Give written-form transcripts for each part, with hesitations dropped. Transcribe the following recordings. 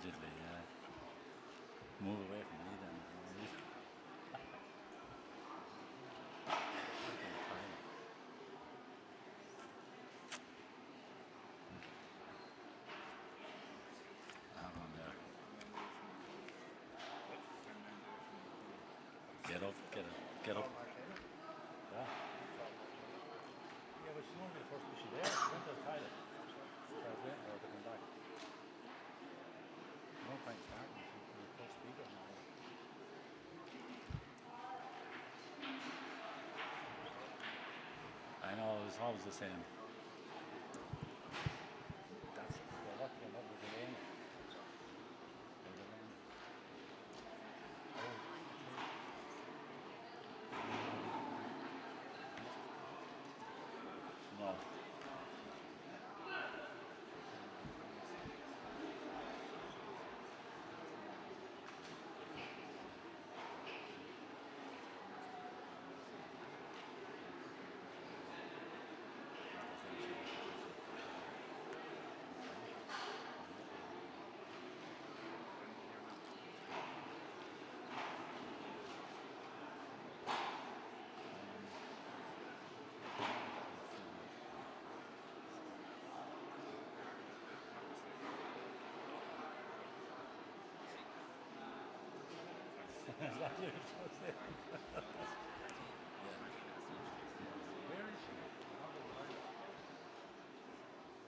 Allegedly, yeah. Move away from me then. That one there. Get up, get up, get up. Yeah. Yeah, but she's going to be the first issue there. She went to the toilet. So I was waiting for her to come back. No point starting. She's the first speaker now. I know, it was always the same. That's what came up with the rain. No. Is that what you're supposed to say? Where is she?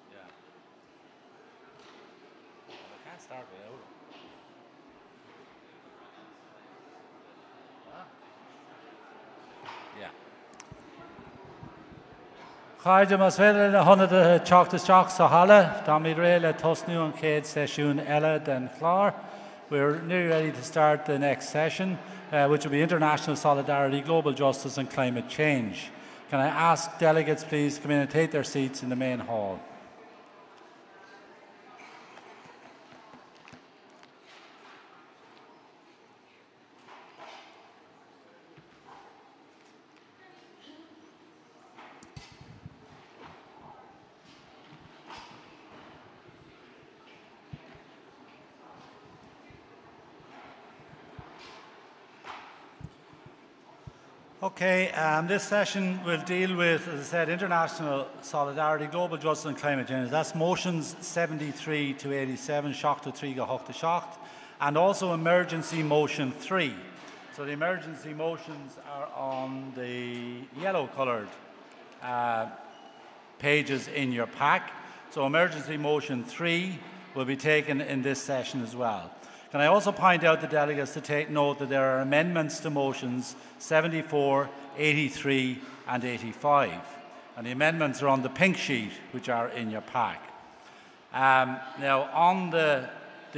Yeah. Well, I can't start without her. Huh? Yeah. Chaide mas féidir le honna de teachtas teach sa hala, dá mi ré le tosnú an céad sesiún eile den chlár. We're nearly ready to start the next session, which will be International Solidarity, Global Justice and Climate Change. Can I ask delegates please to come in and take their seats in the main hall? Okay, this session will deal with, as I said, international solidarity, global justice and climate change. That's motions 73 to 87, Seachta Trí go Hochta Seacht, and also emergency motion 3. So the emergency motions are on the yellow-coloured pages in your pack. So emergency motion 3 will be taken in this session as well. Can I also point out to delegates to take note that there are amendments to motions 74, 83 and 85. And the amendments are on the pink sheet, which are in your pack. Now, on the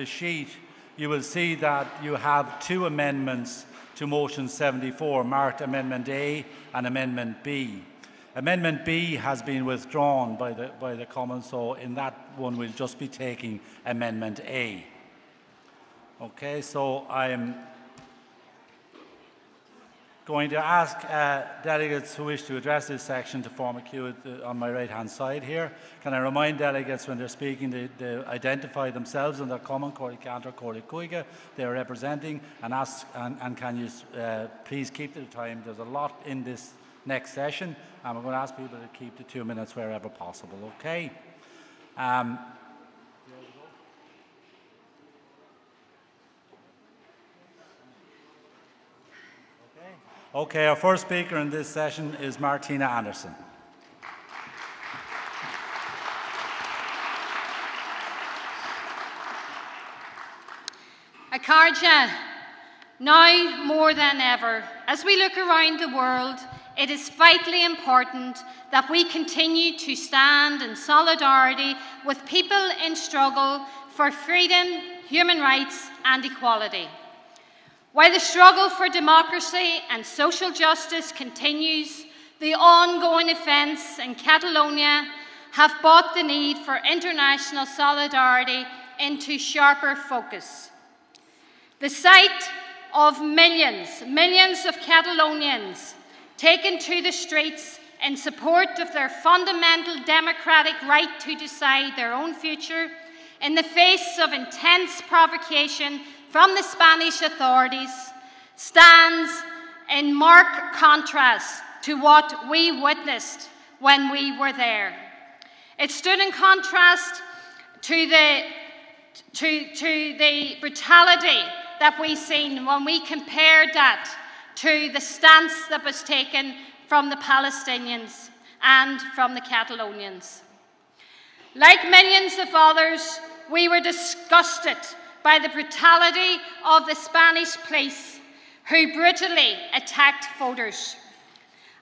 sheet, you will see that you have two amendments to motion 74, marked Amendment A and Amendment B. Amendment B has been withdrawn by the Commons, so in that one we'll just be taking Amendment A. Okay, so I'm going to ask delegates who wish to address this section to form a queue on my right-hand side here. Can I remind delegates when they're speaking to identify themselves and their common Corey Cantor, Corey Cuiga they are representing, and can you please keep to the time. There's a lot in this next session, and we're going to ask people to keep to 2 minutes wherever possible, okay? Okay, our first speaker in this session is Martina Anderson. Akarja, now more than ever, as we look around the world, it is vitally important that we continue to stand in solidarity with people in struggle for freedom, human rights and equality. While the struggle for democracy and social justice continues, the ongoing events in Catalonia have brought the need for international solidarity into sharper focus. The sight of millions of Catalonians taken to the streets in support of their fundamental democratic right to decide their own future in the face of intense provocation from the Spanish authorities, stands in marked contrast to what we witnessed when we were there. It stood in contrast to the brutality that we seen when we compared that to the stance that was taken from the Palestinians and from the Catalonians. Like millions of others, we were disgusted by the brutality of the Spanish police who brutally attacked voters.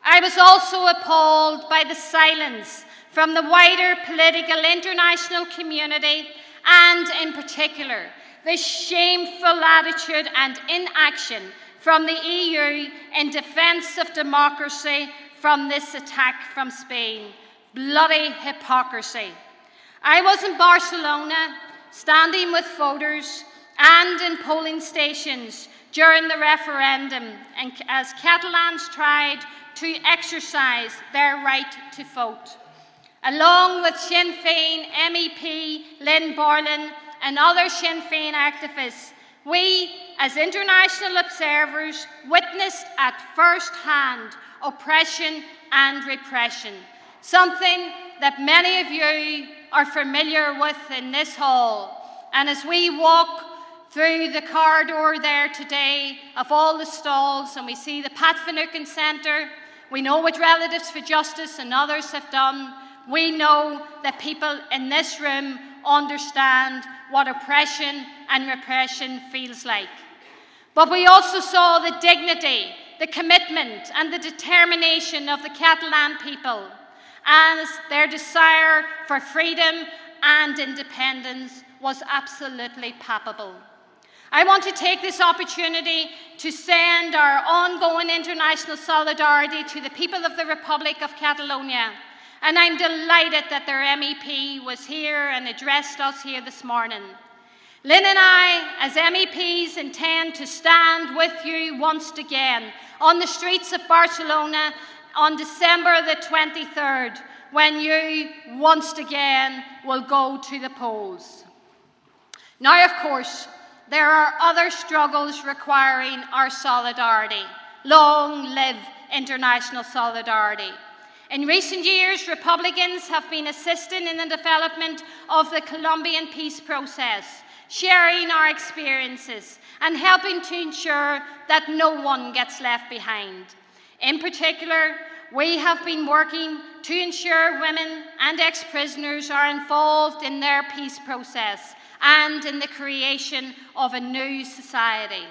I was also appalled by the silence from the wider political international community and, in particular, the shameful attitude and inaction from the EU in defence of democracy from this attack from Spain. Bloody hypocrisy. I was in Barcelona, standing with voters and in polling stations during the referendum, and as Catalans tried to exercise their right to vote. Along with Sinn Féin MEP Lynn Borland and other Sinn Féin activists, we, as international observers, witnessed at first hand oppression and repression, something that many of you are familiar with in this hall. And as we walk through the corridor there today of all the stalls, and we see the Pat Finucane Centre, we know what Relatives for Justice and others have done. We know that people in this room understand what oppression and repression feels like. But we also saw the dignity, the commitment and the determination of the Catalan people as their desire for freedom and independence was absolutely palpable. I want to take this opportunity to send our ongoing international solidarity to the people of the Republic of Catalonia, and I'm delighted that their MEP was here and addressed us here this morning. Lynn and I, as MEPs, intend to stand with you once again on the streets of Barcelona on December the 23rd, when you once again will go to the polls. Now, of course, there are other struggles requiring our solidarity. Long live international solidarity. In recent years, Republicans have been assisting in the development of the Colombian peace process, sharing our experiences and helping to ensure that no one gets left behind. In particular, we have been working to ensure women and ex-prisoners are involved in their peace process and in the creation of a new society.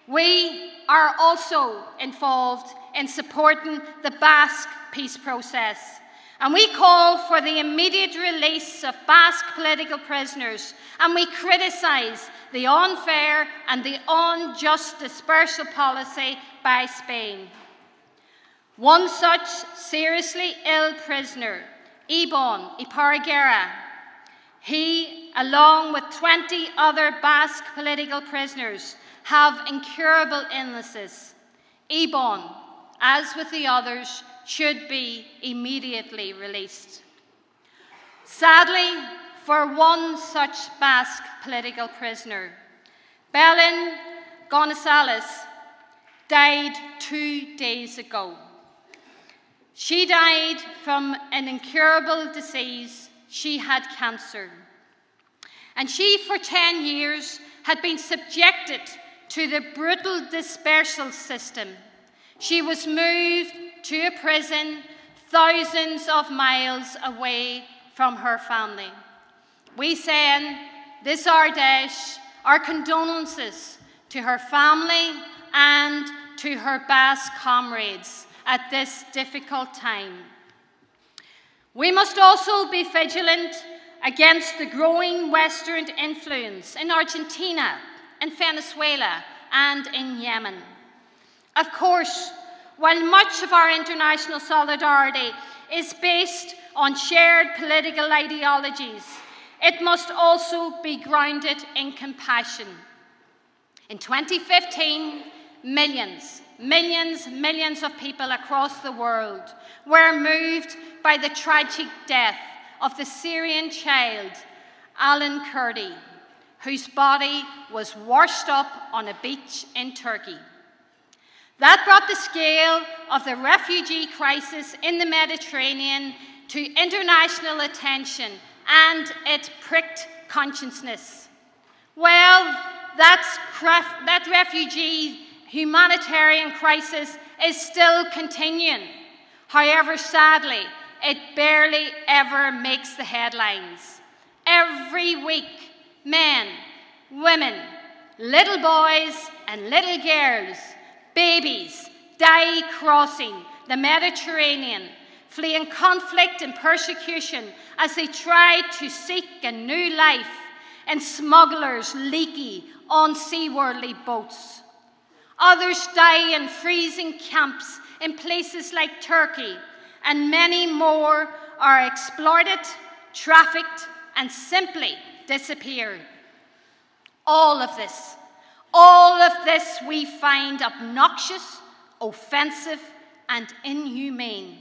We are also involved in supporting the Basque peace process, and we call for the immediate release of Basque political prisoners, and we criticise the unfair and the unjust dispersal policy by Spain. One such seriously ill prisoner, Ibon Iparraguirre, he, along with 20 other Basque political prisoners, have incurable illnesses. Ibon, as with the others, should be immediately released. Sadly, for one such Basque political prisoner, Belén González died 2 days ago. She died from an incurable disease. She had cancer. And she, for 10 years, had been subjected to the brutal dispersal system. She was moved to a prison thousands of miles away from her family. We send this Ardèche our condolences to her family and to her Basque comrades at this difficult time. We must also be vigilant against the growing Western influence in Argentina, in Venezuela, and in Yemen. Of course, while much of our international solidarity is based on shared political ideologies, it must also be grounded in compassion. In 2015, millions of people across the world were moved by the tragic death of the Syrian child Alan Kurdi, whose body was washed up on a beach in Turkey. That brought the scale of the refugee crisis in the Mediterranean to international attention, and it pricked consciousness. Well, that refugee humanitarian crisis is still continuing. However, sadly, it barely ever makes the headlines. Every week, men, women, little boys and little girls, babies die crossing the Mediterranean, fleeing conflict and persecution as they try to seek a new life in smugglers' leaky, unseaworthy boats. Others die in freezing camps in places like Turkey, and many more are exploited, trafficked, and simply disappear. All of this we find obnoxious, offensive, and inhumane.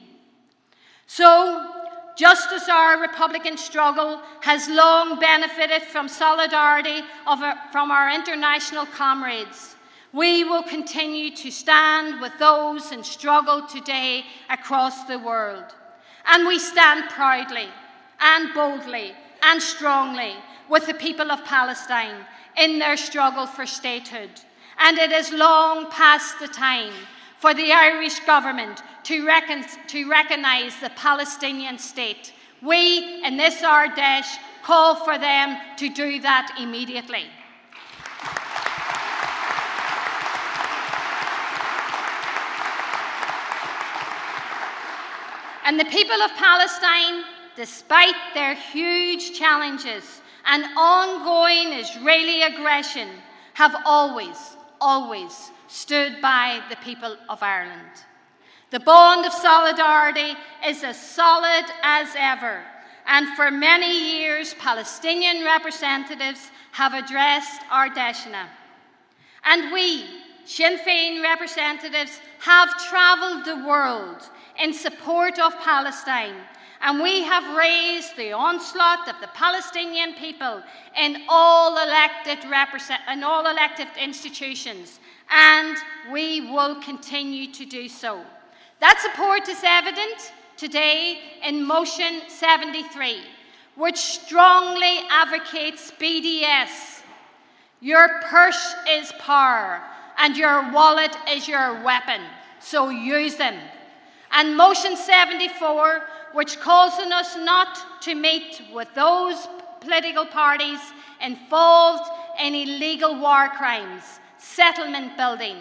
So, just as our Republican struggle has long benefited from solidarity from our international comrades, we will continue to stand with those in struggle today across the world. And we stand proudly and boldly and strongly with the people of Palestine in their struggle for statehood. And it is long past the time for the Irish government to recognise the Palestinian state. We in this Ardèche call for them to do that immediately. And the people of Palestine, despite their huge challenges and ongoing Israeli aggression, have always stood by the people of Ireland. The bond of solidarity is as solid as ever, and for many years Palestinian representatives have addressed Ardeshina. And we, Sinn Féin representatives, have travelled the world in support of Palestine, and we have raised the onslaught of the Palestinian people in all elected institutions, and we will continue to do so. That support is evident today in Motion 73, which strongly advocates BDS. Your purse is power, and your wallet is your weapon, so use them. And Motion 74, which calls on us not to meet with those political parties involved in illegal war crimes, settlement building.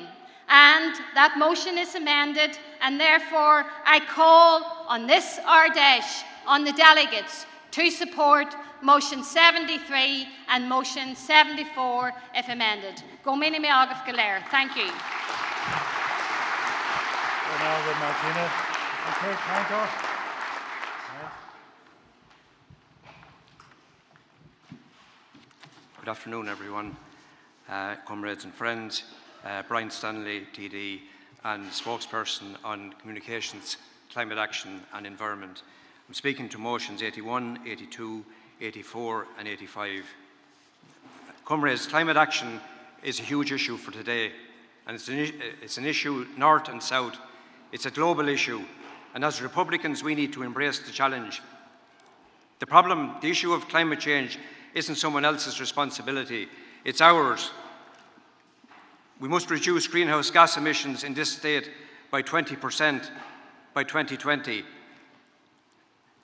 And that motion is amended, and therefore I call on this Ardèche, on the delegates, to support Motion 73 and Motion 74 if amended. Go mini me agah go léir. Thank you. Now with Martina. Okay, Cantor. Good afternoon, everyone, comrades and friends. Brian Stanley, TD, and spokesperson on communications, climate action and environment. I'm speaking to motions 81, 82, 84 and 85. Comrades, climate action is a huge issue for today, and it's an issue north and south. It's a global issue, and as Republicans we need to embrace the challenge. The issue of climate change isn't someone else's responsibility, it's ours. We must reduce greenhouse gas emissions in this state by 20% by 2020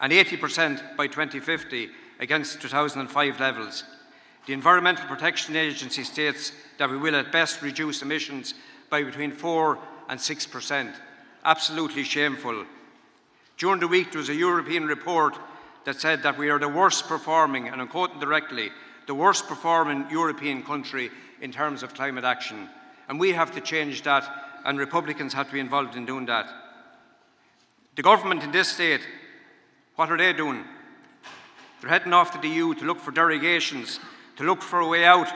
and 80% by 2050 against 2005 levels. The Environmental Protection Agency states that we will at best reduce emissions by between 4 and 6%. Absolutely shameful. During the week there was a European report that said that we are the worst performing, and I'm quoting directly, the worst performing European country in terms of climate action. And we have to change that, and Republicans have to be involved in doing that. The government in this state, what are they doing? They're heading off to the EU to look for derogations, to look for a way out,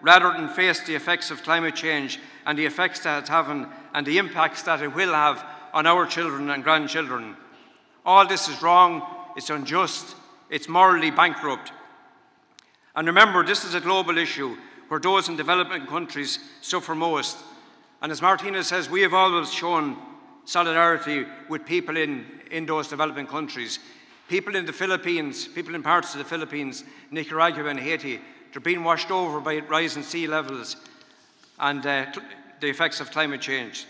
rather than face the effects of climate change and the effects that it's having and the impacts that it will have on our children and grandchildren. All this is wrong, it's unjust, it's morally bankrupt. And remember, this is a global issue where those in developing countries suffer most. And as Martina says, we have always shown solidarity with people in those developing countries. People in the Philippines, people in parts of the Philippines, Nicaragua and Haiti, they're being washed over by rising sea levels and the effects of climate change.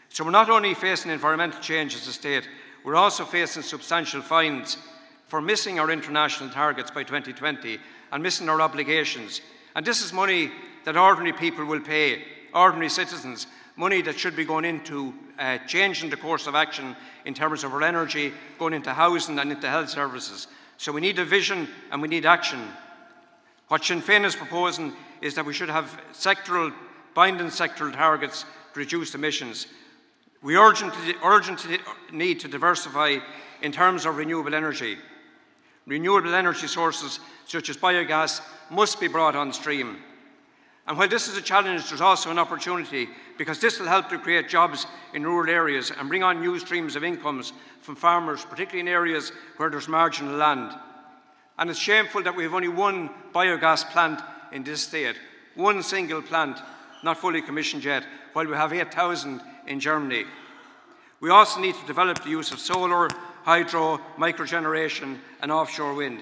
So we're not only facing environmental change as a state, we're also facing substantial fines for missing our international targets by 2020 and missing our obligations. And this is money that ordinary people will pay, ordinary citizens, money that should be going into changing the course of action in terms of our energy, going into housing and into health services. So we need a vision and we need action. What Sinn Féin is proposing is that we should have binding sectoral targets to reduce emissions. We urgently need to diversify in terms of renewable energy. Renewable energy sources such as biogas must be brought on stream. And while this is a challenge, there's also an opportunity, because this will help to create jobs in rural areas and bring on new streams of incomes from farmers, particularly in areas where there's marginal land. And it's shameful that we have only one biogas plant in this state, one single plant, not fully commissioned yet, while we have 8,000 in Germany. We also need to develop the use of solar, hydro, microgeneration and offshore wind.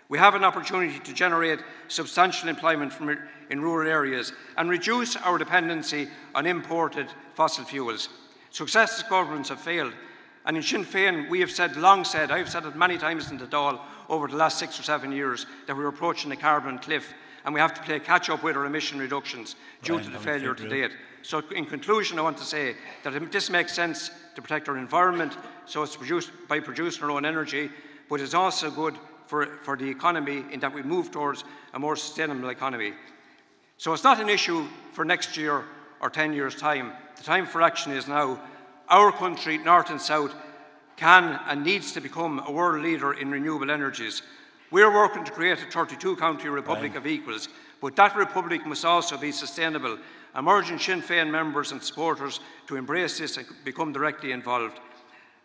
We have an opportunity to generate substantial employment in rural areas and reduce our dependency on imported fossil fuels. Successive governments have failed, and in Sinn Féin we have long said, I've said it many times in the Dáil over the last 6 or 7 years, that we're approaching a carbon cliff and we have to play catch up with our emission reductions due to the failure to date. So in conclusion, I want to say that this makes sense to protect our environment, so it's by producing our own energy, but it's also good for the economy in that we move towards a more sustainable economy. So it's not an issue for next year or 10 years' time. The time for action is now. Our country, North and South, can and needs to become a world leader in renewable energies. We're working to create a 32-county republic of equals, but that republic must also be sustainable. I'm urging Sinn Féin members and supporters to embrace this and become directly involved.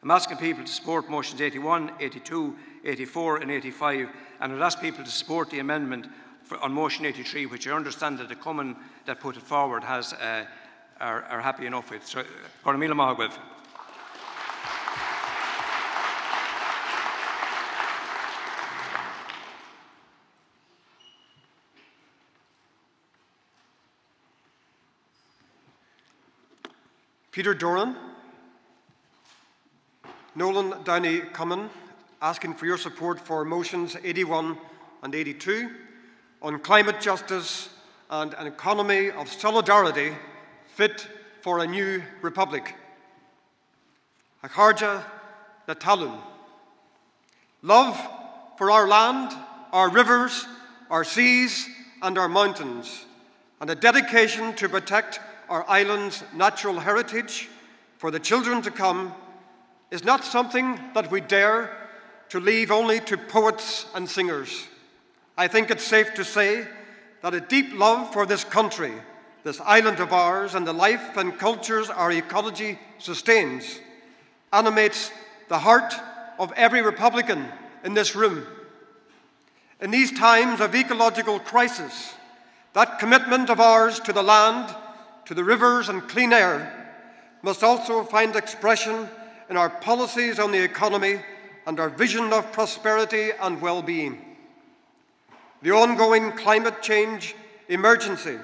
I'm asking people to support motions 81, 82, 84 and 85, and I'd ask people to support the amendment on motion 83, which I understand that the Cumann that put it forward are happy enough with. So, Cormila Mahagwith. Peter Doran, Nolan Downey Cumann, asking for your support for motions 81 and 82 on climate justice and an economy of solidarity fit for a new republic. Acharja Natalun. Love for our land, our rivers, our seas and our mountains, and a dedication to protect our island's natural heritage for the children to come is not something that we dare to leave only to poets and singers. I think it's safe to say that a deep love for this country, this island of ours, and the life and cultures our ecology sustains, animates the heart of every Republican in this room. In these times of ecological crisis, that commitment of ours to the land, to the rivers and clean air must also find expression in our policies on the economy and our vision of prosperity and well-being. The ongoing climate change emergency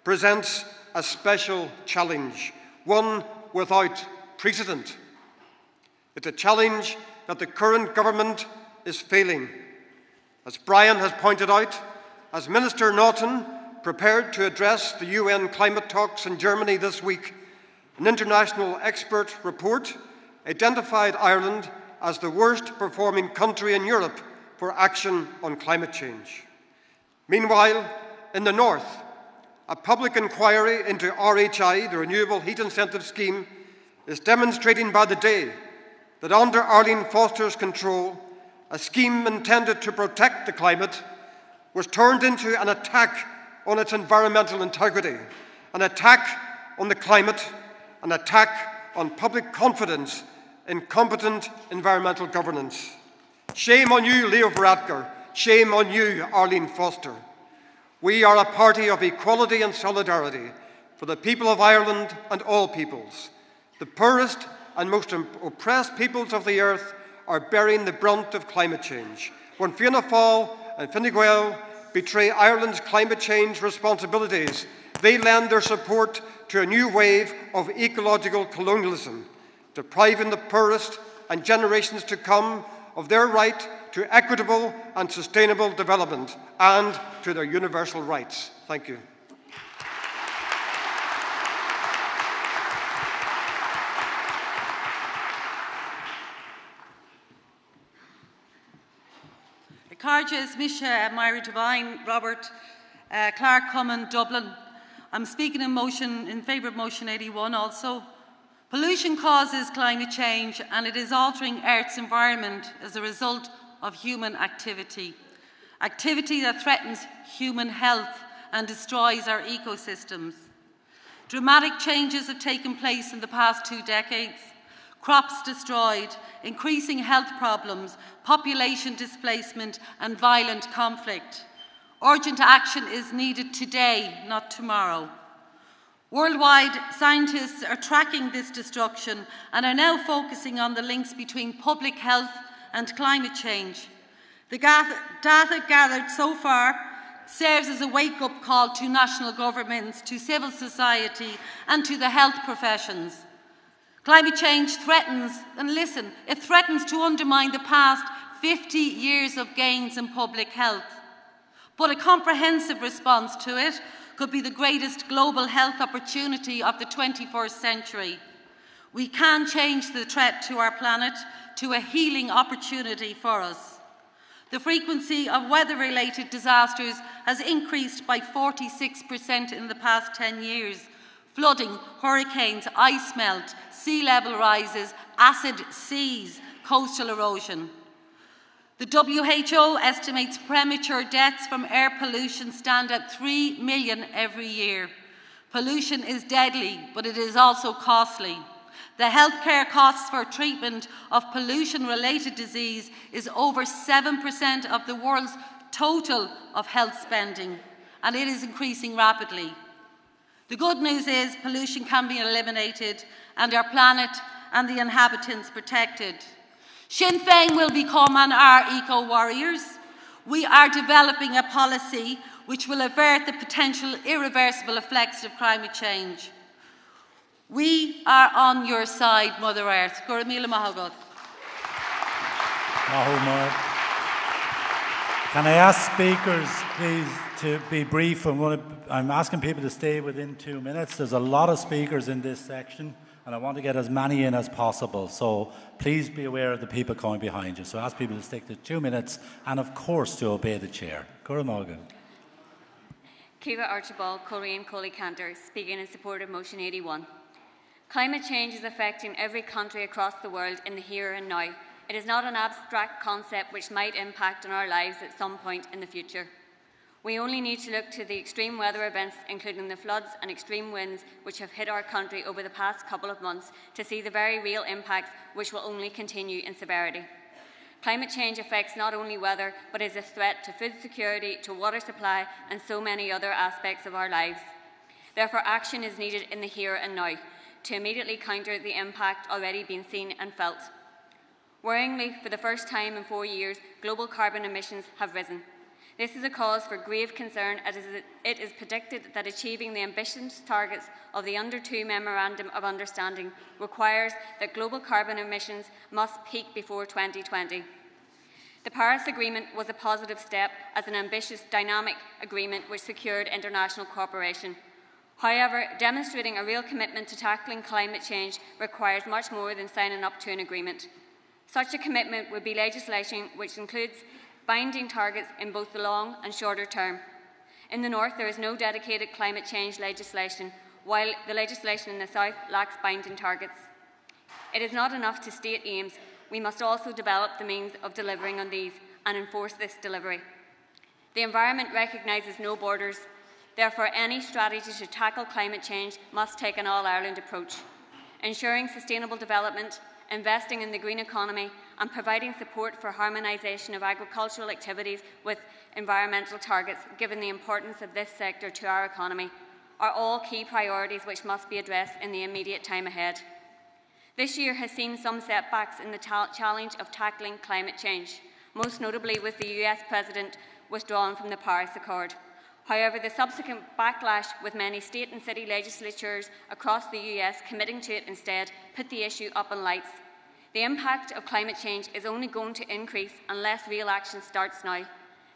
presents a special challenge, one without precedent. It's a challenge that the current government is failing. As Brian has pointed out, as Minister Naughton prepared to address the UN climate talks in Germany this week, an international expert report identified Ireland as the worst performing country in Europe for action on climate change. Meanwhile, in the north, a public inquiry into RHI, the Renewable Heat Incentive Scheme, is demonstrating by the day that under Arlene Foster's control, a scheme intended to protect the climate was turned into an attack on its environmental integrity, an attack on the climate, an attack on public confidence in competent environmental governance. Shame on you, Leo Varadkar. Shame on you, Arlene Foster. We are a party of equality and solidarity for the people of Ireland and all peoples. The poorest and most oppressed peoples of the earth are bearing the brunt of climate change. When Fianna Fáil and Fine Gael betray Ireland's climate change responsibilities, they lend their support to a new wave of ecological colonialism, depriving the poorest and generations to come of their right to equitable and sustainable development and to their universal rights. Thank you. Carges, Misha, Myra Devine, Robert, Clark, Cummins, Dublin. I'm speaking in favour of motion 81 also. Pollution causes climate change and it is altering Earth's environment as a result of human activity. Activity that threatens human health and destroys our ecosystems. Dramatic changes have taken place in the past 2 decades. Crops destroyed, increasing health problems, population displacement and violent conflict. Urgent action is needed today, not tomorrow. Worldwide, scientists are tracking this destruction and are now focusing on the links between public health and climate change. The data gathered so far serves as a wake-up call to national governments, to civil society and to the health professions. Climate change threatens, and listen, it threatens to undermine the past 50 years of gains in public health. But a comprehensive response to it could be the greatest global health opportunity of the 21st century. We can change the threat to our planet to a healing opportunity for us. The frequency of weather-related disasters has increased by 46% in the past 10 years. Flooding, hurricanes, ice melt, sea level rises, acid seas, coastal erosion. The WHO estimates premature deaths from air pollution stand at 3 million every year. Pollution is deadly, but it is also costly. The healthcare costs for treatment of pollution-related disease is over 7% of the world's total of health spending, and it is increasing rapidly. The good news is pollution can be eliminated and our planet and the inhabitants protected. Sinn Féin will become and are eco-warriors. We are developing a policy which will avert the potential irreversible effects of climate change. We are on your side, Mother Earth. Guramila Mahagot. Can I ask speakers, please, to be brief? I'm asking people to stay within 2 minutes. There's a lot of speakers in this section, and I want to get as many in as possible. So please be aware of the people coming behind you. So ask people to stick to 2 minutes, and of course to obey the chair. Cora Morgan. Kiva Archibald, Coleraine Coley Cantor, speaking in support of motion 81. Climate change is affecting every country across the world in the here and now. It is not an abstract concept which might impact on our lives at some point in the future. We only need to look to the extreme weather events, including the floods and extreme winds which have hit our country over the past couple of months, to see the very real impacts which will only continue in severity. Climate change affects not only weather, but is a threat to food security, to water supply, and so many other aspects of our lives. Therefore, action is needed in the here and now to immediately counter the impact already being seen and felt. Worryingly, for the first time in 4 years, global carbon emissions have risen. This is a cause for grave concern, as it is predicted that achieving the ambitious targets of the Under 2 Memorandum of Understanding requires that global carbon emissions must peak before 2020. The Paris Agreement was a positive step as an ambitious, dynamic agreement which secured international cooperation. However, demonstrating a real commitment to tackling climate change requires much more than signing up to an agreement. Such a commitment would be legislation which includes binding targets in both the long and shorter term. In the north, there is no dedicated climate change legislation, while the legislation in the south lacks binding targets. It is not enough to state aims. We must also develop the means of delivering on these and enforce this delivery. The environment recognises no borders. Therefore, any strategy to tackle climate change must take an all-Ireland approach, ensuring sustainable development, investing in the green economy and providing support for harmonisation of agricultural activities with environmental targets, given the importance of this sector to our economy, are all key priorities which must be addressed in the immediate time ahead. This year has seen some setbacks in the challenge of tackling climate change, most notably with the US President withdrawn from the Paris Accord. However, the subsequent backlash with many state and city legislatures across the US committing to it instead put the issue up in lights. The impact of climate change is only going to increase unless real action starts now.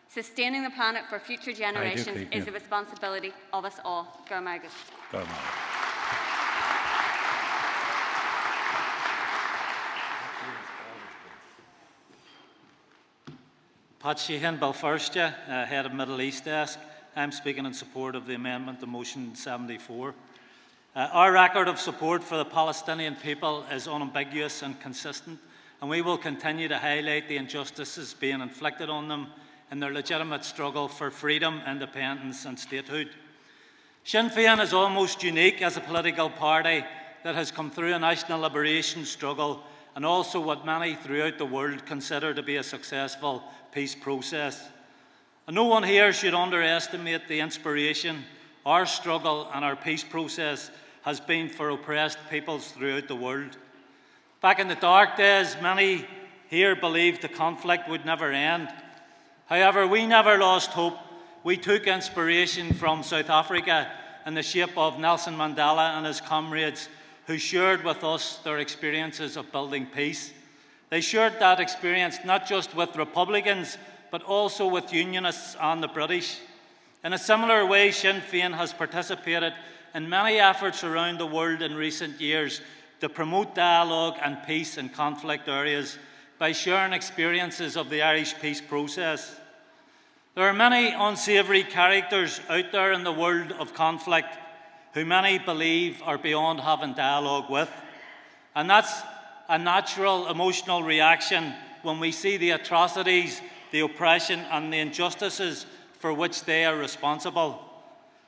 Sustaining the planet for future generations is the responsibility of us all. Go Margaret. Pat Sheehan, Balfour, Head of Middle East Desk. I'm speaking in support of the amendment to Motion 74. Our record of support for the Palestinian people is unambiguous and consistent, and we will continue to highlight the injustices being inflicted on them in their legitimate struggle for freedom, independence and statehood. Sinn Féin is almost unique as a political party that has come through a national liberation struggle and also what many throughout the world consider to be a successful peace process. And no one here should underestimate the inspiration our struggle and our peace process has been for oppressed peoples throughout the world. Back in the dark days, many here believed the conflict would never end. However, we never lost hope. We took inspiration from South Africa in the shape of Nelson Mandela and his comrades, who shared with us their experiences of building peace. They shared that experience not just with Republicans, but also with Unionists and the British. In a similar way, Sinn Féin has participated in many efforts around the world in recent years to promote dialogue and peace in conflict areas by sharing experiences of the Irish peace process. There are many unsavoury characters out there in the world of conflict who many believe are beyond having dialogue with. And that's a natural emotional reaction when we see the atrocities, the oppression and the injustices for which they are responsible.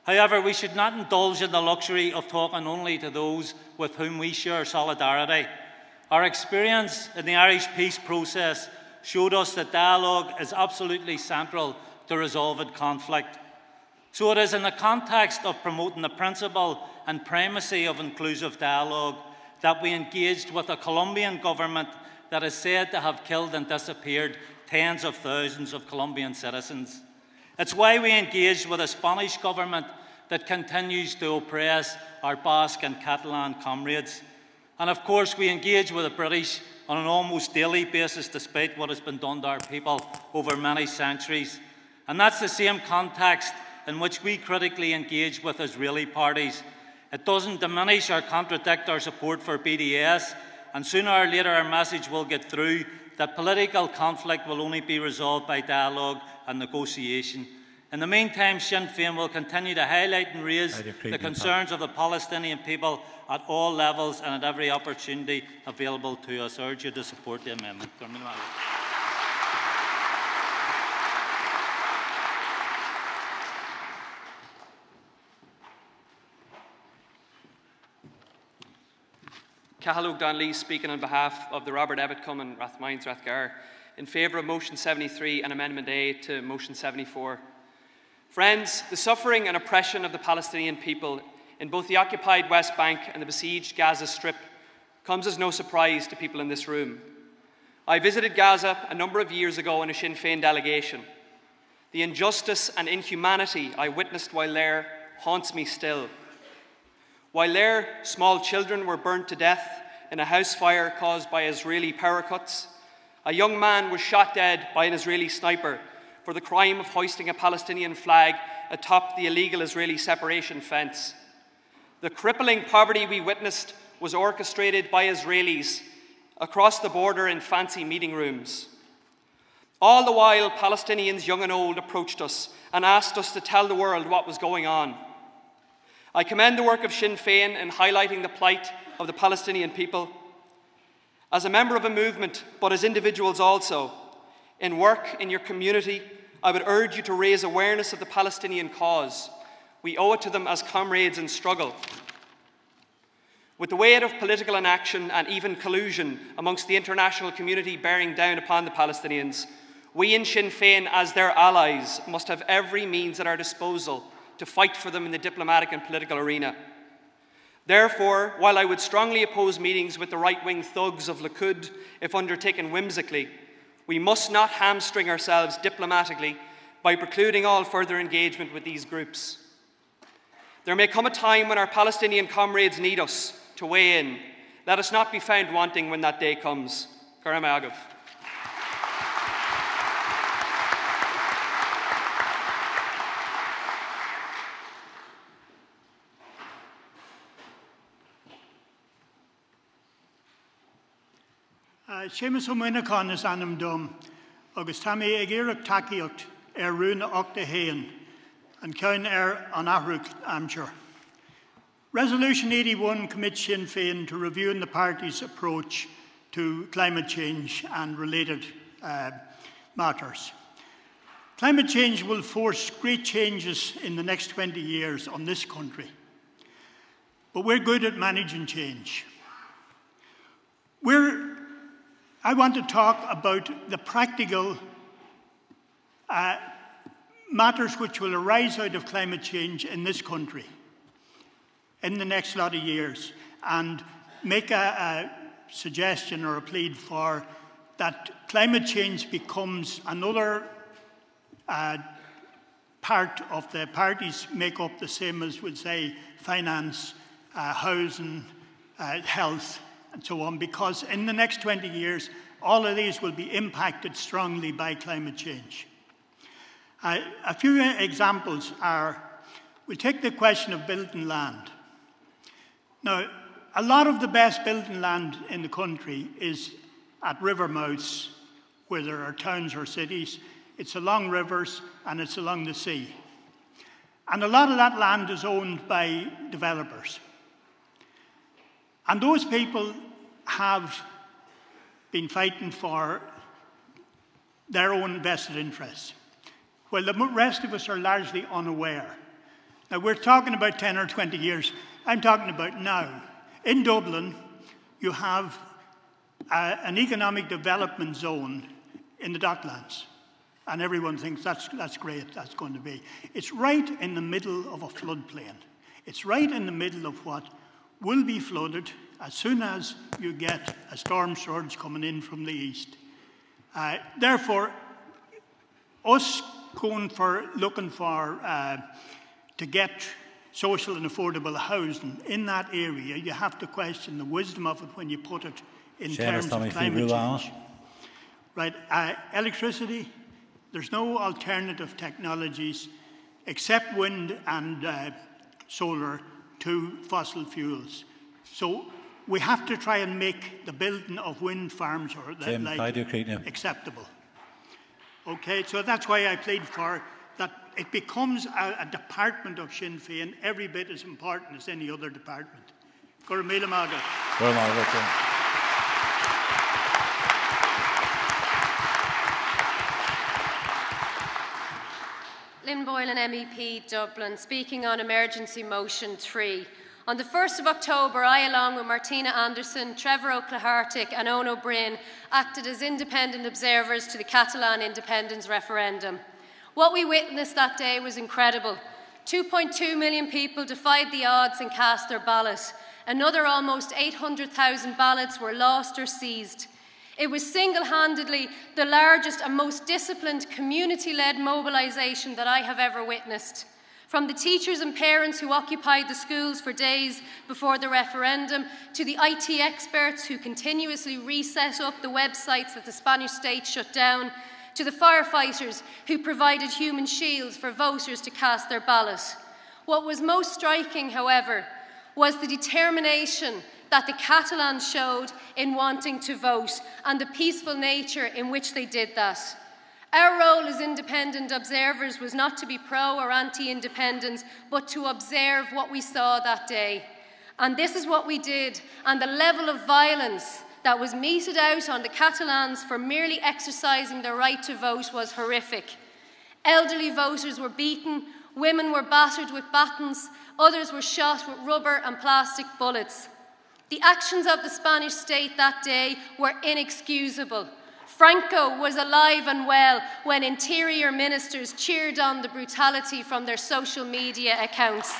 However, we should not indulge in the luxury of talking only to those with whom we share solidarity. Our experience in the Irish peace process showed us that dialogue is absolutely central to resolving conflict. So it is in the context of promoting the principle and primacy of inclusive dialogue that we engaged with a Colombian government that is said to have killed and disappeared tens of thousands of Colombian citizens. It's why we engaged with a Spanish government that continues to oppress our Basque and Catalan comrades. And of course, we engage with the British on an almost daily basis, despite what has been done to our people over many centuries. And that's the same context in which we critically engage with Israeli parties. It doesn't diminish or contradict our support for BDS, and sooner or later our message will get through that political conflict will only be resolved by dialogue and negotiation. In the meantime, Sinn Féin will continue to highlight and raise the concerns of the Palestinian people at all levels and at every opportunity available to us. I urge you to support the amendment. Cahalog Donley speaking on behalf of the Robert Ebbett and Rathmines Rathgar in favour of Motion 73 and Amendment A to Motion 74. Friends, the suffering and oppression of the Palestinian people in both the occupied West Bank and the besieged Gaza Strip comes as no surprise to people in this room. I visited Gaza a number of years ago in a Sinn Féin delegation. The injustice and inhumanity I witnessed while there haunts me still. While there, small children were burnt to death in a house fire caused by Israeli power cuts. A young man was shot dead by an Israeli sniper for the crime of hoisting a Palestinian flag atop the illegal Israeli separation fence. The crippling poverty we witnessed was orchestrated by Israelis across the border in fancy meeting rooms. All the while, Palestinians young and old approached us and asked us to tell the world what was going on. I commend the work of Sinn Féin in highlighting the plight of the Palestinian people. As a member of a movement, but as individuals also, in work in your community, I would urge you to raise awareness of the Palestinian cause. We owe it to them as comrades in struggle. With the weight of political inaction and even collusion amongst the international community bearing down upon the Palestinians, we in Sinn Féin, as their allies, must have every means at our disposal to fight for them in the diplomatic and political arena. Therefore, while I would strongly oppose meetings with the right-wing thugs of Likud if undertaken whimsically, we must not hamstring ourselves diplomatically by precluding all further engagement with these groups. There may come a time when our Palestinian comrades need us to weigh in. Let us not be found wanting when that day comes. Karam Agav. Seamus O'Muinacán is anam dom, agus tamí ag iarach takeíocht rúna ochta héin, and ceann an ahrúch amsure. Resolution 81 commits Sinn Féin to reviewing the party's approach to climate change and related matters. Climate change will force great changes in the next 20 years on this country, but we're good at managing change. I want to talk about the practical matters which will arise out of climate change in this country in the next lot of years, and make a suggestion or a plead for that climate change becomes another part of the party's make-up, the same as, would say, finance, housing, health, and so on, because in the next 20 years, all of these will be impacted strongly by climate change. A few examples are, we'll take the question of building land. Now, a lot of the best building land in the country is at river mouths, where there are towns or cities. It's along rivers and it's along the sea. And a lot of that land is owned by developers. And those people have been fighting for their own vested interests, while the rest of us are largely unaware. Now, we're talking about 10 or 20 years. I'm talking about now. In Dublin, you have an economic development zone in the Docklands, and everyone thinks that's great, that's going to be. It's right in the middle of a floodplain. It's right in the middle of what will be flooded as soon as you get a storm surge coming in from the east. Therefore, us looking for to get social and affordable housing in that area, you have to question the wisdom of it when you put it in terms of climate change. Right, electricity, there's no alternative technologies except wind and solar to fossil fuels. So we have to try and make the building of wind farms or acceptable. Okay, so that's why I plead for that it becomes a department of Sinn Féin every bit as important as any other department. Gormila Maga. Lynn Boylan, MEP, Dublin, speaking on Emergency Motion 3. On the 1st of October, I, along with Martina Anderson, Trevor O'Clahartic and Owen O'Brien, acted as independent observers to the Catalan independence referendum. What we witnessed that day was incredible. 2.2 million people defied the odds and cast their ballot. Another almost 800,000 ballots were lost or seized. It was single-handedly the largest and most disciplined community-led mobilisation that I have ever witnessed. From the teachers and parents who occupied the schools for days before the referendum, to the IT experts who continuously reset up the websites that the Spanish state shut down, to the firefighters who provided human shields for voters to cast their ballot. What was most striking, however, was the determination that the Catalans showed in wanting to vote and the peaceful nature in which they did that. Our role as independent observers was not to be pro or anti-independence, but to observe what we saw that day. And this is what we did, and the level of violence that was meted out on the Catalans for merely exercising their right to vote was horrific. Elderly voters were beaten, women were battered with batons, others were shot with rubber and plastic bullets. The actions of the Spanish state that day were inexcusable. Franco was alive and well when interior ministers cheered on the brutality from their social media accounts.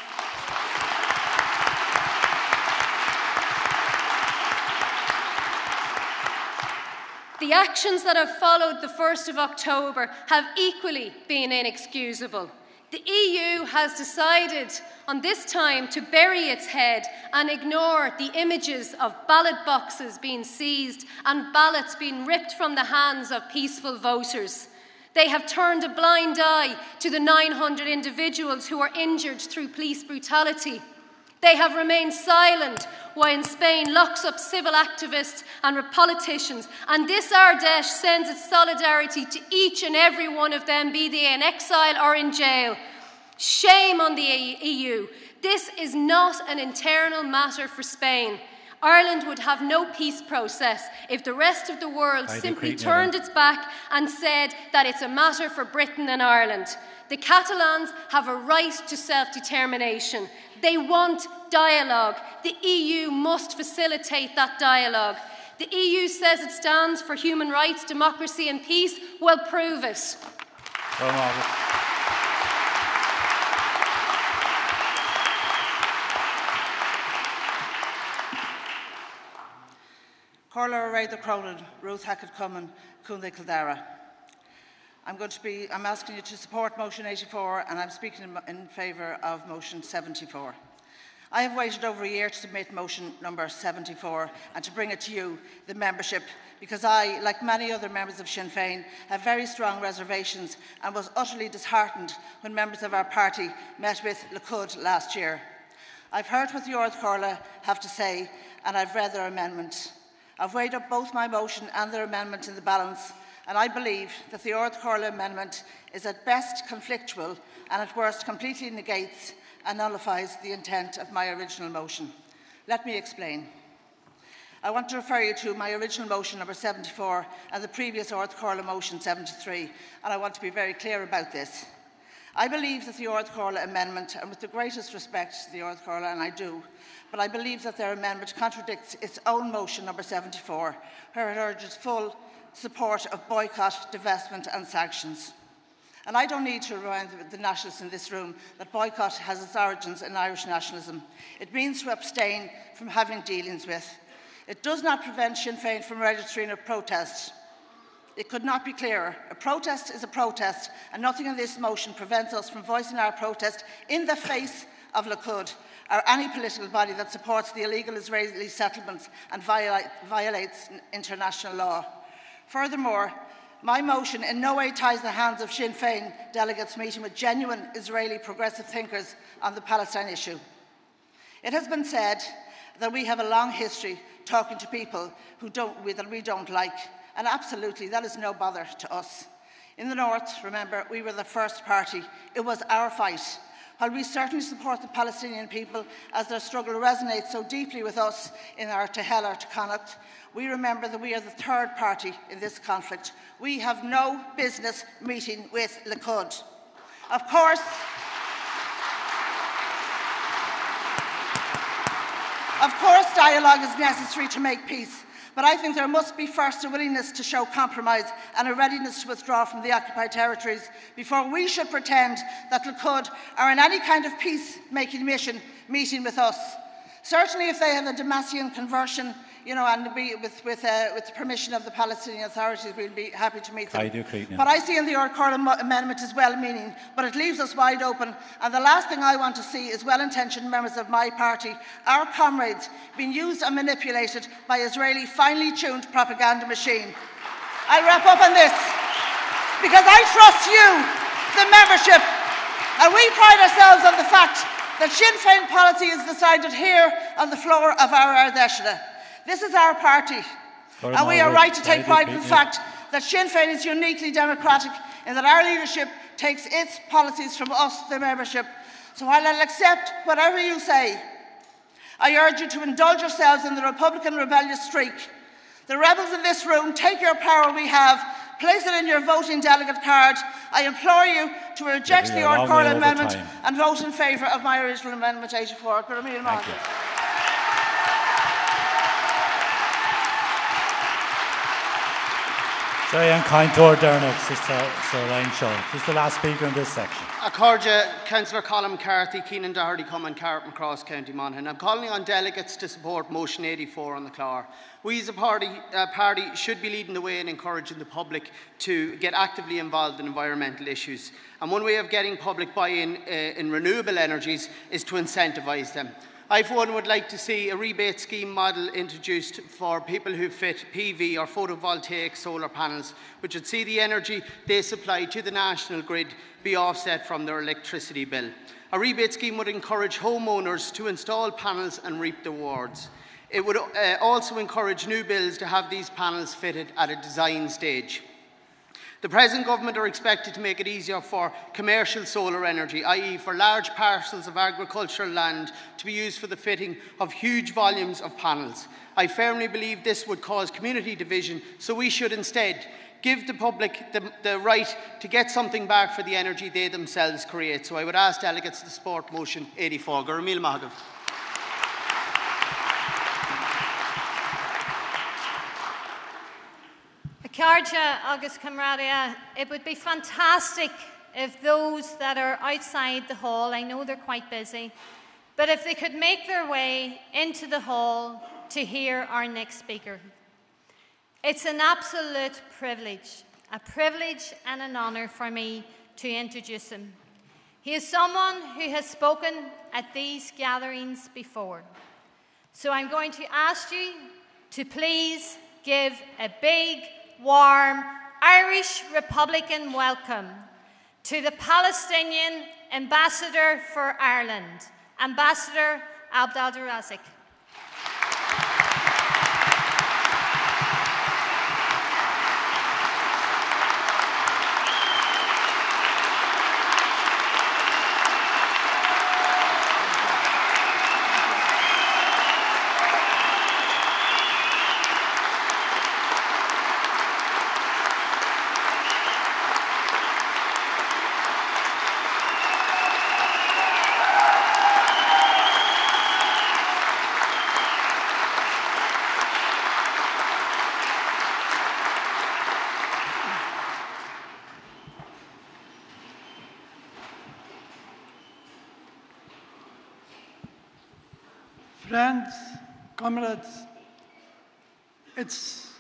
The actions that have followed the 1st of October have equally been inexcusable. The EU has decided on this time to bury its head and ignore the images of ballot boxes being seized and ballots being ripped from the hands of peaceful voters. They have turned a blind eye to the 900 individuals who were injured through police brutality. They have remained silent while Spain locks up civil activists and politicians, and this Ardèche sends its solidarity to each and every one of them, be they in exile or in jail. Shame on the EU. This is not an internal matter for Spain. Ireland would have no peace process if the rest of the world simply turned its back and said that it's a matter for Britain and Ireland. The Catalans have a right to self-determination. They want dialogue. The EU must facilitate that dialogue. The EU says it stands for human rights, democracy and peace. Well, prove it. Corla Raider Cronin, Ruth Hackett Cummin, Kunde Kildara. I'm asking you to support motion 84 and I'm speaking in favour of motion 74. I have waited over a year to submit motion number 74 and to bring it to you, the membership, because I, like many other members of Sinn Féin, have very strong reservations and was utterly disheartened when members of our party met with Likud last year. I've heard what the Ard Corla have to say and I've read their amendment. I've weighed up both my motion and their amendment in the balance, and I believe that the Ard Corla amendment is at best conflictual and at worst completely negates and nullifies the intent of my original motion. Let me explain. I want to refer you to my original motion number 74 and the previous Ard Corla motion 73, and I want to be very clear about this. I believe that the Ard Corla amendment, and with the greatest respect to the Ard Corla, and I do, but I believe that their amendment contradicts its own motion number 74, where it urges full support of boycott, divestment and sanctions. And I don't need to remind the nationalists in this room that boycott has its origins in Irish nationalism. It means to abstain from having dealings with. It does not prevent Sinn Féin from registering a protest. It could not be clearer. A protest is a protest, and nothing in this motion prevents us from voicing our protest in the face of Likud, or any political body that supports the illegal Israeli settlements and violates international law. Furthermore, my motion in no way ties the hands of Sinn Féin delegates meeting with genuine Israeli progressive thinkers on the Palestine issue. It has been said that we have a long history talking to people that we don't like, and absolutely that is no bother to us. In the North, remember, we were the first party. It was our fight. While we certainly support the Palestinian people as their struggle resonates so deeply with us in our Tehel or Connacht, we remember that we are the third party in this conflict. We have no business meeting with Likud. Of course, dialogue is necessary to make peace, but I think there must be first a willingness to show compromise and a readiness to withdraw from the occupied territories before we should pretend that Likud are in any kind of peace-making mission meeting with us. Certainly if they have a Damascene conversion, and with the permission of the Palestinian authorities, we'd be happy to meet them. What I see in the Ard Corla amendment is well-meaning, but it leaves us wide open. And the last thing I want to see is well-intentioned members of my party, our comrades, being used and manipulated by Israeli finely tuned propaganda machine. I'll wrap up on this, because I trust you, the membership, and we pride ourselves on the fact that Sinn Féin policy is decided here on the floor of our Ardèche. This is our party, and we are right to take pride in the fact that Sinn Féin is uniquely democratic in that our leadership takes its policies from us, the membership. So while I'll accept whatever you say, I urge you to indulge yourselves in the Republican rebellious streak. The rebels in this room, take your power we have, place it in your voting delegate card. I implore you to reject the Ard Corla amendment and vote in favour of my original amendment 84. Very unkind toward Dernock, Sister Elaine Shaw. This is the last speaker in this section. Accordia, Councillor Colin McCarthy, Keenan Doherty, Cumming, Carrick Macross, County Monaghan. I'm calling on delegates to support motion 84 on the Clár. We as a party should be leading the way in encouraging the public to get actively involved in environmental issues. And one way of getting public buy-in in renewable energies is to incentivise them. I, for one, would like to see a rebate scheme model introduced for people who fit PV or photovoltaic solar panels, which would see the energy they supply to the national grid be offset from their electricity bill. A rebate scheme would encourage homeowners to install panels and reap the rewards. It would also encourage new builds to have these panels fitted at a design stage. The present government are expected to make it easier for commercial solar energy, i.e. for large parcels of agricultural land to be used for the fitting of huge volumes of panels. I firmly believe this would cause community division, so we should instead give the public the right to get something back for the energy they themselves create. So I would ask delegates to support motion 84. Gurmil Mahagav. Accordia agus Camaradia, it would be fantastic if those that are outside the hall, I know they're quite busy, but if they could make their way into the hall to hear our next speaker. It's an absolute privilege, a privilege and an honour for me to introduce him. He is someone who has spoken at these gatherings before. So I'm going to ask you to please give a big, warm Irish Republican welcome to the Palestinian Ambassador for Ireland, Ambassador Abdel-Razik. Friends, comrades, it's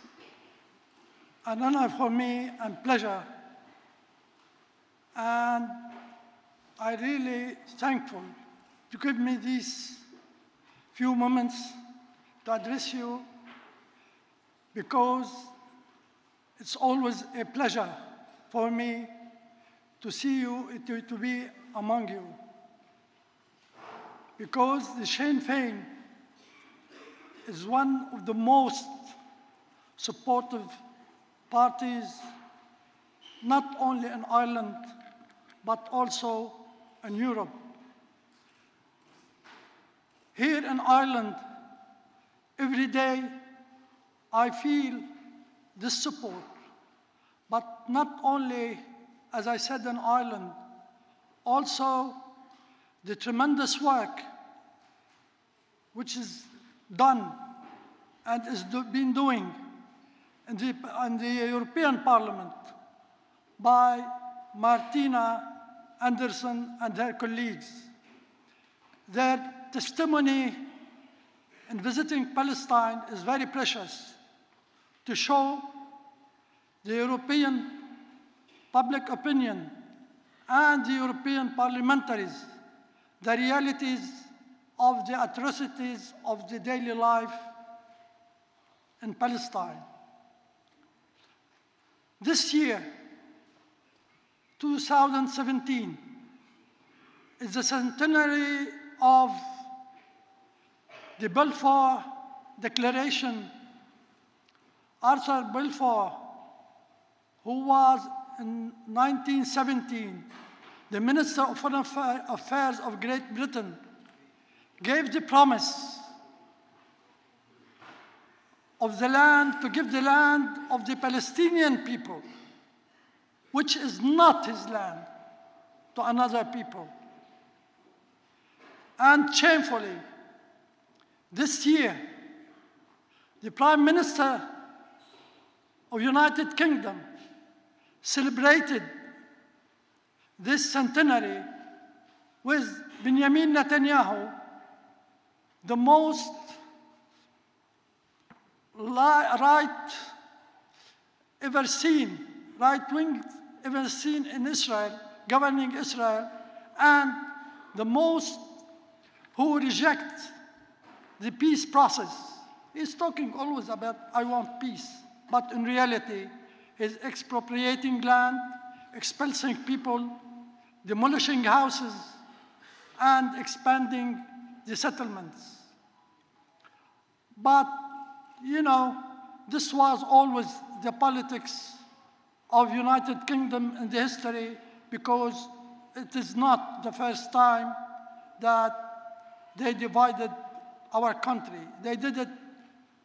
an honor for me and pleasure, and I'm really thankful to give me these few moments to address you, because it's always a pleasure for me to see you, to be among you. Because the Sinn Féin is one of the most supportive parties, not only in Ireland, but also in Europe. Here in Ireland, every day I feel this support, but not only, as I said, in Ireland, also the tremendous work which is done and is being doing in the European Parliament by Martina Anderson and her colleagues. Their testimony in visiting Palestine is very precious to show the European public opinion and the European parliamentaries the realities of the atrocities of the daily life in Palestine. This year, 2017, is the centenary of the Balfour Declaration. Arthur Balfour, who was in 1917 the Minister of Foreign Affairs of Great Britain, gave the promise of the land, to give the land of the Palestinian people, which is not his land, to another people. And shamefully, this year, the Prime Minister of United Kingdom celebrated this centenary with Benjamin Netanyahu, the most right wing ever seen in Israel, governing Israel, and the most who reject the peace process. He's talking always about, I want peace, but in reality, he's expropriating land, expulsing people, demolishing houses, and expanding the settlements. But, you know, this was always the politics of United Kingdom in the history, because it is not the first time that they divided our country. They did it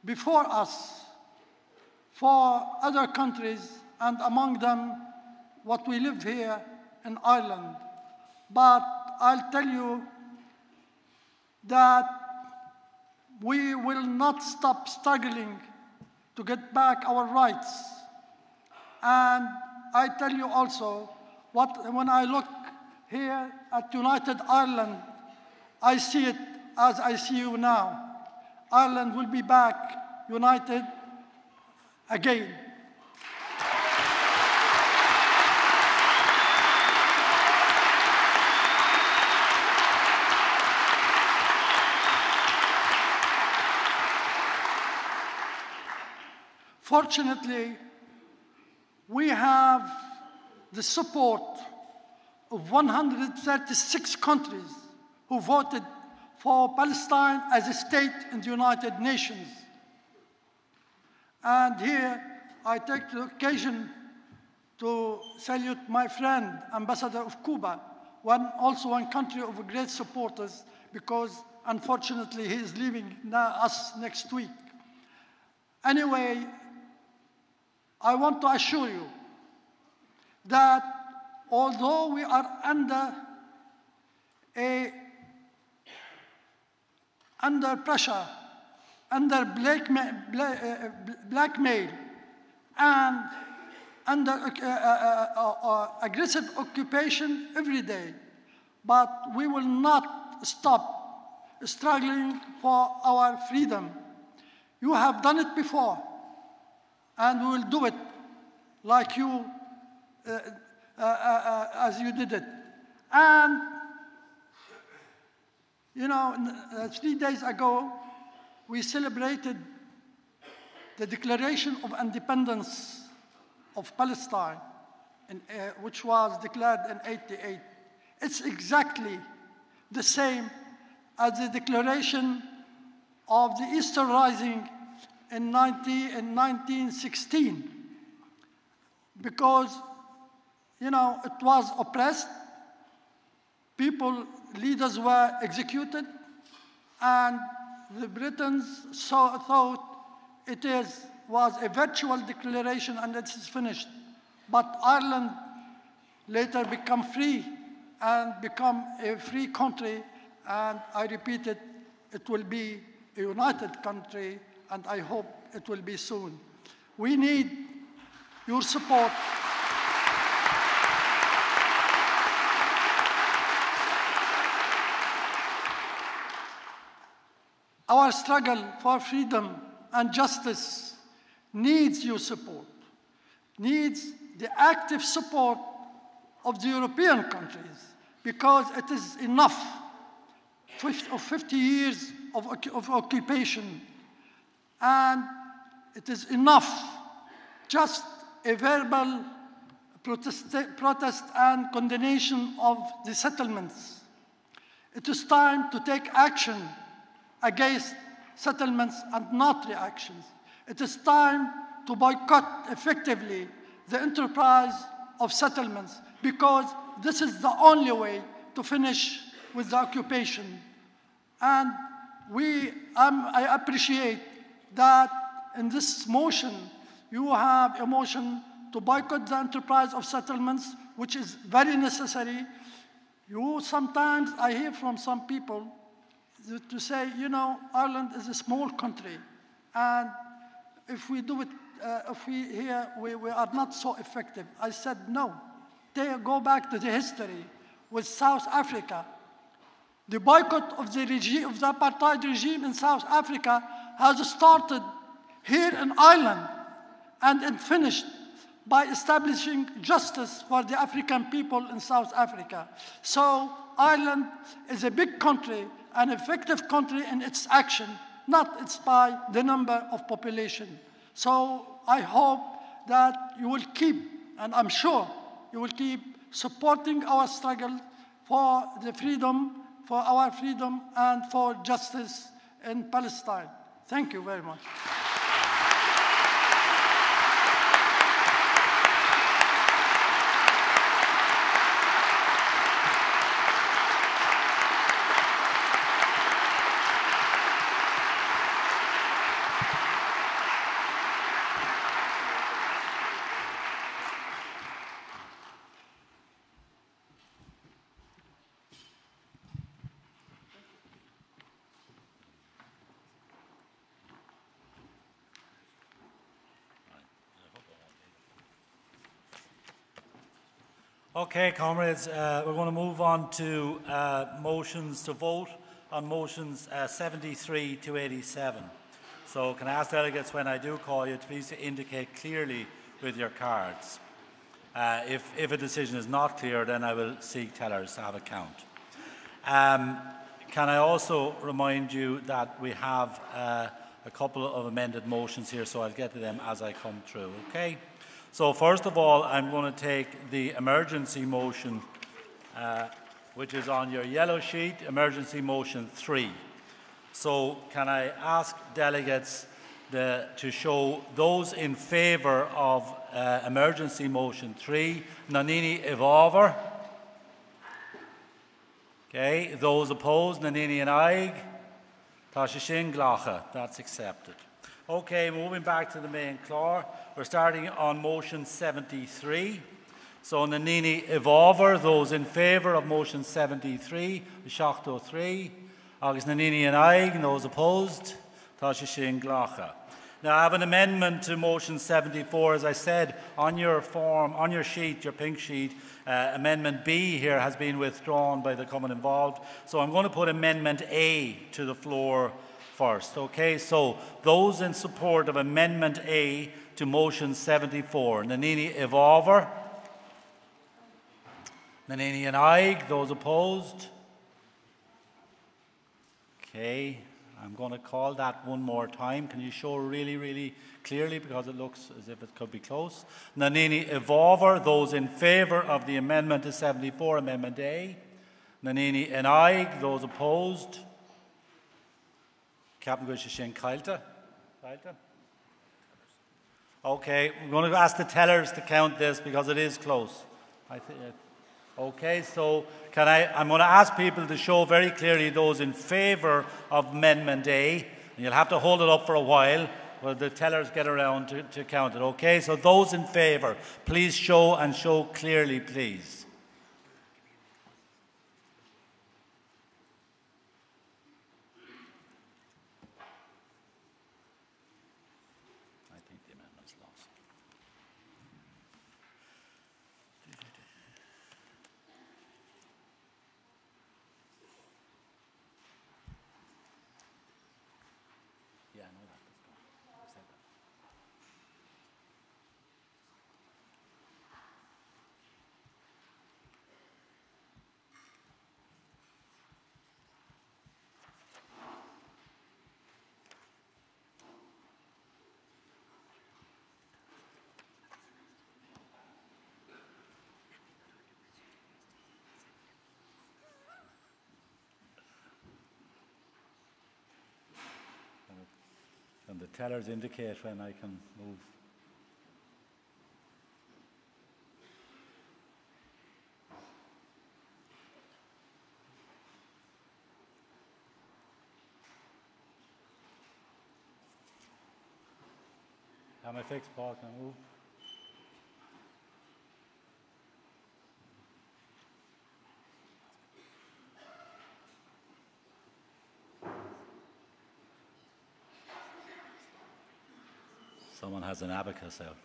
before us for other countries, and among them what we live here in Ireland. But I'll tell you that we will not stop struggling to get back our rights. And I tell you also, when I look here at United Ireland, I see it as I see you now. Ireland will be back united again. Fortunately, we have the support of 136 countries who voted for Palestine as a state in the United Nations. And here I take the occasion to salute my friend, Ambassador of Cuba, also one country of great supporters, because unfortunately he is leaving us next week. Anyway, I want to assure you that although we are under pressure, under blackmail, and under aggressive occupation every day, but we will not stop struggling for our freedom. You have done it before, and we will do it like you, as you did it. And, you know, 3 days ago, we celebrated the Declaration of Independence of Palestine, which was declared in '88. It's exactly the same as the declaration of the Easter Rising in 1916, because, you know, it was oppressed, leaders were executed, and the Britons thought it was a virtual declaration and it is finished. But Ireland later became free and become a free country, and I repeat it, it will be a united country, and I hope it will be soon. We need your support. Our struggle for freedom and justice needs your support, needs the active support of the European countries, because it is enough of 50 years of occupation, and it is enough just a verbal protest and condemnation of the settlements. It is time to take action against settlements and not reactions. It is time to boycott effectively the enterprise of settlements, because this is the only way to finish with the occupation. And I appreciate that in this motion, you have a motion to boycott the enterprise of settlements, which is very necessary. Sometimes I hear from some people to say, you know, Ireland is a small country, and if we do it if we are not so effective. I said no. They go back to the history with South Africa. The boycott of the apartheid regime in South Africa has started here in Ireland and it finished by establishing justice for the African people in South Africa. So Ireland is a big country, an effective country in its action, not it's by the number of population. So I hope that you will keep, and I'm sure you will keep supporting our struggle for the freedom, for our freedom and for justice in Palestine. Thank you very much. Okay, comrades, we're going to move on to motions to vote on motions 73 to 87. So can I ask delegates when I do call you to please indicate clearly with your cards. If a decision is not clear, then I will seek tellers to have a count. Can I also remind you that we have a couple of amended motions here, so I'll get to them as I come through, okay? So first of all, I'm going to take the emergency motion, which is on your yellow sheet, emergency motion 3. So can I ask delegates to show those in favour of emergency motion 3, Nanini Evolver. Okay, those opposed, Nanini and Aig. Tashishin Glacha, that's accepted. Okay, moving back to the main clár. We're starting on motion 73. So Nanini Evolver, those in favour of motion 73, Shachto 3. August Nanini and Aig, those opposed, Tashishin Glacha. Now I have an amendment to motion 74. As I said, on your form, on your sheet, your pink sheet, amendment B here has been withdrawn by the common involved. So I'm going to put amendment A to the floor first. Okay, so those in support of amendment A to motion 74, Nanini Evolver, Nanini and Aig, those opposed. Okay, I'm going to call that one more time. Can you show really, really clearly, because it looks as if it could be close. Nanini Evolver, those in favour of the amendment to 74, amendment A. Nanini and Aig, those opposed. Captain Gushishin Kailta. Okay, we're going to ask the tellers to count this because it is close. Okay, so I'm going to ask people to show very clearly those in favour of Amendment A. And you'll have to hold it up for a while while the tellers get around to count it. Okay, so those in favour, please show and show clearly, please. And the tellers indicate when I can move. Am I fixed, Paul? Can I move? Someone has an abacus out.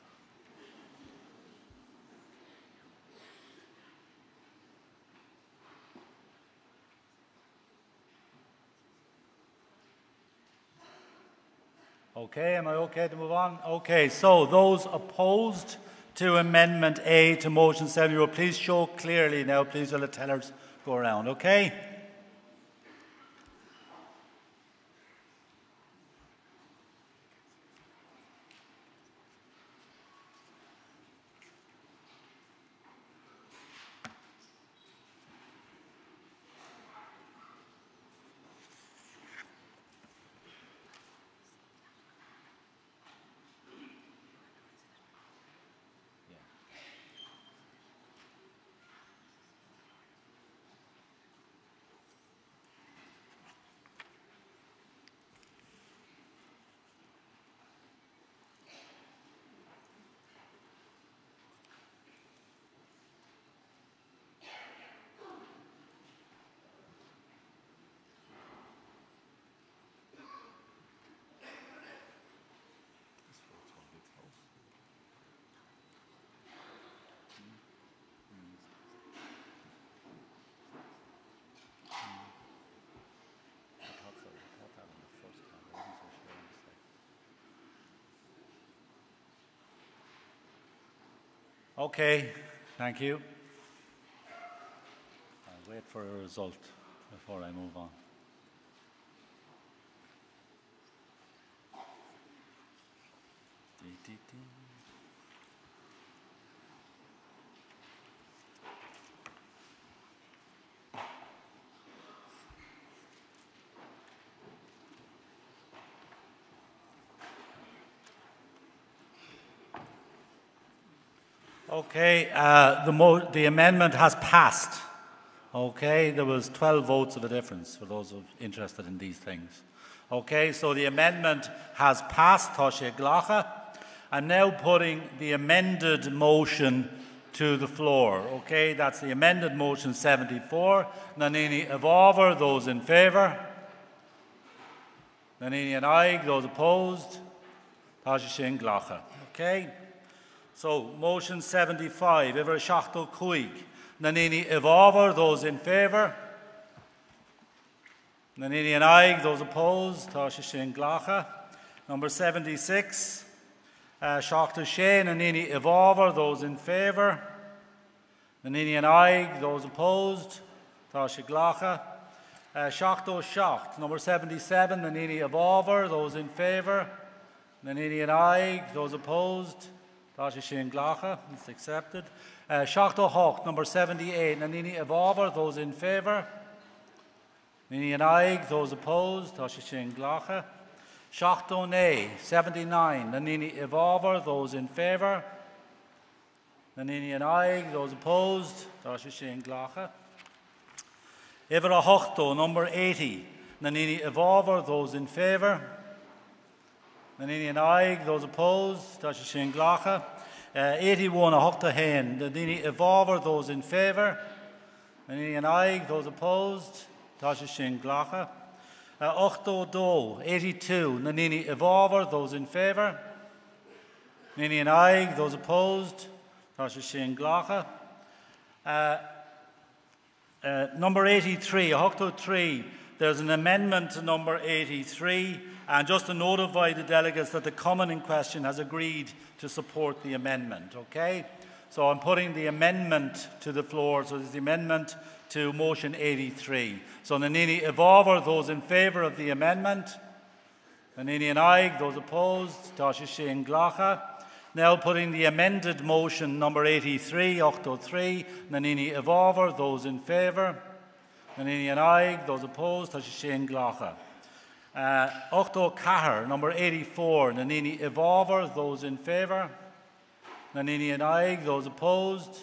Okay, am I okay to move on? Okay, so those opposed to Amendment A to Motion 70, please show clearly now. Please will the tellers go around, okay? Okay, thank you. I'll wait for a result before I move on. Okay, the amendment has passed. Okay, there was 12 votes of a difference for those interested in these things. Okay, so the amendment has passed. Táisé Glacha. I'm now putting the amended motion to the floor. Okay, that's the amended motion 74. Nanini Evolver, those in favour. Nanini and I, those opposed. Táisé Glacha. Okay. So, motion 75, Iver Shachto Kuig. Nanini Evolver, those in favour. Nanini and I, those opposed. Táisé Glacha. Number 76, Shachto Shane, Nanini Evolver, those in favour. Nanini and I, those opposed. Táisé Glacha. Shachto Shacht, number 77, Nanini Evolver, those in favour. Nanini and I, those opposed. Táisé Glacha, it's accepted. Shachto Hocht, number 78, Nanini Evolver, those in favour. Nanini and I, those opposed. Táisé Glacha. Shachto Nay, 79, Nanini Evolver, those in favour. Nanini and I, those opposed. Táisé Glacha. Ivera Hochto, number 80, Nanini Evolver, those in favour. Nanini and I, those opposed. Táisé Glacha. 81, Hochto Hain, Nanini Evolver, those in favour. Nanini and I, those opposed. Táisé Glacha. Ochto Do, 82, Nanini Evolver, those in favour. Nanini and I, those opposed. Táisé Glacha. Number 83, Hochto 3, there's an amendment to number 83, and just to notify the delegates that the Common in question has agreed to support the amendment, okay? So I'm putting the amendment to the floor, so there's the amendment to motion 83. So Nanini Evolver, those in favour of the amendment. Nanini and I, those opposed. Táisé Glacha. Now putting the amended motion number 83, Ochto 3, Nanini Evolver, those in favour. Nanini and I, those opposed. Táisé Glacha. Ochto Cahar, number 84, Nanini Evolver, those in favour. Nanini and I, those opposed.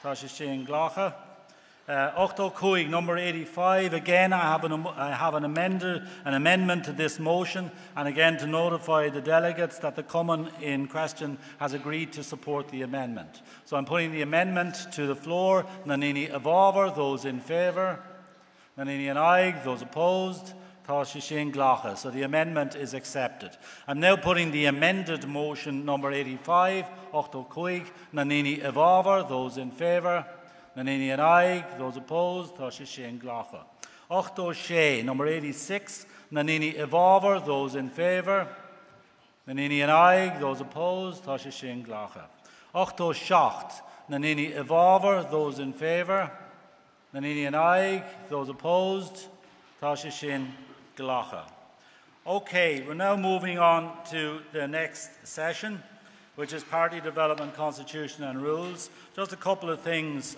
Táisé Glacha. Ochto Kuig, number 85, again I have an amendment to this motion, and again to notify the delegates that the Common in question has agreed to support the amendment. So I'm putting the amendment to the floor. Nanini Evolver, those in favour. Nanini and I, those opposed. tá sé sin ghlacha. So the amendment is accepted. I'm now putting the amended motion number 85, Ochto Cuig, Nanini Evaver, those in favour. Nanini and I, those opposed, tá sé sin ghlacha. Ochto She, number 86, Nanini Evaver, those in favour. Nanini and I, those opposed, tá sé sin ghlacha. Ochto Shacht, Nanini Evaver, those in favour. Nanini and I, those opposed, tá sé sin ghlacha. Okay, we're now moving on to the next session, which is Party Development, Constitution and Rules. Just a couple of things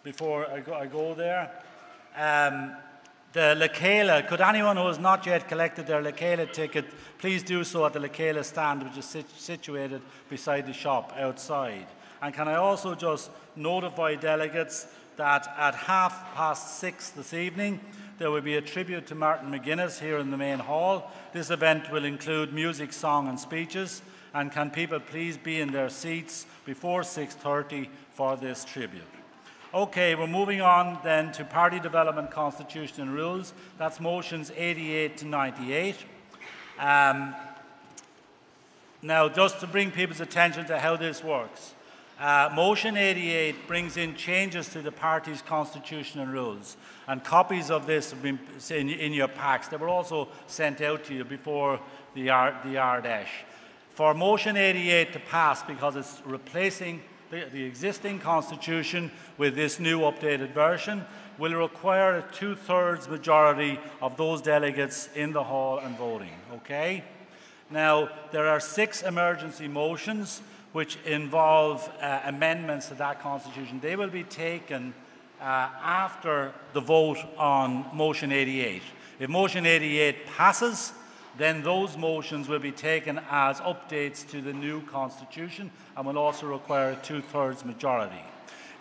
before I go there. The Lekela, could anyone who has not yet collected their Lekela ticket, please do so at the Lekela stand, which is situated beside the shop outside. And can I also just notify delegates that at 6:30 this evening, there will be a tribute to Martin Mcguinness here in the main hall. This event will include music, song and speeches. And can people please be in their seats before 6:30 for this tribute? Okay, we're moving on then to Party Development, Constitution and Rules. That's motions 88 to 98. Now, just to bring people's attention to how this works. Motion 88 brings in changes to the party's constitution and rules. And copies of this have been in your packs. They were also sent out to you before the Ardash. For motion 88 to pass, because it's replacing the existing constitution with this new updated version, will require a 2/3 majority of those delegates in the hall and voting. Okay? Now, there are 6 emergency motions which involve amendments to that constitution. They will be taken after the vote on motion 88. If motion 88 passes, then those motions will be taken as updates to the new constitution and will also require a 2/3 majority.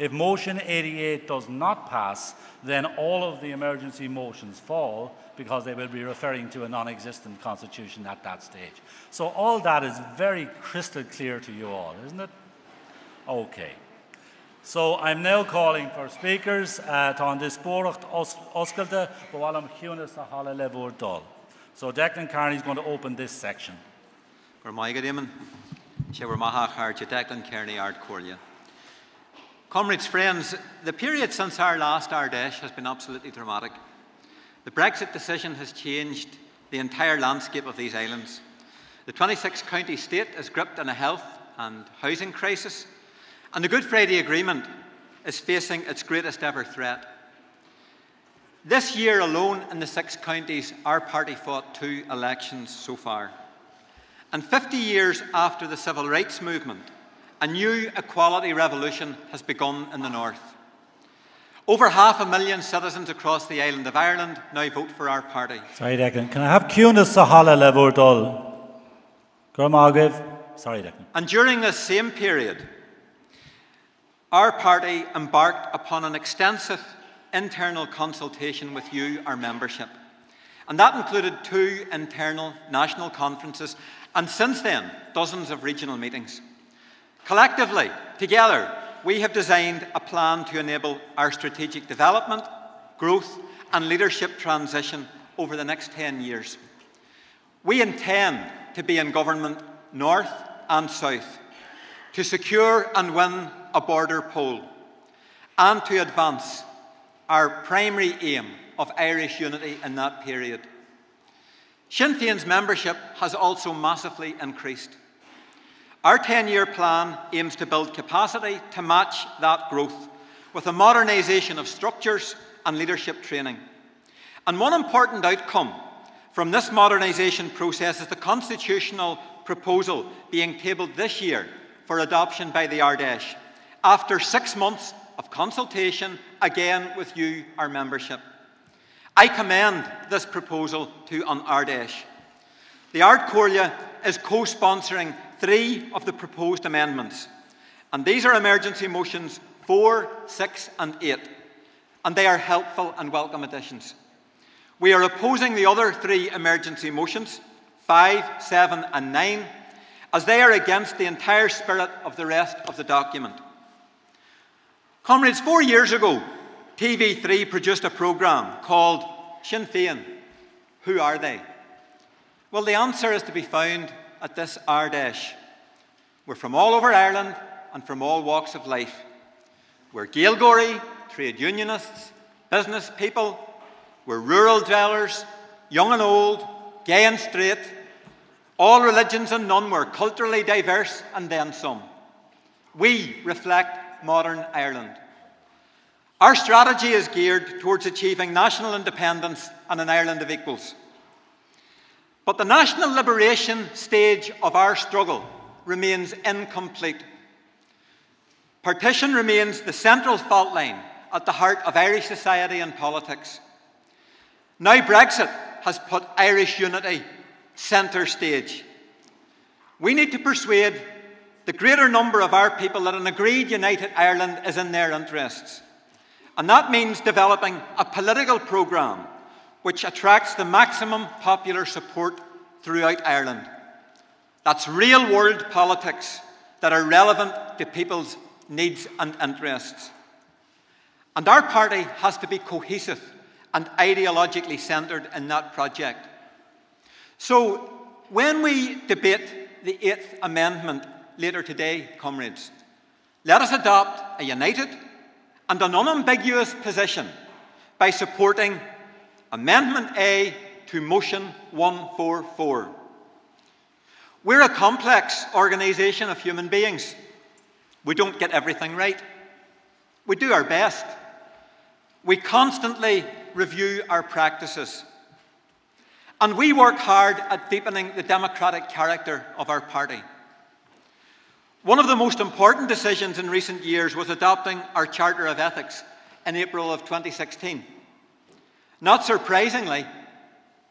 If motion 88 does not pass, then all of the emergency motions fall because they will be referring to a non-existent constitution at that stage. So all that is very crystal clear to you all, isn't it? Okay. So I'm now calling for speakers on this Borcht Oscailta, Boalam Mcguinness a Hala Levor Dol. So Declan Carney is going to open this section. Comrades, friends, the period since our last Ardash has been absolutely dramatic. The Brexit decision has changed the entire landscape of these islands. The 26-county state is gripped in a health and housing crisis, and the Good Friday Agreement is facing its greatest ever threat. This year alone in the 6 counties, our party fought 2 elections so far. And 50 years after the civil rights movement, a new equality revolution has begun in the north. Over 500,000 citizens across the island of Ireland now vote for our party. Sorry, Declan. Can I have Mcguinness Sahala Levordol? Sorry, Declan. And during this same period, our party embarked upon an extensive internal consultation with you, our membership. And that included 2 internal national conferences, and since then, dozens of regional meetings. Collectively, together, we have designed a plan to enable our strategic development, growth and leadership transition over the next 10 years. We intend to be in government north and south, to secure and win a border poll, and to advance our primary aim of Irish unity in that period. Sinn Féin's membership has also massively increased. Our 10-year plan aims to build capacity to match that growth with a modernisation of structures and leadership training. And one important outcome from this modernisation process is the constitutional proposal being tabled this year for adoption by the Ardash, after 6 months of consultation, again with you, our membership. I commend this proposal to an Ardash. The Ard Comhairle is co-sponsoring 3 of the proposed amendments, and these are emergency motions 4, 6 and 8, and they are helpful and welcome additions. We are opposing the other 3 emergency motions, 5, 7 and 9, as they are against the entire spirit of the rest of the document. Comrades, 4 years ago, TV3 produced a programme called Sinn Féin, Who are they? Well, the answer is to be found at this Ardèche. We're from all over Ireland and from all walks of life. We're Gaelgory, trade unionists, business people. We're rural dwellers, young and old, gay and straight, all religions and none. We're culturally diverse and then some. We reflect modern Ireland. Our strategy is geared towards achieving national independence and an Ireland of equals. But the national liberation stage of our struggle remains incomplete. Partition remains the central fault line at the heart of Irish society and politics. Now Brexit has put Irish unity centre stage. We need to persuade the greater number of our people that an agreed united Ireland is in their interests. And that means developing a political programme which attracts the maximum popular support throughout Ireland. That's real-world politics that are relevant to people's needs and interests. And our party has to be cohesive and ideologically centred in that project. So, when we debate the 8th Amendment later today, comrades, let us adopt a united and an unambiguous position by supporting Amendment A to Motion 144. We're a complex organisation of human beings. We don't get everything right. We do our best. We constantly review our practices. And we work hard at deepening the democratic character of our party. One of the most important decisions in recent years was adopting our Charter of Ethics in April of 2016. Not surprisingly,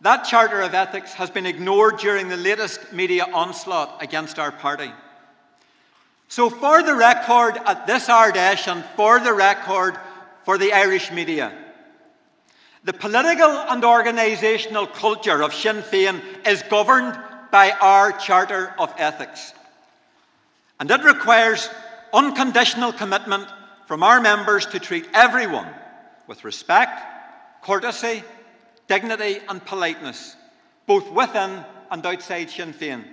that Charter of Ethics has been ignored during the latest media onslaught against our party. So for the record at this Ardèche and for the record for the Irish media, the political and organisational culture of Sinn Féin is governed by our Charter of Ethics. And it requires unconditional commitment from our members to treat everyone with respect, courtesy, dignity and politeness, both within and outside Sinn Féin.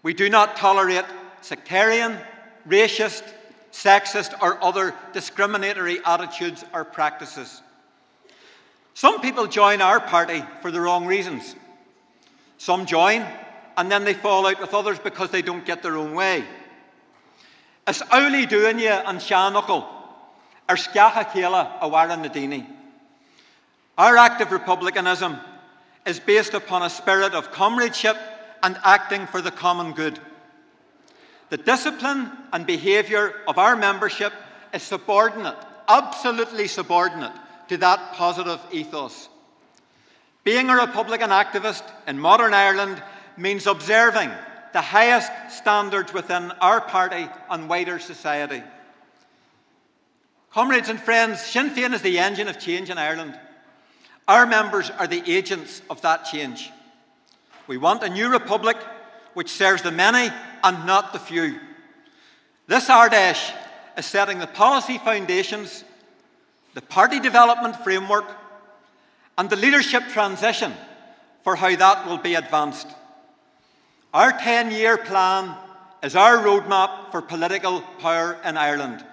We do not tolerate sectarian, racist, sexist or other discriminatory attitudes or practices. Some people join our party for the wrong reasons. Some join and then they fall out with others because they don't get their own way. Is Owly Duanya and Shanukul, or Scacha Kela Awara Nadini. Our active republicanism is based upon a spirit of comradeship and acting for the common good. The discipline and behaviour of our membership is subordinate, absolutely subordinate, to that positive ethos. Being a Republican activist in modern Ireland means observing the highest standards within our party and wider society. Comrades and friends, Sinn Féin is the engine of change in Ireland. Our members are the agents of that change. We want a new republic which serves the many and not the few. This Ardèche is setting the policy foundations, the party development framework, and the leadership transition for how that will be advanced. Our 10-year plan is our roadmap for political power in Ireland.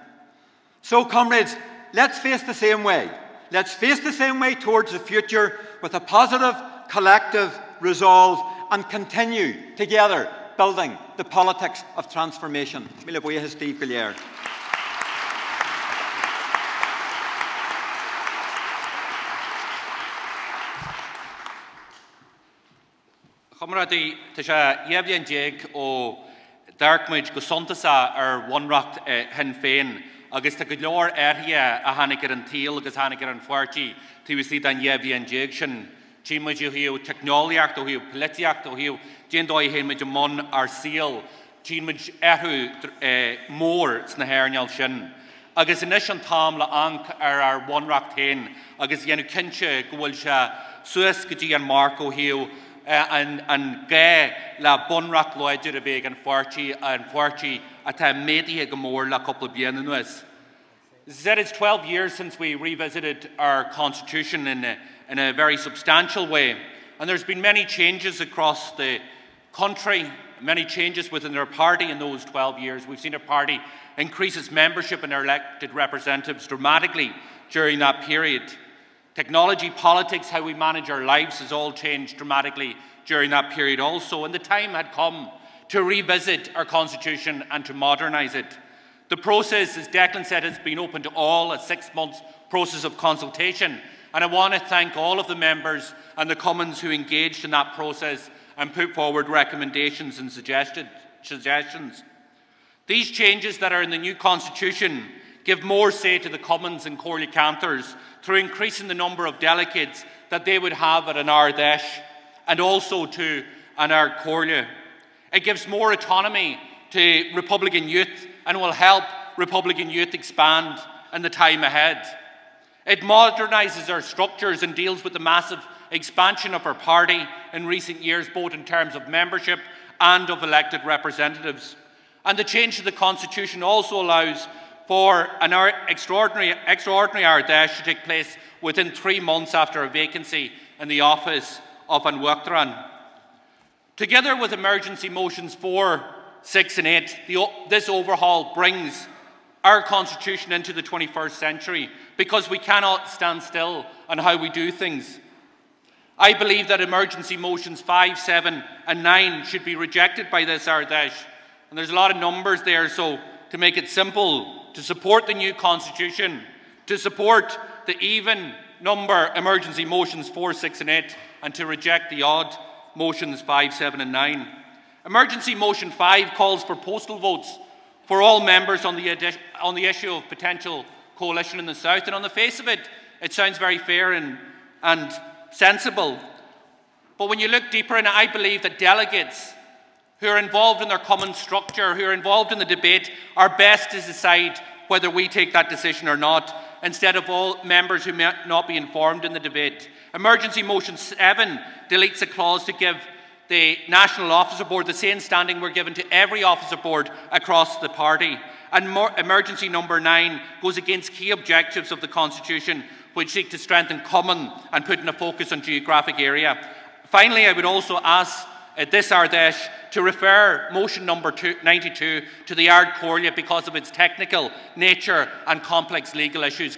So, comrades, let's face the same way. Let's face the same way towards the future with a positive, collective resolve and continue together building the politics of transformation. Míle buíochas, Steve Gillier. Comrade, tá sé Sinn Féin ó Darkmuid go Suntasa Onracht Sinn Féin agus tá go leor airthia a tháinig ar an tíl agus tháinig ar an fuairtí tíbhí dan Sinn Féin sin tímuid ó hiú technoliacht ó hiú politiacht ó hiú déandóid héimiid mon ar síl tímuid airthú mór sna hairneall sin. Agus inis an tám le anc ar Onracht Féin agus dhéanú cinse go bhfuil se suas go dtí an marc ó hiú an gay la bunrak loidir a big and forty at a media gamor la couple of years. It's 12 years since we revisited our constitution in in a very substantial way. And there's been many changes across the country, many changes within their party in those 12 years. We've seen a party increase its membership and their elected representatives dramatically during that period. Technology, politics, how we manage our lives has all changed dramatically during that period also. And the time had come to revisit our constitution and to modernise it. The process, as Declan said, has been open to all, a 6-month process of consultation. And I want to thank all of the members and the Commons who engaged in that process and put forward recommendations and suggestions. These changes that are in the new constitution give more say to the Commons and Corley Canthers through increasing the number of delegates that they would have at an Ardèche and also to an Ard Corley. It gives more autonomy to Republican youth and will help Republican youth expand in the time ahead. It modernises our structures and deals with the massive expansion of our party in recent years, both in terms of membership and of elected representatives. And the change to the constitution also allows for an extraordinary Ardèche to take place within 3 months after a vacancy in the office of an Uachtaran. Together with emergency motions 4, 6 and 8, this overhaul brings our constitution into the 21st century because we cannot stand still on how we do things. I believe that emergency motions 5, 7 and 9 should be rejected by this Ardèche. And there's a lot of numbers there, so to make it simple, to support the new constitution, to support the even number emergency motions 4, 6 and 8, and to reject the odd motions 5, 7 and 9. Emergency motion 5 calls for postal votes for all members on the issue of potential coalition in the South. And on the face of it, it sounds very fair and sensible. But when you look deeper in it, I believe that delegates who are involved in their common structure, who are involved in the debate, are best to decide whether we take that decision or not, instead of all members who may not be informed in the debate. Emergency motion 7 deletes a clause to give the National Officer Board the same standing we're given to every officer board across the party. And emergency number 9 goes against key objectives of the Constitution, which seek to strengthen common and put in a focus on geographic area. Finally, I would also ask this Ardèche to refer motion number 92 to the Ard Corley because of its technical nature and complex legal issues.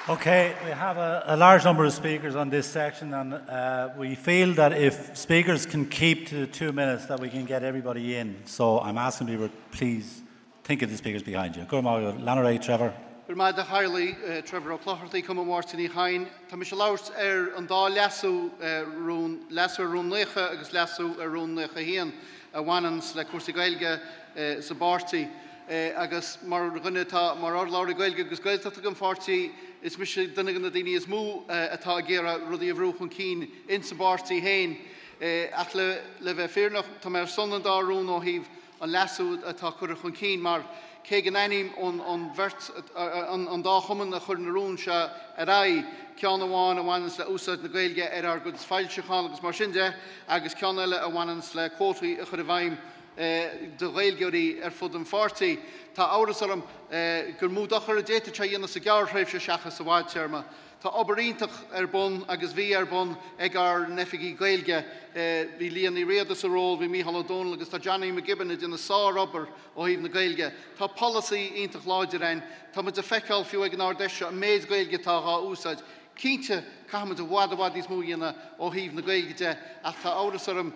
Okay, we have a large number of speakers on this section, and we feel that if speakers can keep to the 2 minutes, that we can get everybody in. So I'm asking people, please think of the speakers behind you. Go on, Lanneray, Trevor. Mad the highly Trevor O'Clougherty come Martina Hine. Tamish allows and da lasso run lecha agus lasso run lecha wanans le Corsigailga Sabarti agus mar guneta mar Laura Gailga agus Gailta to Forty is Michel Dunnigan the Dini is Moo Atagera Rudi of Ruchun Keen in Sabarti Hain Achle Leve Fearnoch Tamer Sonanda Run or Heave on lasso Atakurachun Keen mar Kegan anim on vert on da chumman a churn rún se arai ceanna bháin a bhainans le úsáid na Gaeilge ar go fáilseachán agus mar sinde agus ceanna le a bhainans le cótaí a chur a bhaim de Gaeilgeirí ar fud an fortaí tá áras orm gur múdachar a déta te dhéana sa gearthréibh se seachas sa bhaid tearma tá obairítach ar bun agus bhí ar bun ag ar nefigí Gaeilge bhí líanaí réadas a ról bhí Mícheál O'Donnell agus tá Johnny Mcguinness in a sá obair ó híomh na Gaeilge tá policy ítach láidir ain tá muid a feiceáil fiú ag an Ardèise a méid Gaeilge tá gá úsáid cínte cahamid a bhd níos mú dhéana ó híomh na Gaeilge de ach tá áras orm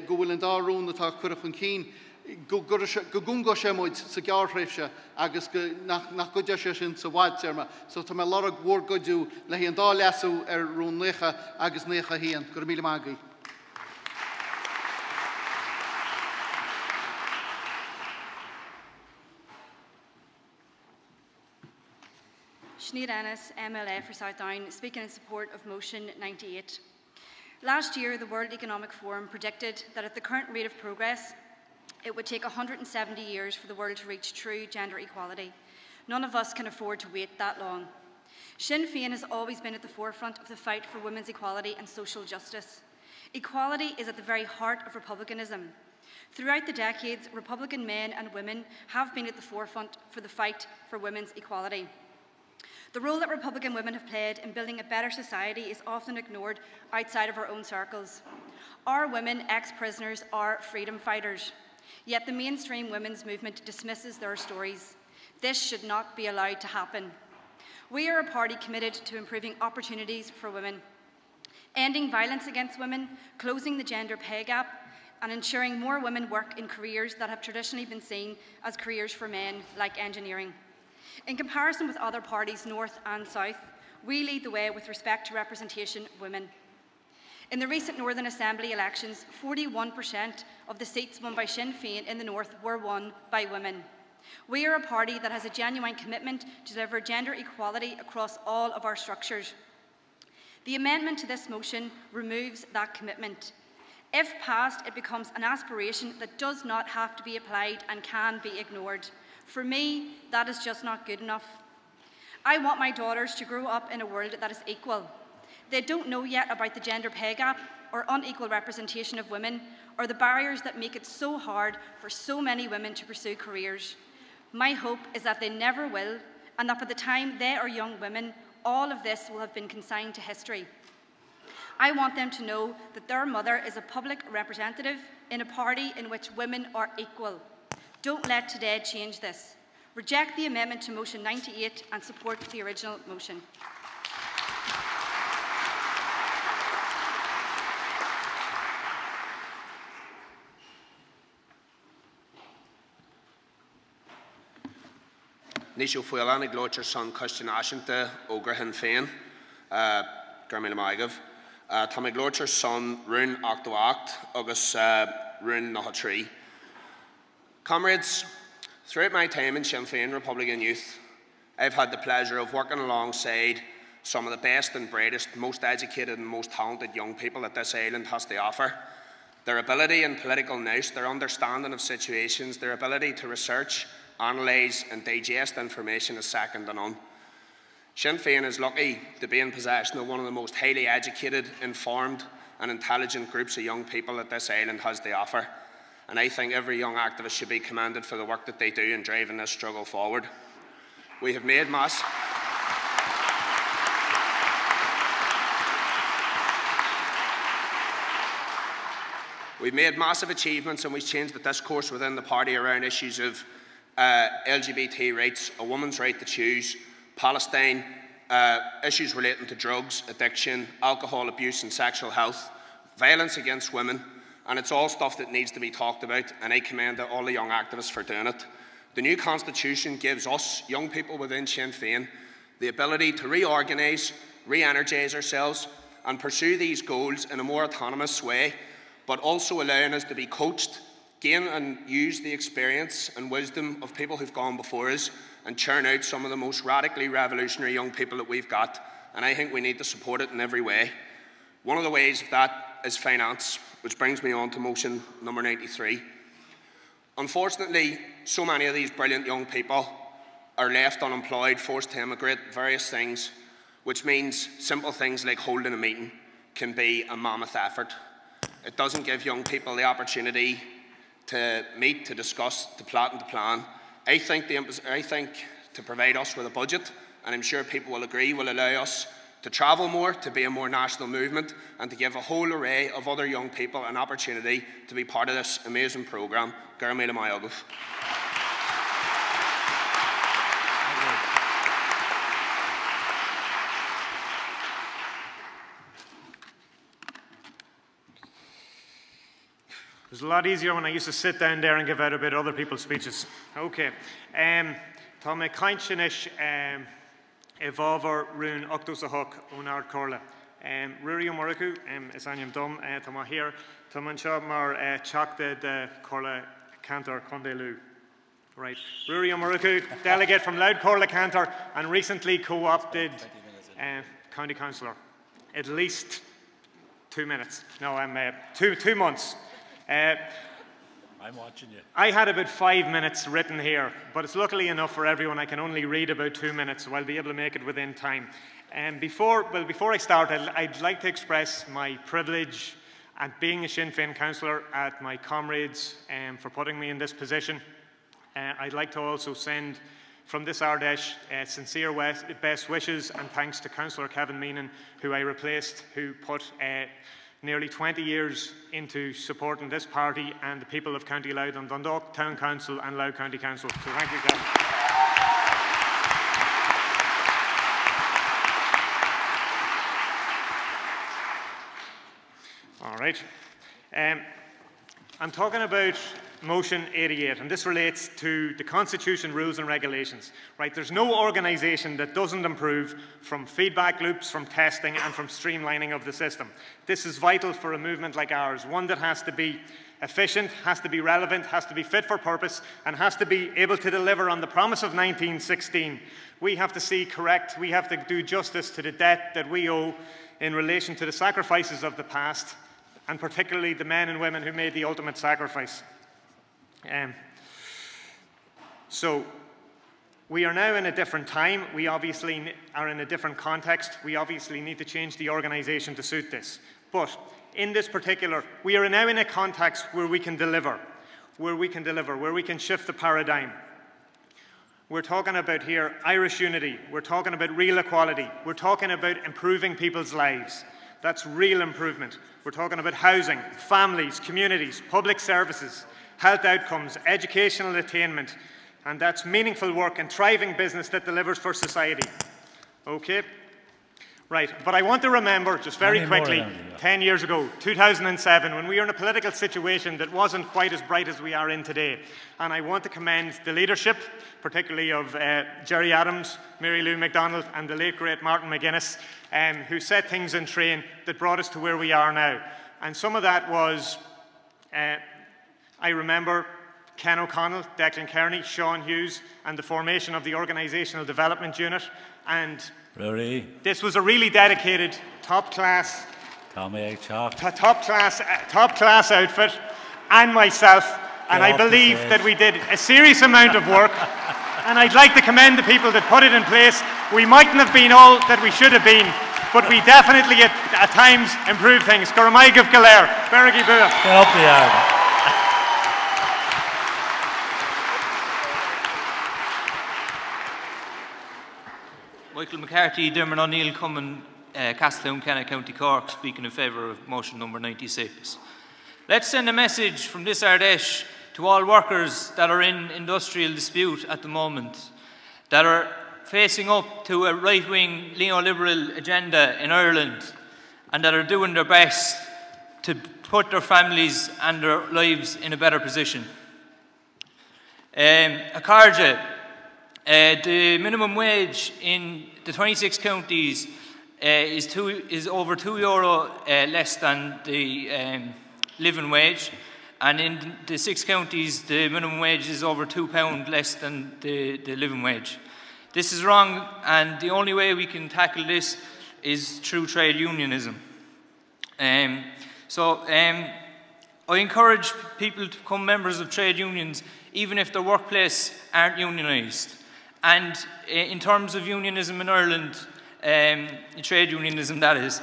go bhfuil an dárún atá cuireach an cín go gungo sé muid sa gearthréibhse agus nach go de sé sin sa bhaid tearma. So tá me lara bhór goidú le hí an dá leasú ar rún nécha agus nécha hían. Gur míle mágaí. Sinead Ennis, MLA for Southdown, speaking in support of motion 98. Last year, the World Economic Forum predicted that at the current rate of progress, it would take 170 years for the world to reach true gender equality. None of us can afford to wait that long. Sinn Féin has always been at the forefront of the fight for women's equality and social justice. Equality is at the very heart of republicanism. Throughout the decades, Republican men and women have been at the forefront for the fight for women's equality. The role that Republican women have played in building a better society is often ignored outside of our own circles. Our women, ex-prisoners, are freedom fighters. Yet the mainstream women's movement dismisses their stories. This should not be allowed to happen. We are a party committed to improving opportunities for women, ending violence against women, closing the gender pay gap, and ensuring more women work in careers that have traditionally been seen as careers for men, like engineering. In comparison with other parties, north and south, we lead the way with respect to representation of women. In the recent Northern Assembly elections, 41% of the seats won by Sinn Féin in the north were won by women. We are a party that has a genuine commitment to deliver gender equality across all of our structures. The amendment to this motion removes that commitment. If passed, it becomes an aspiration that does not have to be applied and can be ignored. For me, that is just not good enough. I want my daughters to grow up in a world that is equal. They don't know yet about the gender pay gap or unequal representation of women or the barriers that make it so hard for so many women to pursue careers. My hope is that they never will, and that by the time they are young women, all of this will have been consigned to history. I want them to know that their mother is a public representative in a party in which women are equal. Don't let today change this. Reject the amendment to motion 98 and support the original motion. Nisho Fuelani Glocher son Christian Ashente Ogra Sinn Féin Gurmila Magav Tommy Glocher son Rune Octoact August Rune Nahatri. Comrades, throughout my time in Sinn Féin Republican Youth, I've had the pleasure of working alongside some of the best and brightest, most educated and most talented young people that this island has to offer. Their ability in political nous, their understanding of situations, their ability to research, analyse and digest information is second to none. Sinn Féin is lucky to be in possession of one of the most highly educated, informed and intelligent groups of young people that this island has to offer. And I think every young activist should be commended for the work that they do in driving this struggle forward. We have made We've made massive achievements and we've changed the discourse within the party around issues of LGBT rights, a woman's right to choose, Palestine, issues relating to drugs, addiction, alcohol abuse and sexual health, violence against women, and it's all stuff that needs to be talked about, and I commend all the young activists for doing it. The new constitution gives us, young people within Sinn Féin, the ability to reorganise, re-energise ourselves and pursue these goals in a more autonomous way, but also allowing us to be coached, gain and use the experience and wisdom of people who've gone before us and churn out some of the most radically revolutionary young people that we've got, and I think we need to support it in every way. One of the ways of that is finance, which brings me on to motion number 93. Unfortunately, so many of these brilliant young people are left unemployed, forced to emigrate, various things, which means simple things like holding a meeting can be a mammoth effort. It doesn't give young people the opportunity to meet, to discuss, to plot and to plan. I think to provide us with a budget, and I'm sure people will agree, will allow us to travel more, to be a more national movement, and to give a whole array of other young people an opportunity to be part of this amazing programme. Gurmila Mayogov. It was a lot easier when I used to sit down there and give out a bit of other people's speeches. Okay. Tá me caintsinis evolver rún octus a hook unar corla. Ruri Moriku is anyam dom tá here. Tá man seo mar chakta de corla cantor Condelu. Right. Ruri Moriku, delegate from Loud Corla Cantor and recently co-opted county councillor. At least 2 minutes. No, I'm 2 months. I'm watching you. I had about 5 minutes written here, but it's luckily enough for everyone. I can only read about 2 minutes, so I'll be able to make it within time. Before I start, I'd like to express my privilege and being a Sinn Féin councillor, at my comrades for putting me in this position. I'd like to also send from this Ardèche sincere best wishes and thanks to Councillor Kevin Meenan, who I replaced, who put nearly 20 years into supporting this party and the people of County Louth and Dundalk Town Council and Louth County Council. So thank you, Kevin. All right. I'm talking about Motion 88, and this relates to the Constitution, rules and regulations. Right? There's no organisation that doesn't improve from feedback loops, from testing and from streamlining of the system. This is vital for a movement like ours, one that has to be efficient, has to be relevant, has to be fit for purpose, and has to be able to deliver on the promise of 1916. We have to see correct, we have to do justice to the debt that we owe in relation to the sacrifices of the past, and particularly the men and women who made the ultimate sacrifice. So we are now in a different time. We obviously are in a different context. We obviously need to change the organisation to suit this. But in this particular, we are now in a context where we can deliver, where we can shift the paradigm. We're talking about here Irish unity. We're talking about real equality. We're talking about improving people's lives. That's real improvement. We're talking about housing, families, communities, public services, health outcomes, educational attainment, and that's meaningful work and thriving business that delivers for society. Okay? Right, but I want to remember, just very quickly, 10 years ago, 2007, when we were in a political situation that wasn't quite as bright as we are in today. And I want to commend the leadership, particularly of Gerry Adams, Mary Lou MacDonald, and the late great Martin Mcguinness, who set things in train that brought us to where we are now. And some of that was, I remember Ken O'Connell, Declan Kearney, Sean Hughes, and the formation of the Organisational Development Unit. And this was a really dedicated, top-class outfit, and myself. And I believe that we did a serious amount of work. And I'd like to commend the people that put it in place. We mightn't have been all that we should have been, but we definitely at times improved things. Goramaigh Galer, Berigi Bua. Get up the yard. Michael McCarthy, Dermot O'Neill, Cumming, Castletown, Kenna, County Cork, speaking in favour of motion number 96. Let's send a message from this Ardèche to all workers that are in industrial dispute at the moment, that are facing up to a right-wing neoliberal agenda in Ireland, and that are doing their best to put their families and their lives in a better position. Akarja, the minimum wage in the 26 counties is over €2 less than the living wage, and in the 6 counties the minimum wage is over £2 less than the living wage. This is wrong, and the only way we can tackle this is through trade unionism. I encourage people to become members of trade unions even if their workplace aren't unionised. And in terms of unionism in Ireland, trade unionism that is,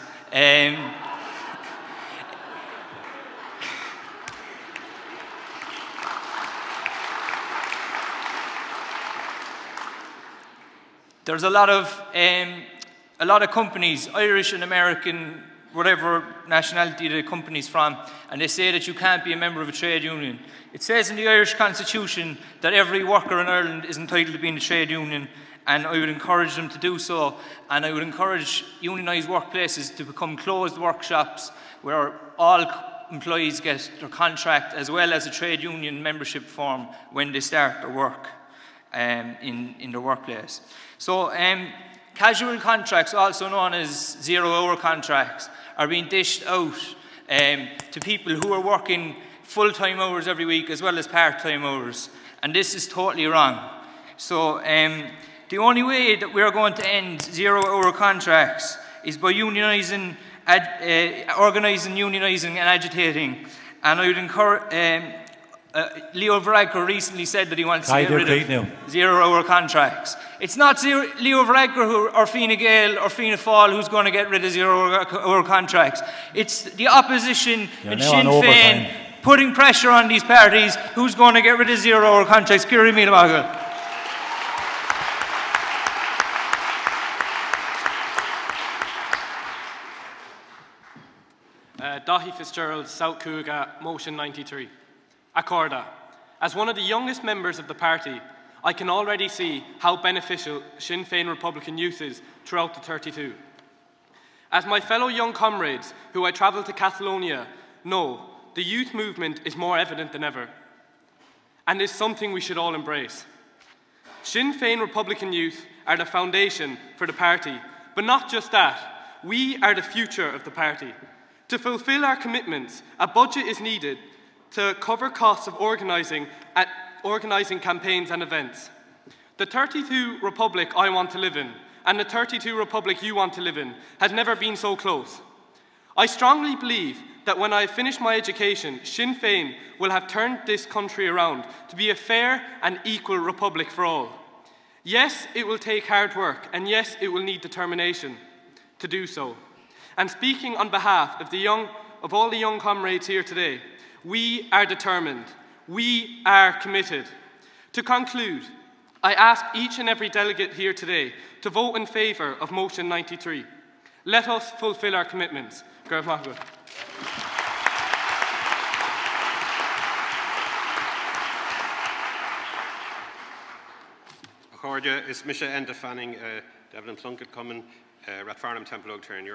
there's a lot of companies, Irish and American, whatever nationality the company's from, and they say that you can't be a member of a trade union. It says in the Irish Constitution that every worker in Ireland is entitled to be in a trade union, and I would encourage them to do so, and I would encourage unionised workplaces to become closed workshops where all employees get their contract as well as a trade union membership form when they start their work in their workplace. So casual contracts, also known as zero-hour contracts, are being dished out to people who are working full-time hours every week as well as part-time hours, and this is totally wrong. So the only way that we're going to end zero-hour contracts is by unionising, organising, unionising and agitating, and I would encourage Leo Varadkar recently said that he wants to get rid of zero-hour contracts. It's not Leo Varadkar or Fine Gael or Fianna Fáil who's going to get rid of zero-hour contracts. It's the opposition and Sinn Féin putting pressure on these parties who's going to get rid of zero-hour contracts. Kiri Mina Magal. Dahi Fitzgerald, South Couga, motion 93. Accorda. As one of the youngest members of the party, I can already see how beneficial Sinn Féin Republican youth is throughout the 32. As my fellow young comrades who I travelled to Catalonia know, the youth movement is more evident than ever, and is something we should all embrace. Sinn Féin Republican youth are the foundation for the party, but not just that, we are the future of the party. To fulfil our commitments, a budget is needed to cover costs of organising campaigns and events. The 32 Republic I want to live in, and the 32 Republic you want to live in, has never been so close. I strongly believe that when I finish my education, Sinn Féin will have turned this country around to be a fair and equal republic for all. Yes, it will take hard work, and yes, it will need determination to do so. And speaking on behalf of all the young comrades here today, we are determined. We are committed. To conclude, I ask each and every delegate here today to vote in favour of motion 93. Let us fulfil our commitments. Garth Mahmoud. Accordia is Misha Enda Fanning, Devlin Plunkett Common, Rathfarnham Temple Oak Turn.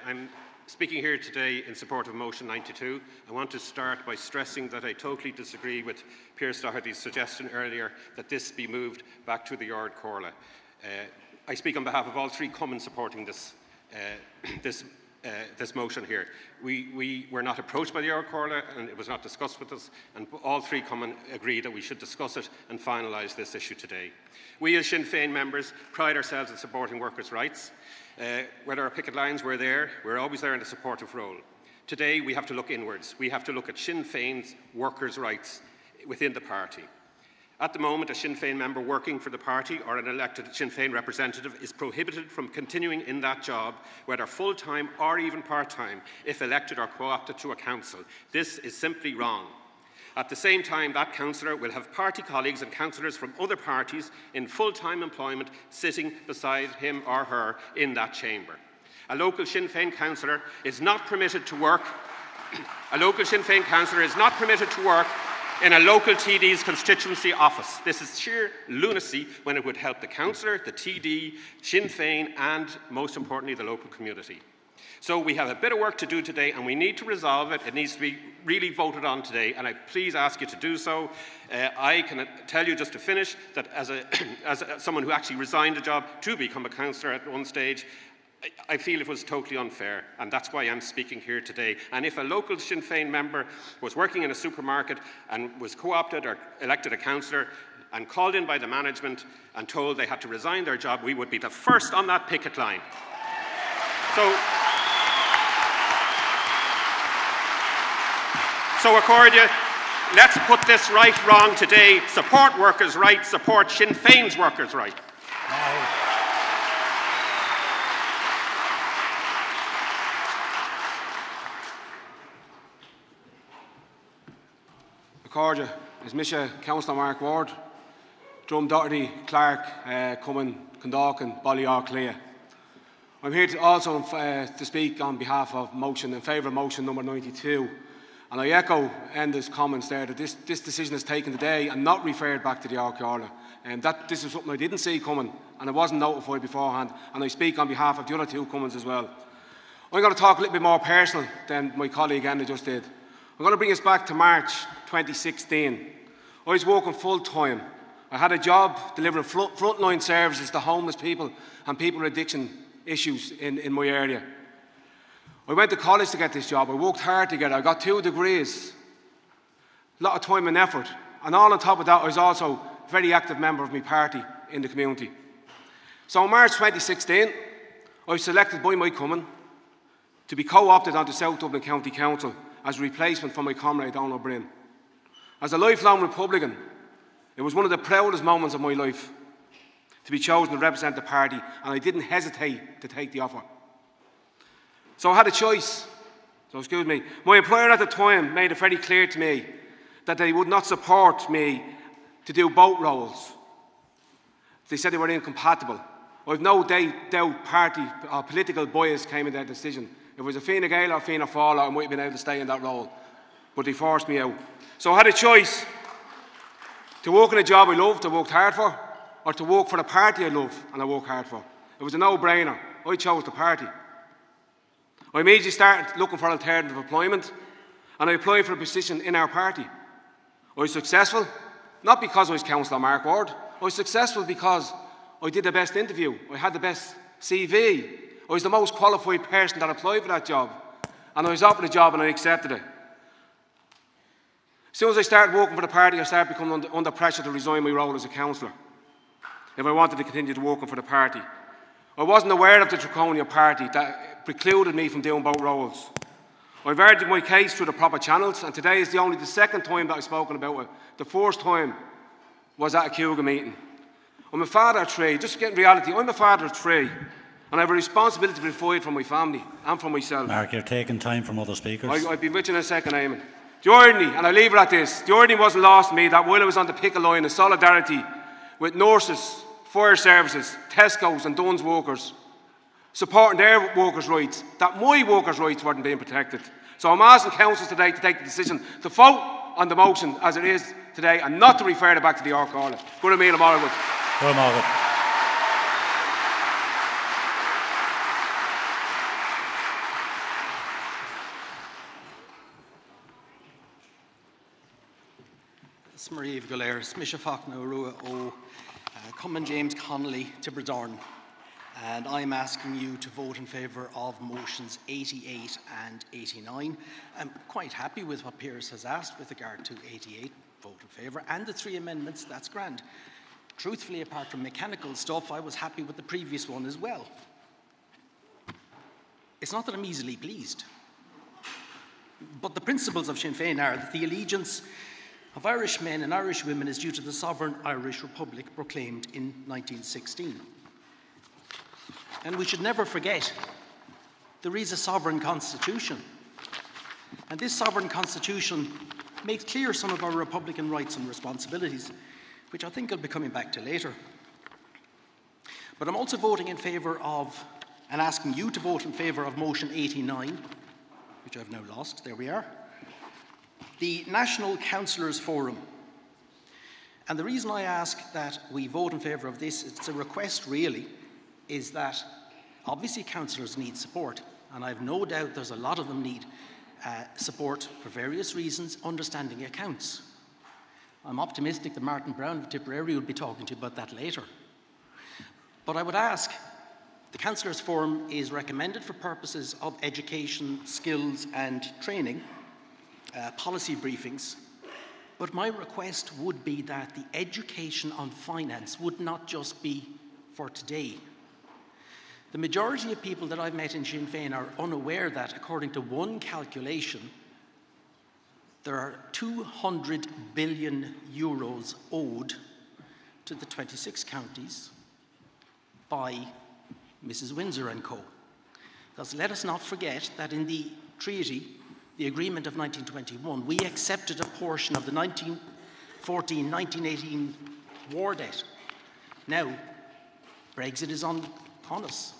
I'm speaking here today in support of motion 92. I want to start by stressing that I totally disagree with Pierce Doherty's suggestion earlier that this be moved back to the Ard Corla. I speak on behalf of all three Common supporting this motion here. We were not approached by the Ard Corla and it was not discussed with us, and all three Common agree that we should discuss it and finalise this issue today. We as Sinn Féin members pride ourselves in supporting workers' rights. Whether our picket lines were there, we're always there in a supportive role. Today we have to look inwards. We have to look at Sinn Féin's workers' rights within the party. At the moment, a Sinn Féin member working for the party or an elected Sinn Féin representative is prohibited from continuing in that job, whether full-time or even part-time, if elected or co-opted to a council. This is simply wrong. At the same time, that councillor will have party colleagues and councillors from other parties in full-time employment sitting beside him or her in that chamber. A local Sinn Féin councillor is not permitted to work. A local Sinn Féin councillor is not permitted to work in a local TD's constituency office. This is sheer lunacy when it would help the councillor, the TD, Sinn Féin, and most importantly, the local community. So we have a bit of work to do today and we need to resolve it. It needs to be really voted on today, and I please ask you to do so. I can tell you, just to finish, that as someone who actually resigned a job to become a councillor at one stage, I feel it was totally unfair, and that's why I'm speaking here today. And if a local Sinn Féin member was working in a supermarket and was co-opted or elected a councillor and called in by the management and told they had to resign their job, we would be the first on that picket line. So Accordia, let's put this right wrong today. Support workers' rights, support Sinn Féin's workers' rights. Accordia is Misha, Councillor Mark Ward, Drum Doherty, Clark, Cumming, Condalkin, Ballyark, Leah. I'm here to speak on behalf of motion, in favour of motion number 92. And I echo Enda's comments there that this decision is taken today and not referred back to the Ard Corla. And this is something I didn't see coming and I wasn't notified beforehand. And I speak on behalf of the other two Cummins as well. I'm going to talk a little bit more personal than my colleague Enda just did. I'm going to bring us back to March 2016. I was working full-time. I had a job delivering frontline services to homeless people and people with addiction issues in my area. I went to college to get this job. I worked hard to get it. I got 2 degrees, a lot of time and effort. And all on top of that, I was also a very active member of my party in the community. So in March 2016, I was selected by my Cummin to be co-opted onto South Dublin County Council as a replacement for my comrade Donald O'Brien. As a lifelong Republican, it was one of the proudest moments of my life to be chosen to represent the party, and I didn't hesitate to take the offer. So I had a choice. My employer at the time made it very clear to me that they would not support me to do both roles. They said they were incompatible. I've no doubt party or political bias came in that decision. If it was a Fianna Gael or Fianna Fáil, I might have been able to stay in that role. But they forced me out. So I had a choice to work in a job I loved, I worked hard for, or to work for the party I love and I work hard for. It was a no-brainer. I chose the party. I immediately started looking for alternative employment, and I applied for a position in our party. I was successful, not because I was Councillor Mark Ward. I was successful because I did the best interview. I had the best CV. I was the most qualified person that applied for that job. And I was offered a job and I accepted it. As soon as I started working for the party, I started becoming under pressure to resign my role as a councillor if I wanted to continue working for the party. I wasn't aware of the draconian party that precluded me from doing both roles. I've argued my case through the proper channels, and today is the second time that I've spoken about it. The first time was at a Cougar meeting. I'm a father of three. Just to get in reality, I'm a father of three, and I have a responsibility to provide for my family and for myself. Mark, you're taking time from other speakers. I'll be with you in a second, Eamon. The irony, and I'll leave it at this, the irony wasn't lost on me that while I was on the picket line in solidarity with nurses, fire services, Tesco's and Dunn's workers, supporting their workers' rights, that my workers' rights weren't being protected. So I'm asking councillors today to take the decision to vote on the motion as it is today and not to refer it back to the Ard Chorla. Good meal, Margaret. Good Margaret. Marie Golair, Smisha Fakna Rua O, Cummin James Connolly, Tiberdorn, and I'm asking you to vote in favour of motions 88 and 89. I'm quite happy with what Piers has asked with regard to 88, vote in favour, and the three amendments, that's grand. Truthfully, apart from mechanical stuff, I was happy with the previous one as well. It's not that I'm easily pleased, but the principles of Sinn Féin are that the allegiance of Irish men and Irish women is due to the sovereign Irish Republic proclaimed in 1916. And we should never forget, there is a sovereign constitution. And this sovereign constitution makes clear some of our republican rights and responsibilities, which I think I'll be coming back to later. But I'm also voting in favour of, and asking you to vote in favour of motion 89, which I've now lost, there we are. The National Councillors Forum. And the reason I ask that we vote in favour of this, it's a request really, is that obviously councillors need support, and I've no doubt there's a lot of them need support for various reasons, understanding accounts. I'm optimistic that Martin Brown of Tipperary will be talking to you about that later. But I would ask, the Councillors Forum is recommended for purposes of education, skills and training, policy briefings, but my request would be that the education on finance would not just be for today. The majority of people that I've met in Sinn Féin are unaware that, according to one calculation, there are 200 billion euros owed to the 26 counties by Mrs. Windsor and Co. Because let us not forget that in the treaty, the agreement of 1921, we accepted a portion of the 1914-1918 war debt. Now, Brexit is on us.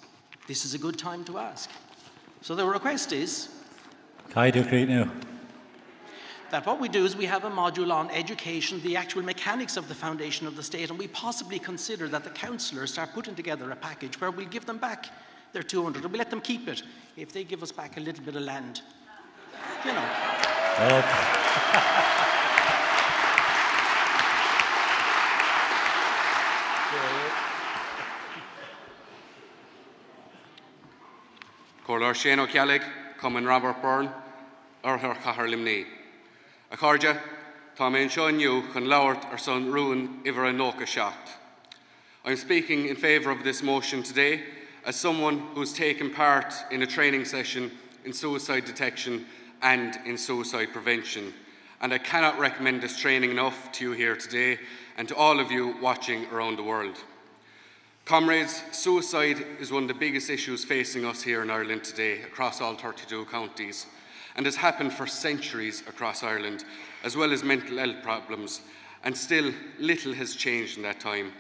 This is a good time to ask. So the request is that what we do is we have a module on education, the actual mechanics of the foundation of the state, and we possibly consider that the councillors start putting together a package where we'll give them back their 200, and we let them keep it if they give us back a little bit of land. You know. Corlar Shane O'Kellig, Common Robert Byrne, Her Cahar Limney. A Carja, Tommy and Sean Yu, Con Lowert, or Son Ruin, Iver and Noka Shocked. I'm speaking in favour of this motion today as someone who's taken part in a training session in suicide detection and in suicide prevention, and I cannot recommend this training enough to you here today and to all of you watching around the world. Comrades, suicide is one of the biggest issues facing us here in Ireland today across all 32 counties, and has happened for centuries across Ireland, as well as mental health problems, and still little has changed in that time.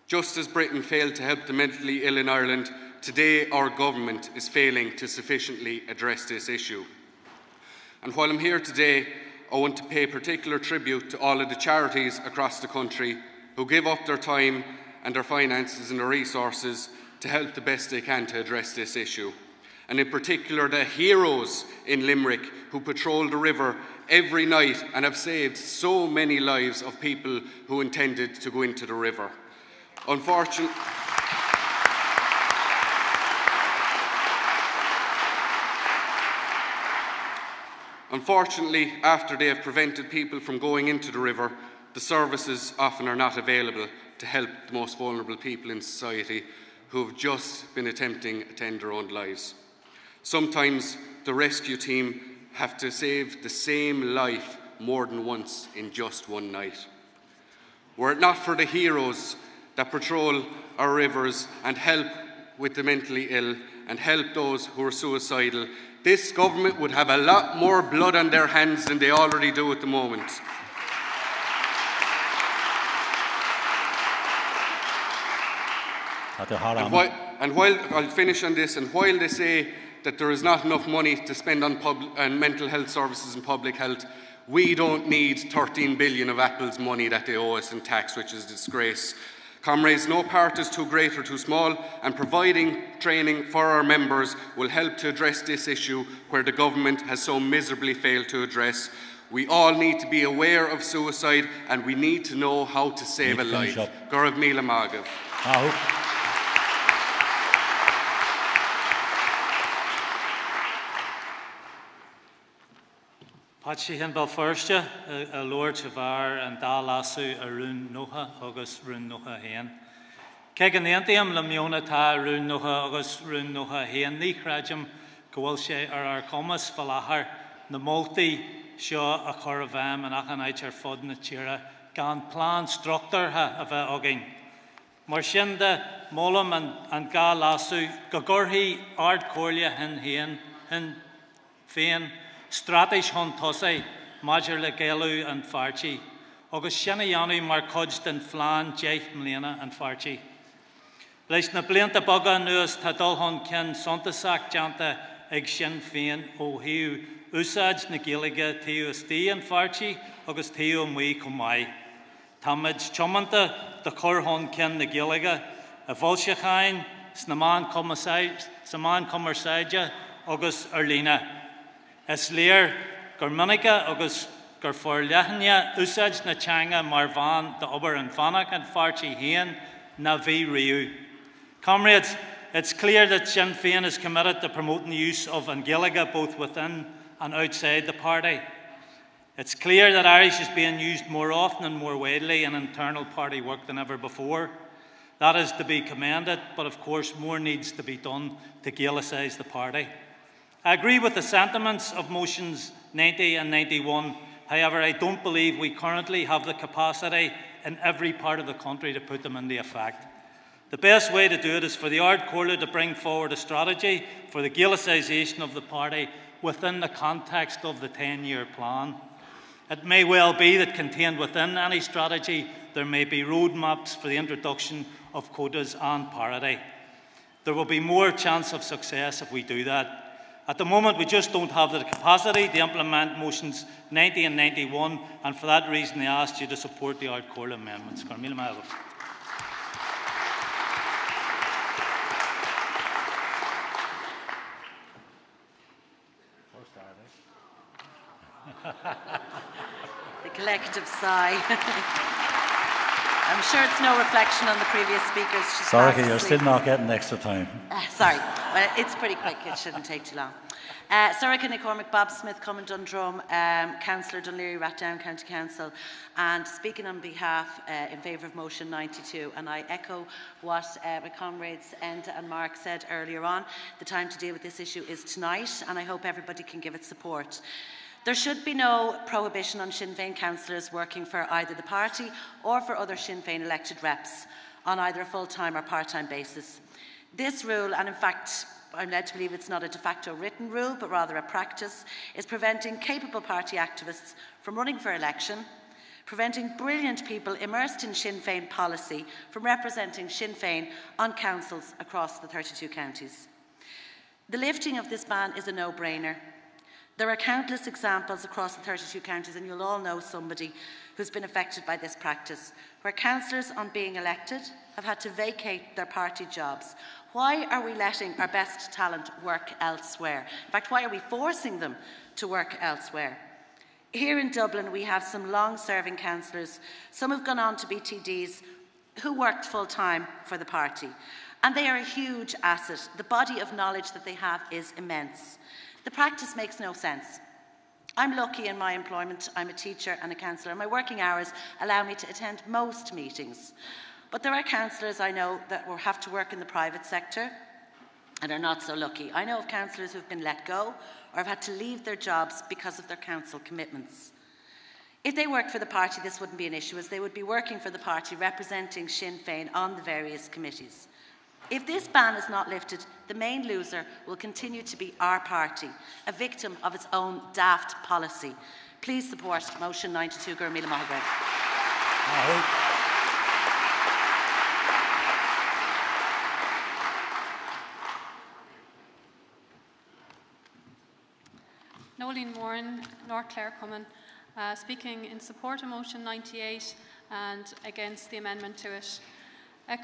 Just as Britain failed to help the mentally ill in Ireland, today our government is failing to sufficiently address this issue. And while I'm here today, I want to pay particular tribute to all of the charities across the country who give up their time and their finances and their resources to help the best they can to address this issue. And in particular, the heroes in Limerick who patrol the river every night and have saved so many lives of people who intended to go into the river. Unfortunately, after they have prevented people from going into the river, the services often are not available to help the most vulnerable people in society who have just been attempting to end their own lives. Sometimes the rescue team have to save the same life more than once in just one night. Were it not for the heroes that patrol our rivers and help with the mentally ill and help those who are suicidal, this government would have a lot more blood on their hands than they already do at the moment. And while I'll finish on this, and while they say that there is not enough money to spend on mental health services and public health, we don't need 13 billion of Apple's money that they owe us in tax, which is a disgrace. Comrades, no part is too great or too small, and providing training for our members will help to address this issue where the government has so miserably failed to address. We all need to be aware of suicide, and we need to know how to save a life. Gurav Mila Magav. Patsy hen Balfourste, a Lord Chavar and Dalasu a Rún Noha, August Rún Noha hen. Kegan the Antium Lamiona ta Rún Noha, August Rún Noha hen, the Krajum, Gawilshe or our Comas Falahar, the Multi, Shaw, a Coravam, and Achanaicher Fodna Chira, Gan Plan Structor ha of a Ogin. Marshinda, Molam and Ga Lasu, Gagorhi, Ard Corlia hen Féin. Stratish hon tosai, Major Legelu and Farchi, August Shanayanu Markudst and Flan, Jake Mlena and Farchi. Leis na Blinta Boga Nuas Tadolhon Ken Sontasak Janta Eg Sinn Féin O Hiu Usaj Nagiliga Teo Sti and Farchi, August Teo Mui Kumai. Tamaj Chomanta, the Korhon Ken Nagiliga, a Volshachain, Snaman Commersaja, August Erlina. As Lear, Germanica, August Gerforlehnia, Usaj Nachanga, Marvan, the Ober and Vanak, and Farchi Hien, Navi Riu. Comrades, it's clear that Sinn Féin is committed to promoting the use of Angelica both within and outside the party. It's clear that Irish is being used more often and more widely in internal party work than ever before. That is to be commended, but of course more needs to be done to Gaelicise the party. I agree with the sentiments of motions 90 and 91. However, I don't believe we currently have the capacity in every part of the country to put them into effect. The best way to do it is for the Ard Comhairle to bring forward a strategy for the Gaelicisation of the party within the context of the 10-year plan. It may well be that contained within any strategy there may be roadmaps for the introduction of quotas and parity. There will be more chance of success if we do that. At the moment, we just don't have the capacity to implement motions 90 and 91, and for that reason, I asked you to support the Ard Comhairle amendments. The collective sigh. I'm sure it's no reflection on the previous speakers. Sorry, you're still not getting extra time. Sorry, well, it's pretty quick. It shouldn't take too long. Sorcha McCormick, Bob Smith, Cummin Dundrum, Councillor Dunleary, Rathdown County Council, and speaking on behalf in favour of motion 92. And I echo what my comrades Enda and Mark said earlier on. The time to deal with this issue is tonight, and I hope everybody can give it support. There should be no prohibition on Sinn Féin councillors working for either the party or for other Sinn Féin elected reps on either a full-time or part-time basis. This rule, and in fact I'm led to believe it's not a de facto written rule but rather a practice, is preventing capable party activists from running for election, preventing brilliant people immersed in Sinn Féin policy from representing Sinn Féin on councils across the 32 counties. The lifting of this ban is a no-brainer. There are countless examples across the 32 counties, and you'll all know somebody who's been affected by this practice, where councillors on being elected have had to vacate their party jobs. Why are we letting our best talent work elsewhere? In fact, why are we forcing them to work elsewhere? Here in Dublin, we have some long-serving councillors. Some have gone on to be TDs who worked full-time for the party, and they are a huge asset. The body of knowledge that they have is immense. The practice makes no sense. I'm lucky in my employment. I'm a teacher and a councillor. My working hours allow me to attend most meetings. But there are councillors I know that will have to work in the private sector and are not so lucky. I know of councillors who've been let go or have had to leave their jobs because of their council commitments. If they worked for the party, this wouldn't be an issue, as they would be working for the party representing Sinn Féin on the various committees. If this ban is not lifted, the main loser will continue to be our party, a victim of its own daft policy. Please support motion 92. Gur míle maith agaibh. Nolene Moran, North Clare Cumann, speaking in support of motion 98 and against the amendment to it.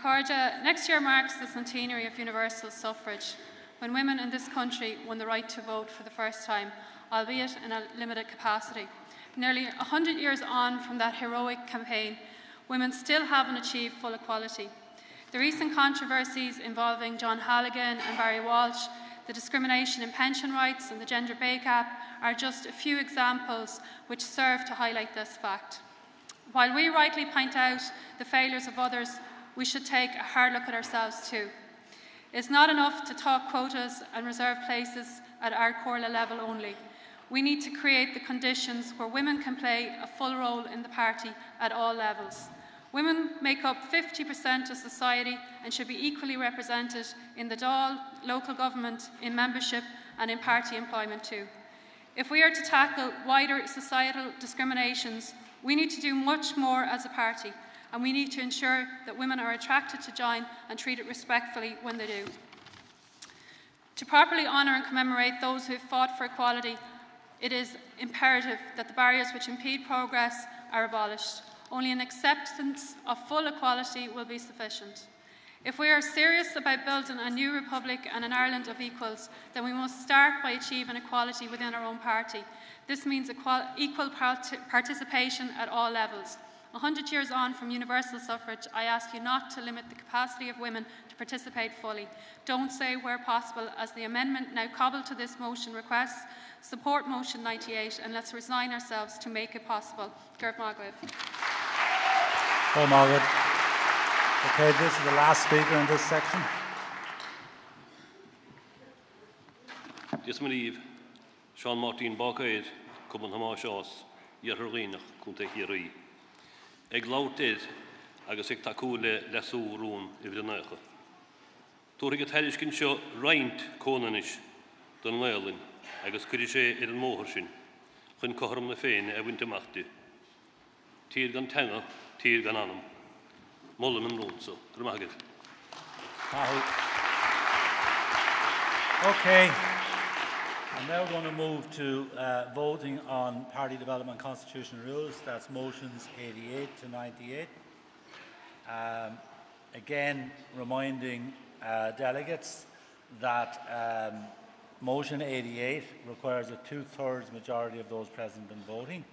Carja, next year marks the centenary of universal suffrage, when women in this country won the right to vote for the first time, albeit in a limited capacity. Nearly 100 years on from that heroic campaign, women still haven't achieved full equality. The recent controversies involving John Halligan and Barry Walsh, the discrimination in pension rights and the gender pay gap are just a few examples which serve to highlight this fact. While we rightly point out the failures of others, we should take a hard look at ourselves too. It's not enough to talk quotas and reserve places at our Corla level only. We need to create the conditions where women can play a full role in the party at all levels. Women make up 50% of society and should be equally represented in the Dáil, local government, in membership and in party employment too. If we are to tackle wider societal discriminations, we need to do much more as a party, and we need to ensure that women are attracted to join and treated respectfully when they do. To properly honour and commemorate those who have fought for equality, it is imperative that the barriers which impede progress are abolished. Only an acceptance of full equality will be sufficient. If we are serious about building a new republic and an Ireland of equals, then we must start by achieving equality within our own party. This means equal participation at all levels. 100 years on from universal suffrage, I ask you not to limit the capacity of women to participate fully. Don't say where possible, as the amendment now cobbled to this motion requests. Support motion 98 and let's resign ourselves to make it possible. Gurb Magwib. Oh, Margaret. Okay, this is the last speaker in this section. Yes, Mariv. Sean Martin Barkaid, Cumann Hamashas, Yerrinach, Kuntekiri. Eg lauted, agus ag takule lesú rún I Vrynacha. Túrig at heriskin seo reint Conanish, don Lelin, agus cuidir sé an móharsin, chun cohram na féin winter machti. Tír gan tenga, tír gan anam. Mollam an rúnso. Gurmagid. Okay. I'm now going to move to voting on Party Development Constitutional Rules. That's motions 88 to 98. Again, reminding delegates that motion 88 requires a 2/3 majority of those present and voting,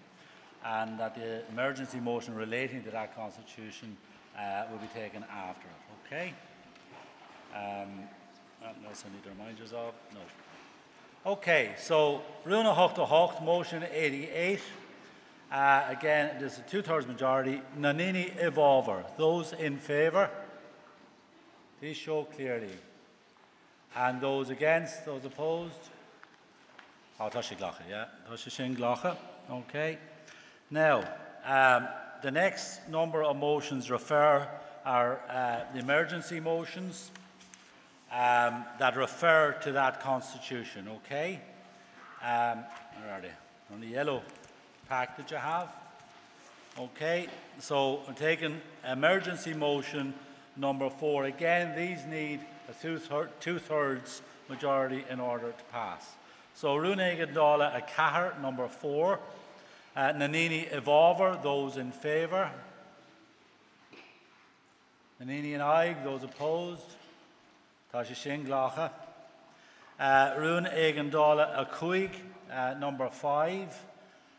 and that the emergency motion relating to that constitution will be taken after it. Okay? Unless I need to remind you of? No. Okay, so Rúna Hochta Hocht, motion 88. Again, there's a 2/3 majority. Nanini Evolver. Those in favour, please show clearly. And those against, those opposed? Oh, Tashi Glacha, yeah. Tashi Shin Glacha. Okay. Now, the next number of motions are the emergency motions that refer to that constitution, okay? Where are they? On the yellow pack that you have. Okay, so I'm taking emergency motion number 4. Again, these need a two-thirds majority in order to pass. So Rúna Gandala a Cahar, number 4. Nanini Evolver, those in favour. Nanini and I, those opposed. Tasha Shin Glacha. Rúna Gandala a Cuig, number 5.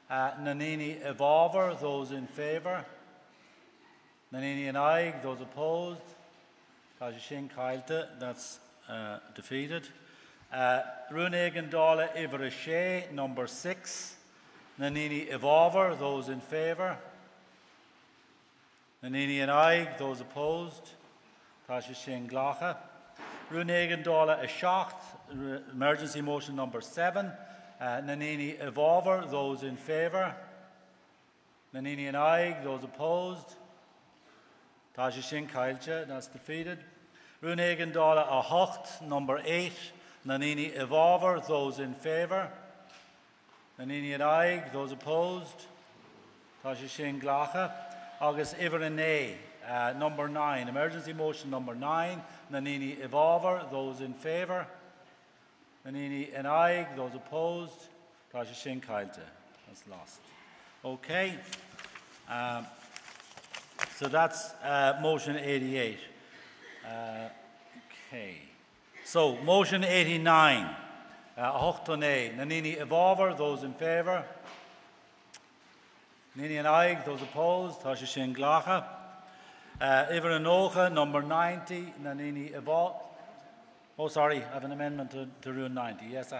Nanini Evolver, those in favour. Nanini and I, those opposed. Tasha Shin Kailte, that's defeated. Rúna Gandala Iverashe, number 6. Nanini Evolver, those in favour. Nanini and I, those opposed. Tasha Shin Glacha. Rúna Gandala a Shacht, emergency motion number 7. Nanini Evolver, those in favour. Nanini and I, those opposed. Tasha Shin Kailcha, that's defeated. Rúna Gandala a Hocht, number 8. Nanini Evolver, those in favour. Nanini and I, those opposed. Tasha Shin Glacha. August Iverane, number 9. Emergency motion number 9. Nanini Evolver, those in favour. Nanini and I, those opposed. Tasha Shin Kailte, that's lost. Okay. So that's motion 88. Okay. So motion 89. Hochtone, Nanini Evolver, those in favour. Nanini and I, those opposed. Tasha Shin Glacha. Iveranocha, number 90. Nanini Evolver. Oh, sorry, I have an amendment to Rule 90. Yes, I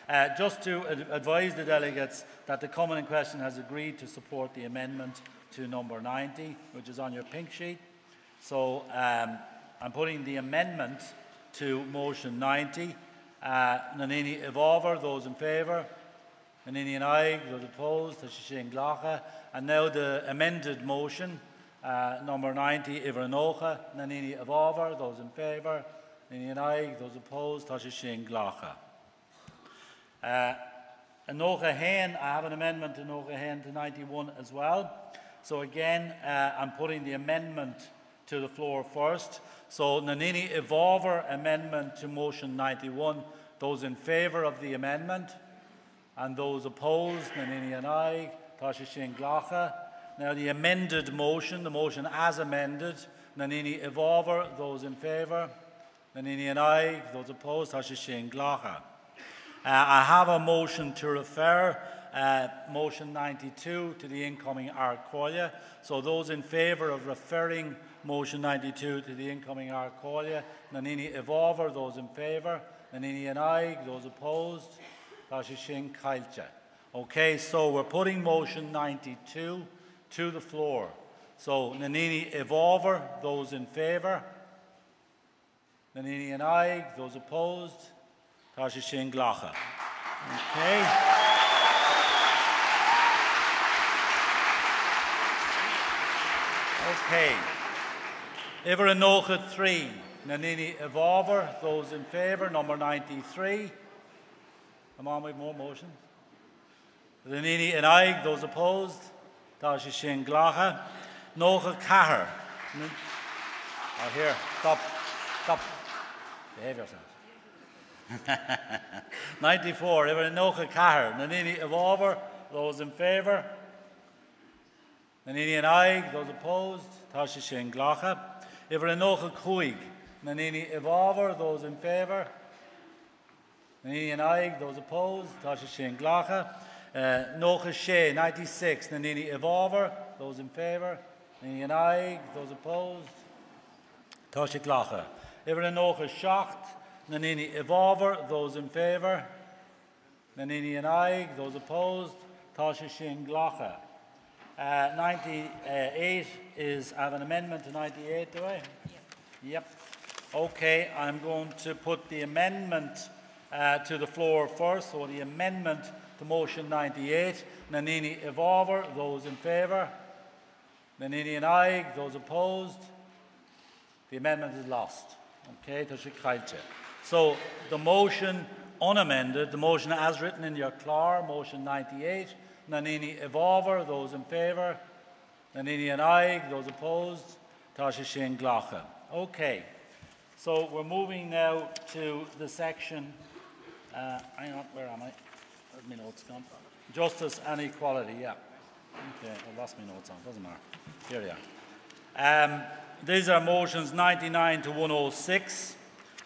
have. Just to advise the delegates that the Common in question has agreed to support the amendment to number 90, which is on your pink sheet. So I'm putting the amendment to motion 90. Nanini Evolver, those in favour. Nanini and I, those opposed. Tasha Shin Glacha. And now the amended motion, number 90, Iveranocha. Nanini Evolver, those in favour. Nanini and I, those opposed. Tasha Shin Glacha. Anocha Hain, I have an amendment to Anocha Hain to 91 as well. So again, I'm putting the amendment to the floor first. So Nanini Evolver amendment to motion 91. Those in favour of the amendment and those opposed, Nanini and I, Tasha Shin Glacha. Now the amended motion, the motion as amended, Nanini Evolver, those in favour, Nanini and I, those opposed, Tasha Shin Glacha. I have a motion to refer motion 92 to the incoming Arcolia. So those in favour of referring motion 92 to the incoming Arcolia, Nanini Evolver, those in favour, Nanini and I, those opposed, Tasha Shin Kailcha. Okay, so we're putting motion 92 to the floor. So Nanini Evolver, those in favour, Nanini and I, those opposed, Tasha Shin Glacha. Okay. Okay. Iveranocha 3. Nanini Evolver, those in favour, number 93. Come on, we have more motions. Nanini and I, those opposed, Tasha Shin Glacha. Nocha Cahar. Oh, here, stop. Behave yourselves. 94. Iveranocha Cahar. Nanini Evolver, those in favour. Nanini and I, those opposed, Tasha Shin Glacha. Iveranocha Cuig. Nanini Evolver, those in favour. Nanini and I, those opposed, Tasha Shin Glacha. Nocha Shea, 96. Nanini Evolver, those in favour. Nanini and I, those opposed, Tasha Glacha. Iveranocha Shacht. Nanini Evolver, those in favour. Nanini and I, those opposed, Tasha Shin Glacha. 98 is, I have an amendment to 98, do I? Yep. Okay, I'm going to put the amendment to the floor first. So the amendment to motion 98. Nanini Evolver, those in favour. Nanini and I, those opposed. The amendment is lost. Okay, so the motion unamended, the motion as written in your clár, motion 98. Nanini Evolver, those in favour. Nanini and I, those opposed. Tasha Shane Glacha. Okay, so we're moving now to the section. Hang on, where am I? Where's my notes gone? Justice and equality, yeah. Okay, I lost my notes on, doesn't matter. Here they are. These are motions 99 to 106.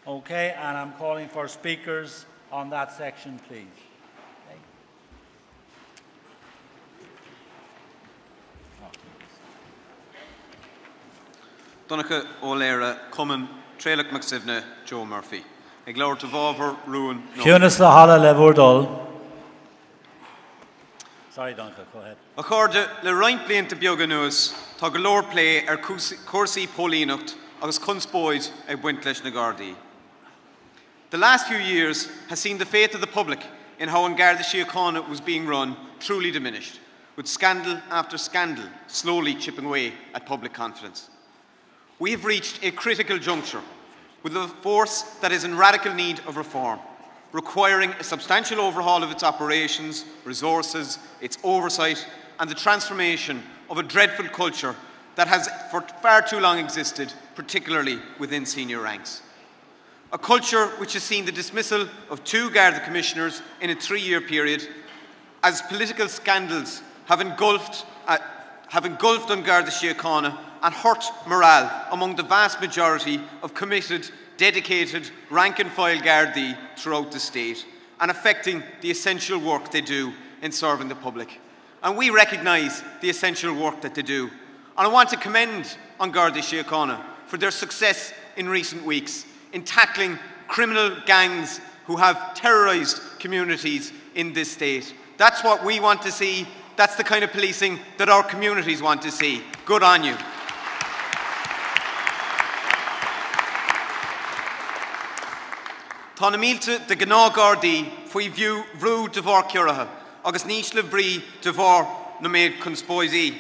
Okay, and I'm calling for speakers on that section, please. Donnacha O'Leara, Cumann, Trelach McSivna, Joe Murphy. Ag leabhar to bhábhar, Ruan. Fiúnas le hala le bhúrdul. Sorry, Donnacha, go ahead. A chuirde le roinnt blianta beaga nuas, tá go leor plé ar cuasaí pólíneacht agus conspóid ag buint leis na Gardaí. The last few years has seen the faith of the public in how An Garda Síochána was being run truly diminished, with scandal after scandal slowly chipping away at public confidence. We have reached a critical juncture with a force that is in radical need of reform, requiring a substantial overhaul of its operations, resources, its oversight, and the transformation of a dreadful culture that has for far too long existed, particularly within senior ranks. A culture which has seen the dismissal of 2 Garda commissioners in a 3-year period, as political scandals have engulfed An Garda Síochána and hurt morale among the vast majority of committed, dedicated, rank-and-file Gardaí throughout the state, and affecting the essential work they do in serving the public. And we recognise the essential work that they do. And I want to commend An Garda Síochána for their success in recent weeks in tackling criminal gangs who have terrorised communities in this state. That's what we want to see. That's the kind of policing that our communities want to see. Good on you. Tá na mílte de gná Gardaí faoi bhrú de bhar ciorratha, agus níos le brí de bhar na méid conspóidí.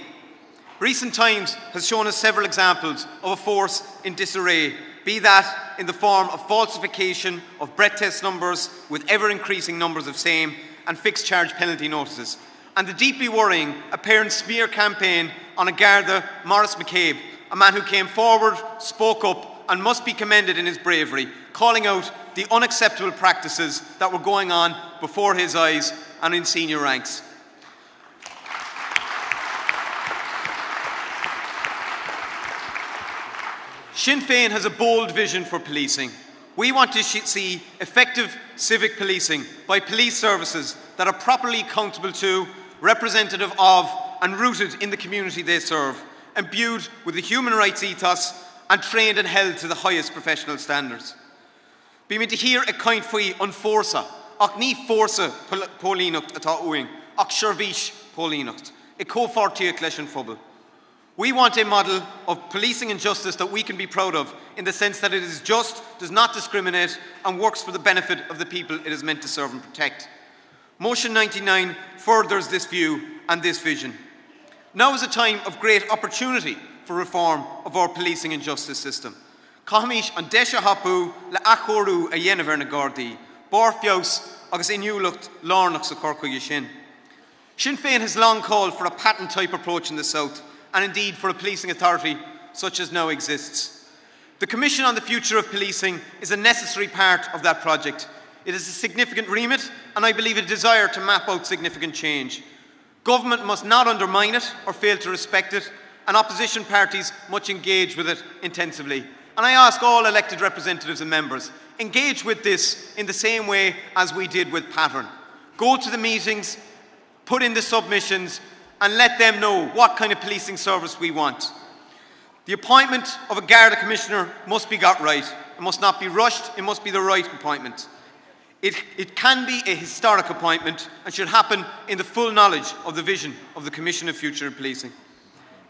Recent times has shown us several examples of a force in disarray, be that in the form of falsification of breath test numbers with ever-increasing numbers of same and fixed charge penalty notices, and the deeply worrying apparent smear campaign on a Garda, Maurice McCabe, a man who came forward, spoke up and must be commended in his bravery, calling out the unacceptable practices that were going on before his eyes and in senior ranks. Sinn Féin has a bold vision for policing. We want to see effective civic policing by police services that are properly accountable to, representative of and rooted in the community they serve, imbued with the human rights ethos and trained and held to the highest professional standards. Bí mé de hir a caint faoi an fórsa, ach ní fórsa pólíneacht atá uing, ach seirbhís pólíneacht, I cófortíocht leis an phobal. We want a model of policing and justice that we can be proud of, in the sense that it is just, does not discriminate, and works for the benefit of the people it is meant to serve and protect. Motion 99 furthers this view and this vision. Now is a time of great opportunity for reform of our policing and justice system. Caithimid an deise hapú le achorú a dhéanamh na Gardaí, bar fios agus inniuúlacht lárnach sa corcaigh sin. Sinn Féin has long called for a patent-type approach in the South, and indeed for a policing authority such as now exists. The Commission on the Future of Policing is a necessary part of that project. It is a significant remit, and I believe a desire to map out significant change. Government must not undermine it or fail to respect it, and opposition parties must engage with it intensively. And I ask all elected representatives and members, engage with this in the same way as we did with Pattern. Go to the meetings, put in the submissions, and let them know what kind of policing service we want. The appointment of a Garda Commissioner must be got right. It must not be rushed, it must be the right appointment. It can be a historic appointment and should happen in the full knowledge of the vision of the Commission of Future Policing.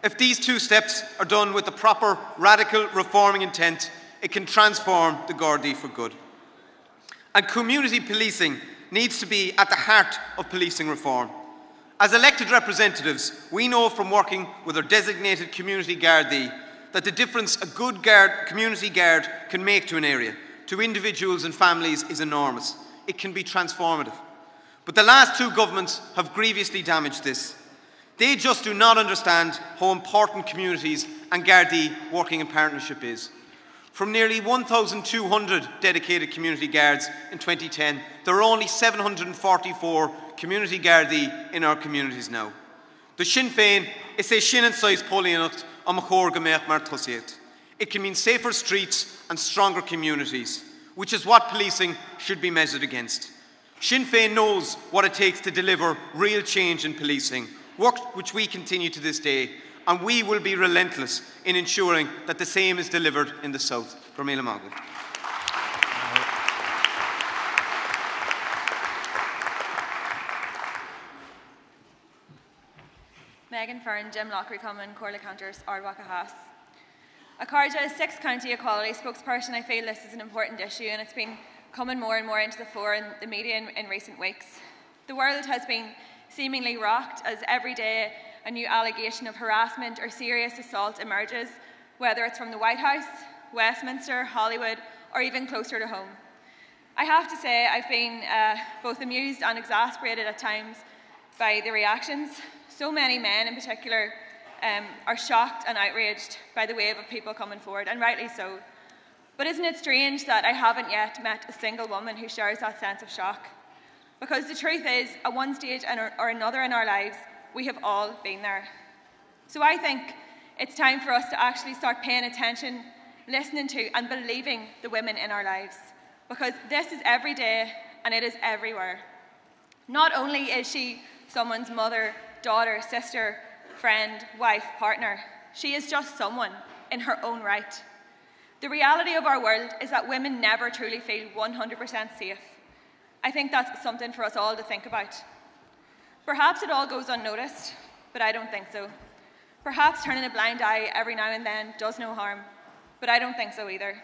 If these 2 steps are done with the proper radical reforming intent, it can transform the Gardaí for good. And community policing needs to be at the heart of policing reform. As elected representatives, we know from working with our designated community Gardaí that the difference a good community guard can make to an area, to individuals and families, is enormous. It can be transformative. But the last two governments have grievously damaged this. They just do not understand how important communities and Gardaí working in partnership is. From nearly 1,200 dedicated community guards in 2010, there are only 744 community Gardaí in our communities now. The Sinn Féin is a Sinn and Size Polianacht on Mchor Gameach Mar Tusiet. It can mean safer streets and stronger communities, which is what policing should be measured against. Sinn Féin knows what it takes to deliver real change in policing, work which we continue to this day, and we will be relentless in ensuring that the same is delivered in the South. Gormila Magad. Megan Fern, Jim Lockery Common, Corla Counters, Ardwaka Haas. Akarja is 6th County Equality spokesperson. I feel this is an important issue and it's been coming more and more into the fore in the media in recent weeks. The world has been seemingly rocked as every day a new allegation of harassment or serious assault emerges, whether it's from the White House, Westminster, Hollywood, or even closer to home. I have to say I've been both amused and exasperated at times by the reactions. So many men in particular are shocked and outraged by the wave of people coming forward, and rightly so. But isn't it strange that I haven't yet met a single woman who shares that sense of shock? Because the truth is, at one stage or another in our lives, we have all been there. So I think it's time for us to actually start paying attention, listening to and believing the women in our lives. Because this is every day and it is everywhere. Not only is she someone's mother, daughter, sister, friend, wife, partner, she is just someone in her own right. The reality of our world is that women never truly feel 100% safe. I think that's something for us all to think about. Perhaps it all goes unnoticed, but I don't think so. Perhaps turning a blind eye every now and then does no harm, but I don't think so either.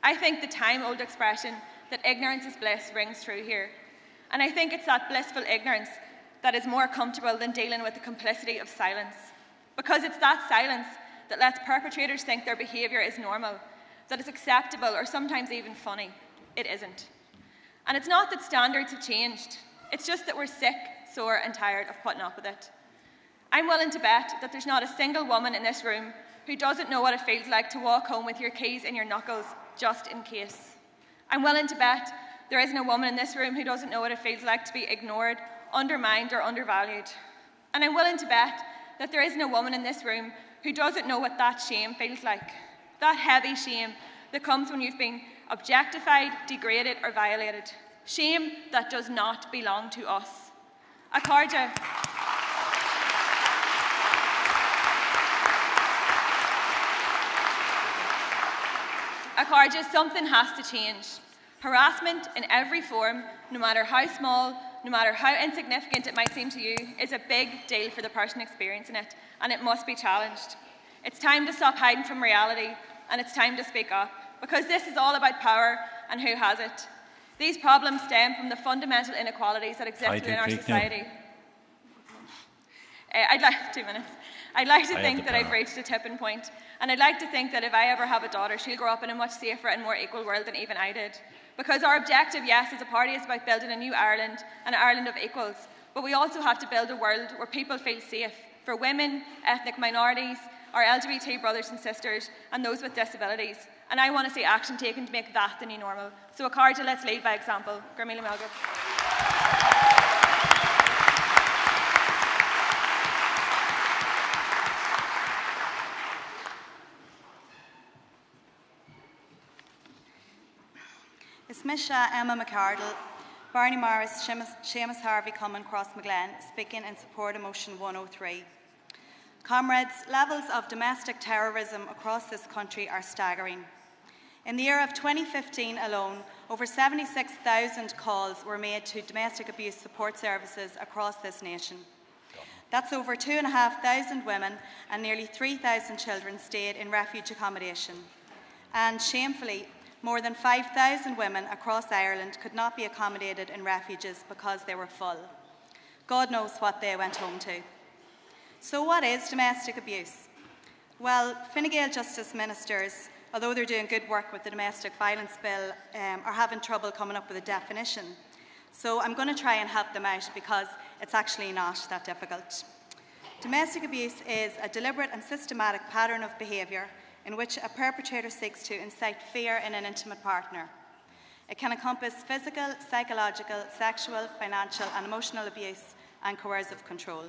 I think the time-old expression that ignorance is bliss rings true here. And I think it's that blissful ignorance that is more comfortable than dealing with the complicity of silence. Because it's that silence that lets perpetrators think their behaviour is normal, that it's acceptable or sometimes even funny. It isn't. And it's not that standards have changed. It's just that we're sick, sore and tired of putting up with it. I'm willing to bet that there's not a single woman in this room who doesn't know what it feels like to walk home with your keys in your knuckles just in case. I'm willing to bet there isn't a woman in this room who doesn't know what it feels like to be ignored, undermined or undervalued. And I'm willing to bet that there isn't a woman in this room who doesn't know what that shame feels like. That heavy shame that comes when you've been objectified, degraded or violated. Shame that does not belong to us. Akarja. Akarja, something has to change. Harassment in every form, no matter how small, no matter how insignificant it might seem to you, is a big deal for the person experiencing it, and it must be challenged. It's time to stop hiding from reality, and it's time to speak up, because this is all about power and who has it. These problems stem from the fundamental inequalities that exist within our society. I'd like to think that I've reached a tipping point, and I'd like to think that if I ever have a daughter, she'll grow up in a much safer and more equal world than even I did. Because our objective, yes, as a party is about building a new Ireland, an Ireland of equals, but we also have to build a world where people feel safe for women, ethnic minorities, our LGBT brothers and sisters, and those with disabilities. And I want to see action taken to make that the new normal. So Akarja, let's lead by example. Gormila Melgov. Is Misha Emma McCardle, Barney Morris, Seamus Harvey, Common Cross McGlen, speaking in support of motion 103. Comrades, levels of domestic terrorism across this country are staggering. In the year of 2015 alone, over 76,000 calls were made to domestic abuse support services across this nation. That's over 2,500 women and nearly 3,000 children stayed in refuge accommodation. And shamefully, More than 5,000 women across Ireland could not be accommodated in refuges because they were full. God knows what they went home to. So what is domestic abuse? Well, Fine Gael Justice Ministers, although they're doing good work with the Domestic Violence Bill, are having trouble coming up with a definition. So I'm going to try and help them out because it's actually not that difficult. Domestic abuse is a deliberate and systematic pattern of behaviour in which a perpetrator seeks to incite fear in an intimate partner. It can encompass physical, psychological, sexual, financial and emotional abuse and coercive control.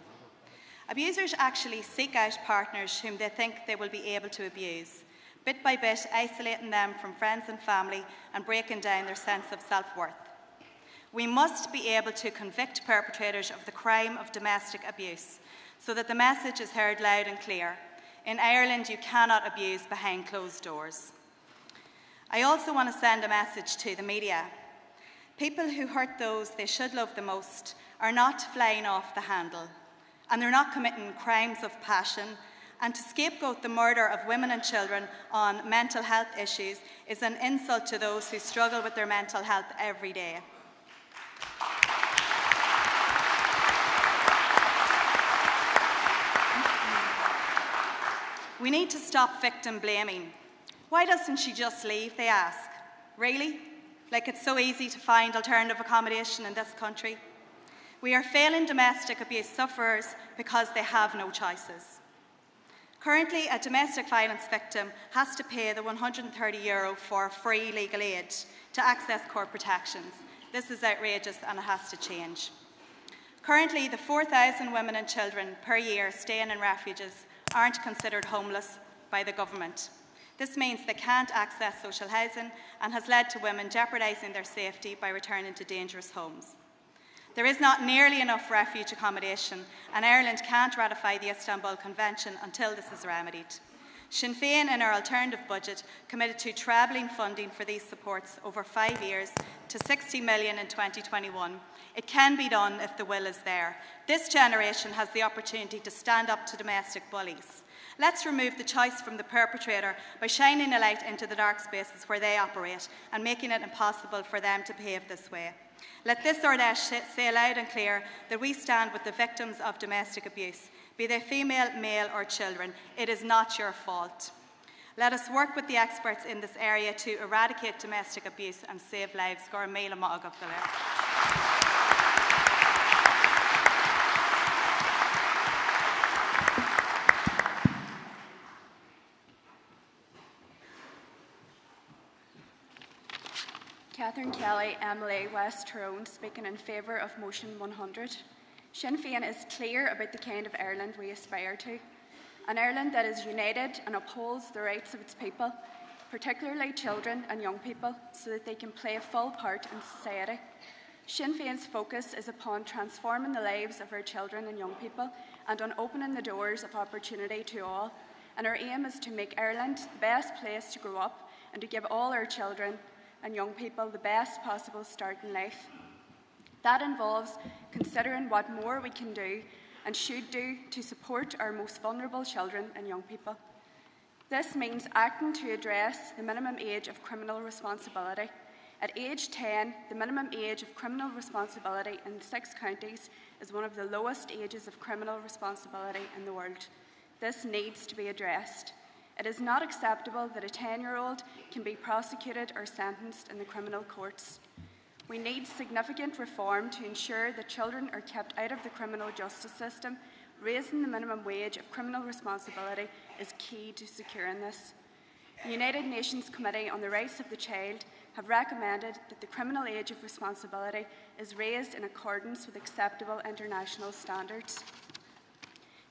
Abusers actually seek out partners whom they think they will be able to abuse, bit by bit isolating them from friends and family and breaking down their sense of self-worth. We must be able to convict perpetrators of the crime of domestic abuse so that the message is heard loud and clear. In Ireland, you cannot abuse behind closed doors. I also want to send a message to the media. People who hurt those they should love the most are not flying off the handle, and they're not committing crimes of passion, and to scapegoat the murder of women and children on mental health issues is an insult to those who struggle with their mental health every day. We need to stop victim blaming. Why doesn't she just leave, they ask. Really? Like it's so easy to find alternative accommodation in this country? We are failing domestic abuse sufferers because they have no choices. Currently, a domestic violence victim has to pay the €130 for free legal aid to access court protections. This is outrageous and it has to change. Currently, the 4,000 women and children per year staying in refuges aren't considered homeless by the government. This means they can't access social housing and has led to women jeopardising their safety by returning to dangerous homes. There is not nearly enough refuge accommodation, and Ireland can't ratify the Istanbul Convention until this is remedied. Sinn Féin, in our alternative budget, committed to trebling funding for these supports over 5 years to €60 million in 2021. It can be done if the will is there. This generation has the opportunity to stand up to domestic bullies. Let's remove the choice from the perpetrator by shining a light into the dark spaces where they operate and making it impossible for them to behave this way. Let this Ordesh say loud and clear that we stand with the victims of domestic abuse, be they female, male or children. It is not your fault. Let us work with the experts in this area to eradicate domestic abuse and save lives. Catherine Kelly, MLA West Tyrone, speaking in favour of motion 100. Sinn Féin is clear about the kind of Ireland we aspire to. An Ireland that is united and upholds the rights of its people, particularly children and young people, so that they can play a full part in society. Sinn Féin's focus is upon transforming the lives of our children and young people and on opening the doors of opportunity to all. And our aim is to make Ireland the best place to grow up and to give all our children and young people the best possible start in life. That involves considering what more we can do and should do to support our most vulnerable children and young people. This means acting to address the minimum age of criminal responsibility. At age 10, the minimum age of criminal responsibility in 6 counties is one of the lowest ages of criminal responsibility in the world. This needs to be addressed. It is not acceptable that a 10-year-old can be prosecuted or sentenced in the criminal courts. We need significant reform to ensure that children are kept out of the criminal justice system. Raising the minimum wage of criminal responsibility is key to securing this. The United Nations Committee on the Rights of the Child have recommended that the criminal age of responsibility is raised in accordance with acceptable international standards.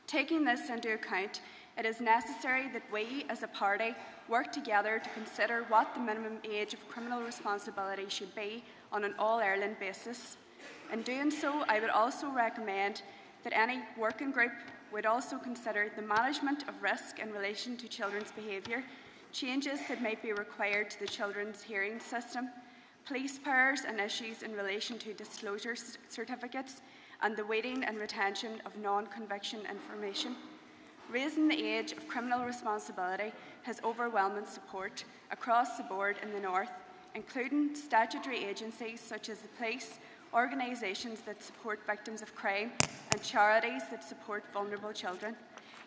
Taking this into account, it is necessary that we, as a party, work together to consider what the minimum age of criminal responsibility should be on an all-Ireland basis. In doing so, I would also recommend that any working group would also consider the management of risk in relation to children's behaviour, changes that might be required to the children's hearing system, police powers and issues in relation to disclosure certificates, and the waiting and retention of non-conviction information. Raising the age of criminal responsibility has overwhelming support across the board in the North, including statutory agencies such as the police, organisations that support victims of crime, and charities that support vulnerable children.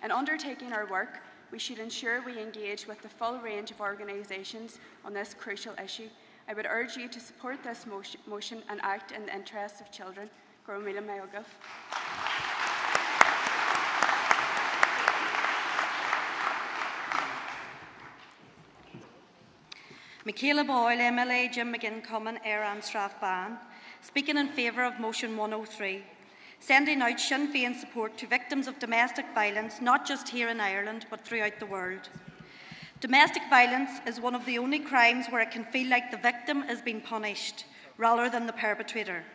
In undertaking our work, we should ensure we engage with the full range of organisations on this crucial issue. I would urge you to support this motion and act in the interests of children. Michaela Boyle, MLA, Jim McGinn, Common, Éire Strathban, speaking in favour of Motion 103, sending out Sinn Féin support to victims of domestic violence, not just here in Ireland, but throughout the world. Domestic violence is one of the only crimes where it can feel like the victim is being punished, rather than the perpetrator.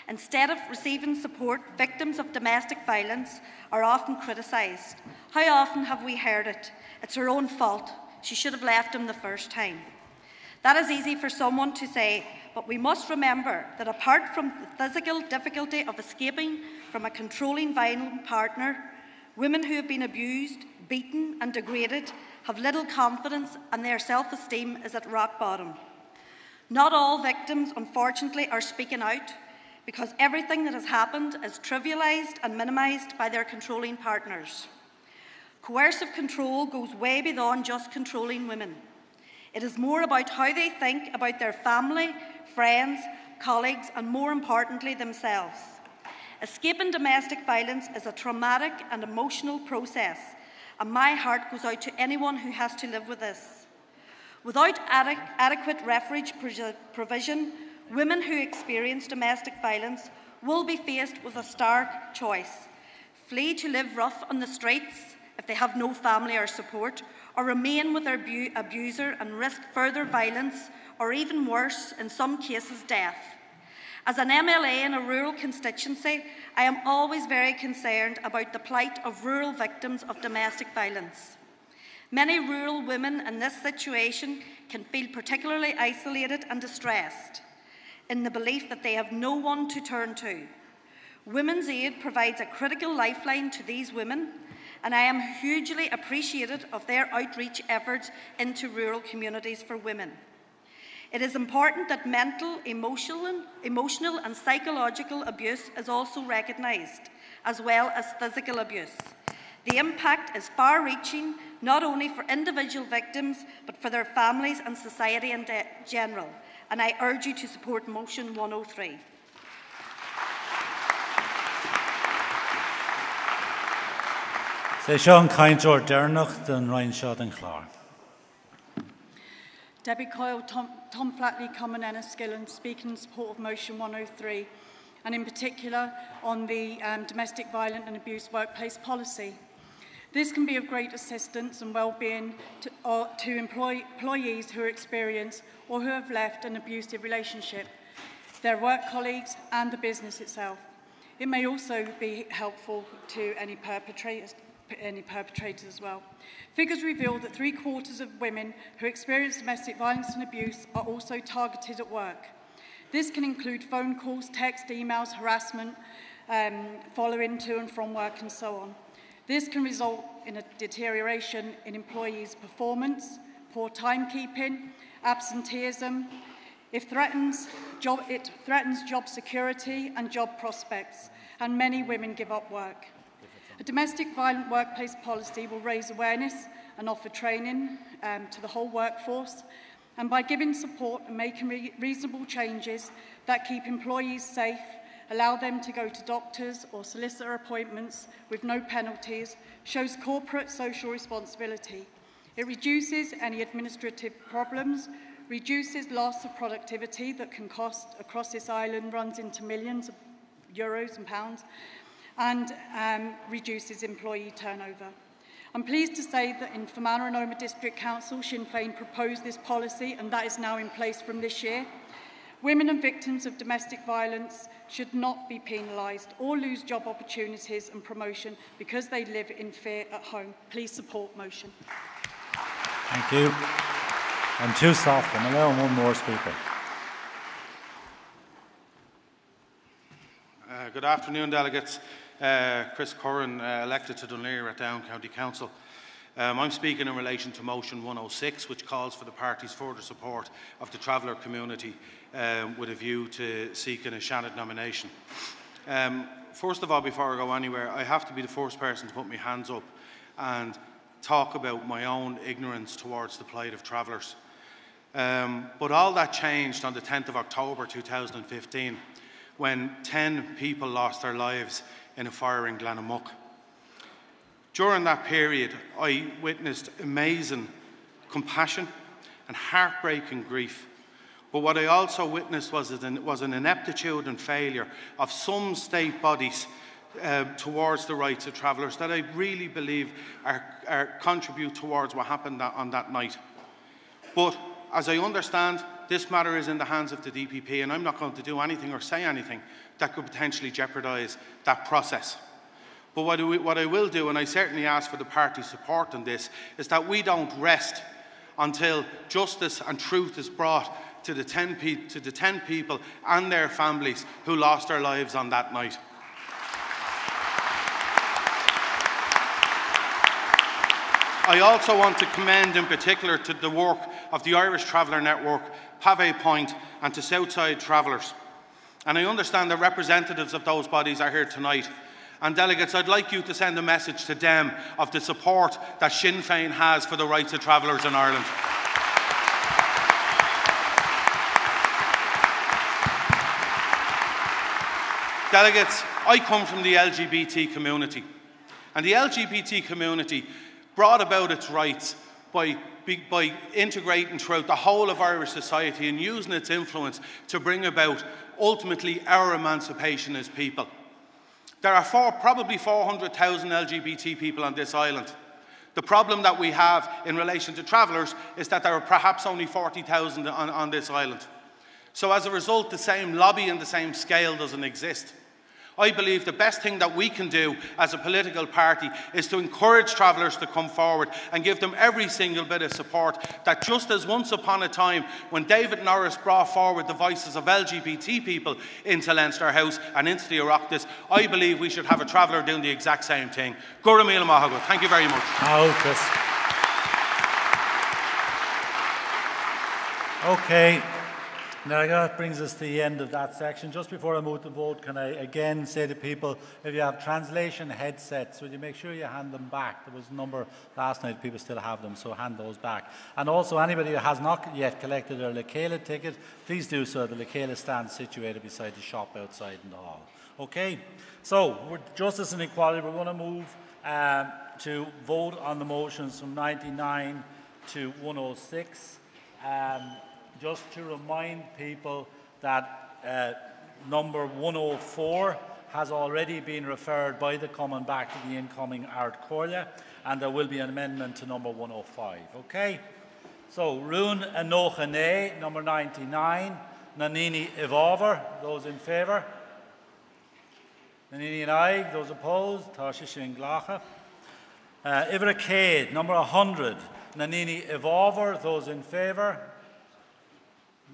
Instead of receiving support, victims of domestic violence are often criticised. How often have we heard it? It's her own fault. She should have left him the first time. That is easy for someone to say, but we must remember that apart from the physical difficulty of escaping from a controlling, violent partner, women who have been abused, beaten and degraded have little confidence and their self-esteem is at rock bottom. Not all victims, unfortunately, are speaking out because everything that has happened is trivialised and minimised by their controlling partners. Coercive control goes way beyond just controlling women. It is more about how they think about their family, friends, colleagues, and more importantly, themselves. Escaping domestic violence is a traumatic and emotional process, and my heart goes out to anyone who has to live with this. Without adequate refuge provision, women who experience domestic violence will be faced with a stark choice: flee to live rough on the streets if they have no family or support, or remain with their abuser and risk further violence, or even worse, in some cases, death. As an MLA in a rural constituency, I am always very concerned about the plight of rural victims of domestic violence. Many rural women in this situation can feel particularly isolated and distressed, in the belief that they have no one to turn to. Women's Aid provides a critical lifeline to these women, and I am hugely appreciative of their outreach efforts into rural communities for women. It is important that mental, emotional and psychological abuse is also recognised, as well as physical abuse. The impact is far-reaching, not only for individual victims, but for their families and society in general, and I urge you to support Motion 103. Sé Sean Cainteoir Dernach den Ryan Shot and Clark. Debbie Coyle, Tom Flatley, Common Enniskillen, speaking in support of Motion 103, and in particular on the domestic violence and abuse workplace policy. This can be of great assistance and well-being to employees who experience or who have left an abusive relationship, their work colleagues and the business itself. It may also be helpful to any perpetrators as well. Figures reveal that 3/4 of women who experience domestic violence and abuse are also targeted at work. This can include phone calls, text, emails, harassment, following to and from work and so on. This can result in a deterioration in employees' performance, poor timekeeping, absenteeism. It threatens job security and job prospects, and many women give up work. A domestic violent workplace policy will raise awareness and offer training to the whole workforce, and by giving support and making reasonable changes that keep employees safe, allow them to go to doctors or solicitor appointments with no penalties, shows corporate social responsibility. It reduces any administrative problems, reduces loss of productivity that can cost across this island, runs into millions of euros and pounds, and reduces employee turnover. I'm pleased to say that in Fermanagh and Omagh District Council, Sinn Féin proposed this policy, and that is now in place from this year. Women and victims of domestic violence should not be penalised or lose job opportunities and promotion because they live in fear at home. Please support motion. Thank you. I'm too soft. I'm allowing one more speaker. Good afternoon, delegates. Chris Curran, elected to Dunleary at Down County Council. I'm speaking in relation to motion 106, which calls for the party's further support of the traveller community with a view to seeking a Shannon nomination. First of all, before I go anywhere, I have to be the first person to put my hands up and talk about my own ignorance towards the plight of travellers. But all that changed on the 10th of October 2015 when 10 people lost their lives in a fire in Glenamuck. During that period, I witnessed amazing compassion and heartbreaking grief. But what I also witnessed was an ineptitude and failure of some state bodies towards the rights of travellers that I really believe contribute towards what happened on that night. But as I understand, this matter is in the hands of the DPP, and I'm not going to do anything or say anything that could potentially jeopardise that process. But what I will do, and I certainly ask for the party's support on this, is that we don't rest until justice and truth is brought to the 10 people and their families who lost their lives on that night. I also want to commend in particular to the work of the Irish Traveller Network, Pave Point, and to Southside Travellers. And I understand that representatives of those bodies are here tonight. And delegates, I'd like you to send a message to them of the support that Sinn Féin has for the rights of travellers in Ireland. Delegates, I come from the LGBT community, and the LGBT community brought about its rights by integrating throughout the whole of Irish society and using its influence to bring about, ultimately, our emancipation as people. There are probably 400,000 LGBT people on this island. The problem that we have in relation to travellers is that there are perhaps only 40,000 on this island. So as a result, the same lobby and the same scale doesn't exist. I believe the best thing that we can do as a political party is to encourage travellers to come forward and give them every single bit of support, that just as once upon a time when David Norris brought forward the voices of LGBT people into Leinster House and into the Oireachtas, I believe we should have a traveller doing the exact same thing. Gura míle maith. Thank you very much. Chris. Okay. Now that brings us to the end of that section. Just before I move to vote, can I again say to people, if you have translation headsets, would you make sure you hand them back? There was a number last night, people still have them, so hand those back. And also anybody who has not yet collected their Lekela ticket, please do so. The Lekela stand situated beside the shop outside in the hall. Okay, so with justice and equality, we're going to move to vote on the motions from 99 to 106. Just to remind people that number 104 has already been referred by the coming back to the incoming Art Corlia, and there will be an amendment to number 105. Okay? So, Rún Anocha Né, number 99, Nanini Evover, those in favour. Nanini and I, those opposed, Tasha Shin Glacha. Ivra Cade, number 100, Nanini Evover, those in favour.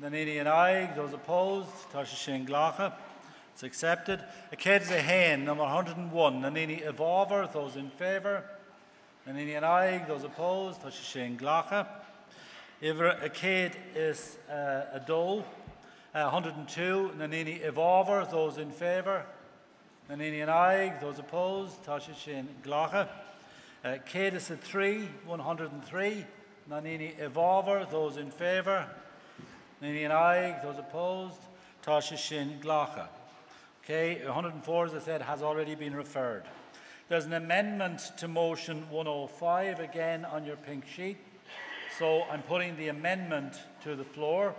Nanini and I, those opposed, Tasha Shin Glacha. It's accepted. Aked Zahain, number 101, Nanini Evover, those in favour. Nanini and I, those opposed, Tasha Shin Glacha. Ivra Aked is Adol, 102, Nanini Evover, those in favour. Nanini and I, those opposed, Tasha Shin Glacha. Aked is 3, 103, Nanini Evover, those in favour. Nanini and I, those opposed, Tasha Shin Glacha. Okay, 104, as I said, has already been referred. There's an amendment to motion 105, again on your pink sheet. So I'm putting the amendment to the floor.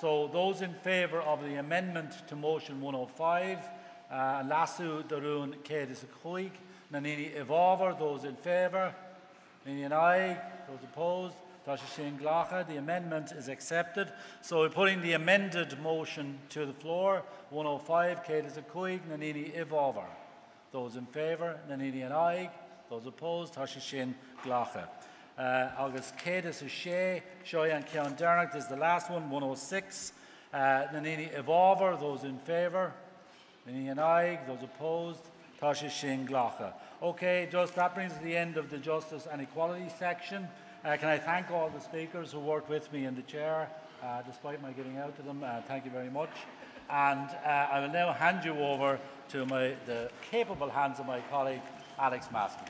So those in favour of the amendment to motion 105, Lasu Darun Kedis Chuig, Nanini Evover, those in favour. Nanini and I, those opposed. Tasha Shin Glacha, the amendment is accepted. So we're putting the amended motion to the floor. 105, Kedis Chuig, Nanini Evover. Those in favour, Nanini and I. Those opposed, Tasha Shin Glacha. August Kedis Shea, Shoyan Kian Dernacht is the last one, 106. Nanini Evover, those in favour. Mini and I, those opposed, Tasha Shin Glacha. Okay, that brings us to the end of the Justice and Equality section. Can I thank all the speakers who worked with me in the chair, despite my giving out to them. Thank you very much. And I will now hand you over to the capable hands of my colleague, Alex Maskin.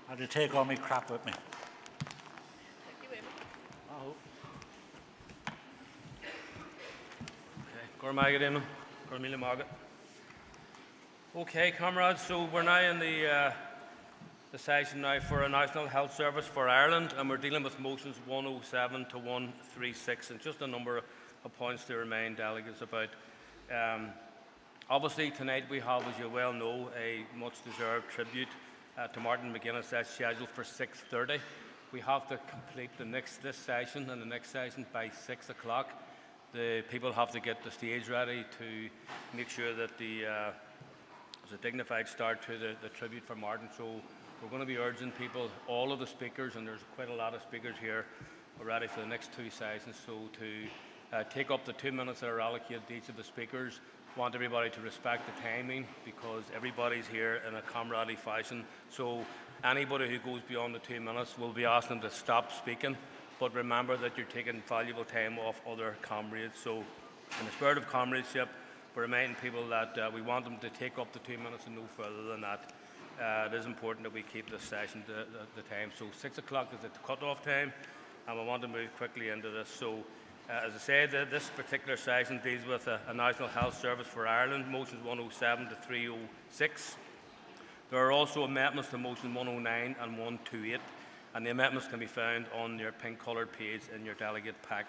I had to take all my crap with me. Okay, comrades, so we're now in the session now for a National Health Service for Ireland, and we're dealing with motions 107 to 136, and just a number of points to remind delegates about. Obviously, tonight we have, as you well know, a much-deserved tribute to Martin Mcguinness that's scheduled for 6:30. We have to complete this session and the next session by 6 o'clock. The people have to get the stage ready to make sure that there's a dignified start to the tribute for Martin. So we're going to be urging people, all of the speakers, and there's quite a lot of speakers here already for the next two sessions, so to take up the 2 minutes that are allocated to each of the speakers. Want everybody to respect the timing because everybody's here in a comradely fashion. So anybody who goes beyond the 2 minutes will be asking them to stop speaking. But remember that you're taking valuable time off other comrades. So in the spirit of comradeship, we're reminding people that we want them to take up the 2 minutes and no further than that. It is important that we keep this session the time. So 6 o'clock is the cut-off time, and we want to move quickly into this. So as I said, this particular session deals with a National Health Service for Ireland, motions 107 to 306. There are also amendments to motion 109 and 128, and the amendments can be found on your pink-coloured page in your delegate pack.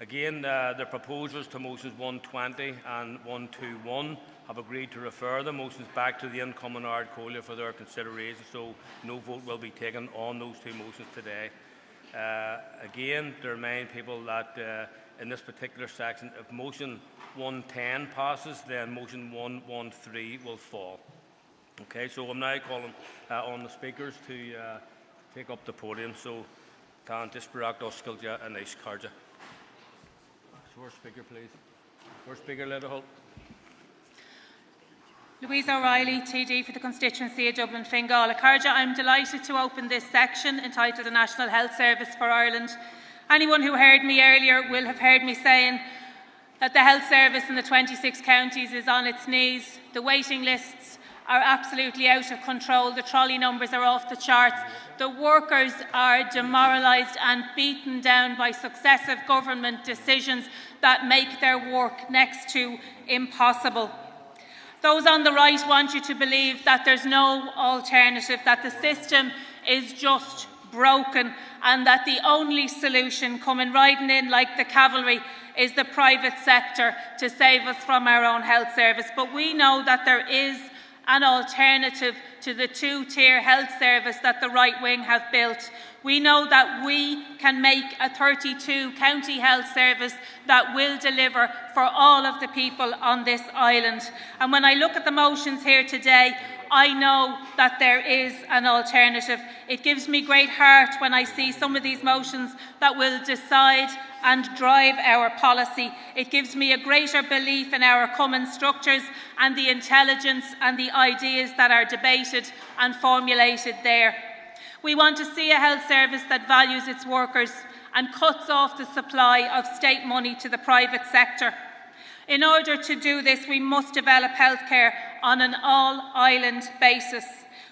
Again, the proposers to motions 120 and 121 have agreed to refer the motions back to the incoming Ard Comhairle for their consideration, so no vote will be taken on those two motions today. Again, to remind people that in this particular section, if motion 110 passes, then motion 113 will fall. Okay, so I'm now calling on the speakers to take up the podium. So, Tan Disparak Osculja and Ish Karja. First speaker, please. First speaker, Leatherholt. Louise O'Reilly, TD for the constituency of Dublin Fingal. Karja, I'm delighted to open this section entitled The National Health Service for Ireland. Anyone who heard me earlier will have heard me saying that the health service in the 26 counties is on its knees. The waiting lists are absolutely out of control. The trolley numbers are off the charts. The workers are demoralised and beaten down by successive government decisions that make their work next to impossible. Those on the right want you to believe that there's no alternative, that the system is just broken and that the only solution coming riding in like the cavalry is the private sector to save us from our own health service. But we know that there is an alternative to the two-tier health service that the right wing have built. We know that we can make a 32-county health service that will deliver for all of the people on this island. And when I look at the motions here today, I know that there is an alternative. It gives me great heart when I see some of these motions that will decide and drive our policy. It gives me a greater belief in our common structures and the intelligence and the ideas that are debated and formulated there. We want to see a health service that values its workers and cuts off the supply of state money to the private sector. In order to do this, we must develop healthcare on an all-island basis.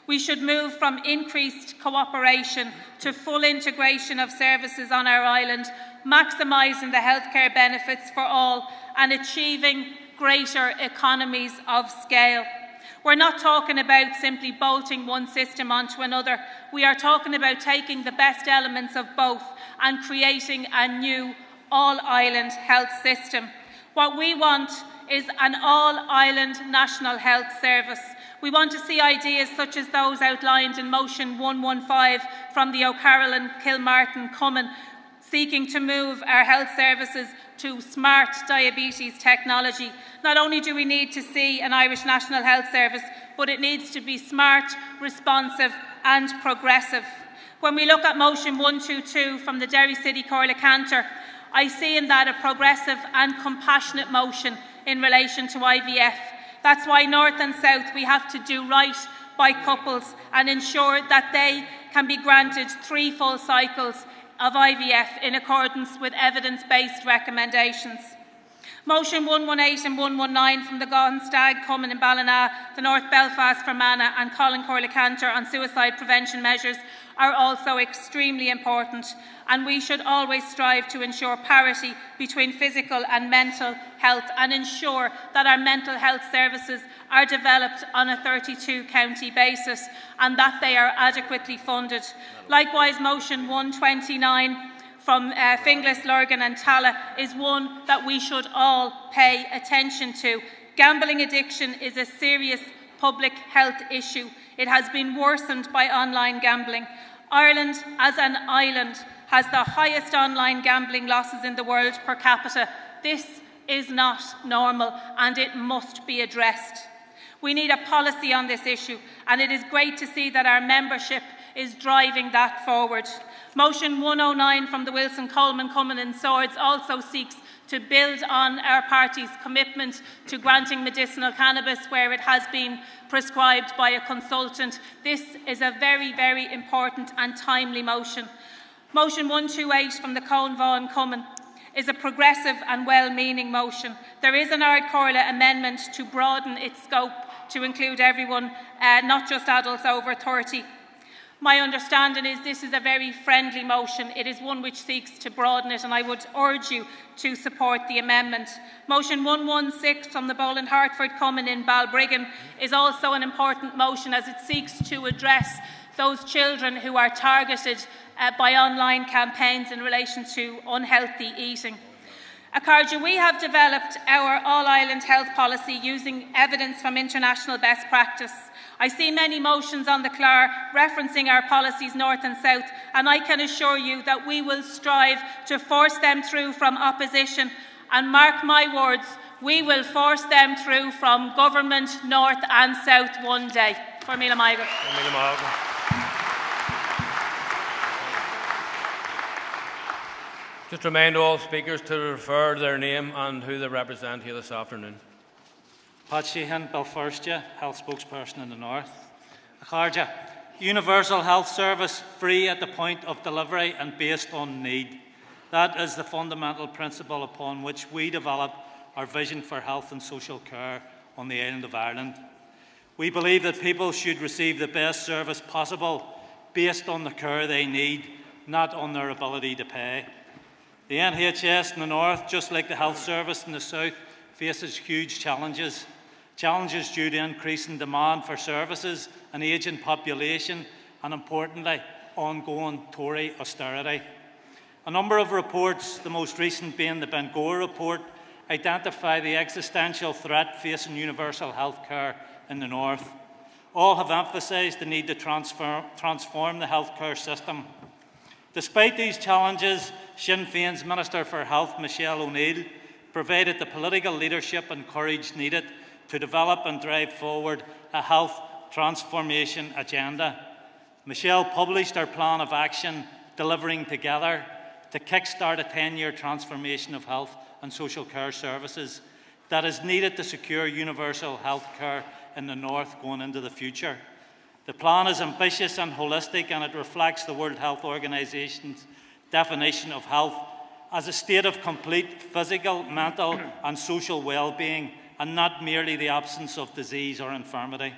We should move from increased cooperation to full integration of services on our island, maximising the healthcare benefits for all and achieving greater economies of scale. We're not talking about simply bolting one system onto another. We are talking about taking the best elements of both and creating a new all-island health system. What we want is an all-island national health service. We want to see ideas such as those outlined in motion 115 from the O'Carroll and Kilmartin Cummins, seeking to move our health services to smart diabetes technology. Not only do we need to see an Irish National Health Service, but it needs to be smart, responsive and progressive. When we look at motion 122 from the Derry City Corla Cantor, I see in that a progressive and compassionate motion in relation to IVF. That's why North and South we have to do right by couples and ensure that they can be granted 3 full cycles of IVF in accordance with evidence-based recommendations. Motion 118 and 119 from the Gone Stag, Cummin and Ballina, the North Belfast Fermanagh and Colin Corla Cantor on suicide prevention measures are also extremely important, and we should always strive to ensure parity between physical and mental health and ensure that our mental health services are developed on a 32-county basis and that they are adequately funded. Likewise, motion 129 from Finglas, Lurgan and Tala is one that we should all pay attention to. Gambling addiction is a serious public health issue. It has been worsened by online gambling. Ireland, as an island, has the highest online gambling losses in the world per capita. This is not normal and it must be addressed. We need a policy on this issue, and it is great to see that our membership is driving that forward. Motion 109 from the Wilson, Coleman, Cummin and Swords also seeks to build on our party's commitment to granting medicinal cannabis where it has been prescribed by a consultant. This is a very, very important and timely motion. Motion 128 from the Cone Vaughan Cummin is a progressive and well-meaning motion. There is an Ard Corla amendment to broaden its scope to include everyone, not just adults over 30. My understanding is this is a very friendly motion. It is one which seeks to broaden it, and I would urge you to support the amendment. Motion 116 from the Boland Hartford Common in Balbriggan is also an important motion as it seeks to address those children who are targeted by online campaigns in relation to unhealthy eating. Accarja, we have developed our all-island health policy using evidence from international best practice. I see many motions on the Clár referencing our policies north and south, and I can assure you that we will strive to force them through from opposition. And mark my words, we will force them through from government north and south one day. Cormila Maiga. Just remind all speakers to refer their name and who they represent here this afternoon. Pat Sheehan, Balfour, Health Spokesperson in the North. Accarja, universal health service, free at the point of delivery and based on need. That is the fundamental principle upon which we develop our vision for health and social care on the island of Ireland. We believe that people should receive the best service possible based on the care they need, not on their ability to pay. The NHS in the North, just like the health service in the South, faces huge challenges. Challenges due to increasing demand for services, an ageing population, and importantly, ongoing Tory austerity. A number of reports, the most recent being the Bangor report, identify the existential threat facing universal health care in the North. All have emphasised the need to transform the healthcare system. Despite these challenges, Sinn Féin's Minister for Health, Michelle O'Neill, provided the political leadership and courage needed to develop and drive forward a health transformation agenda. Michelle published her plan of action, Delivering Together, to kickstart a 10-year transformation of health and social care services that is needed to secure universal health care in the North going into the future. The plan is ambitious and holistic, and it reflects the World Health Organization's definition of health as a state of complete physical, mental and social well-being, and not merely the absence of disease or infirmity.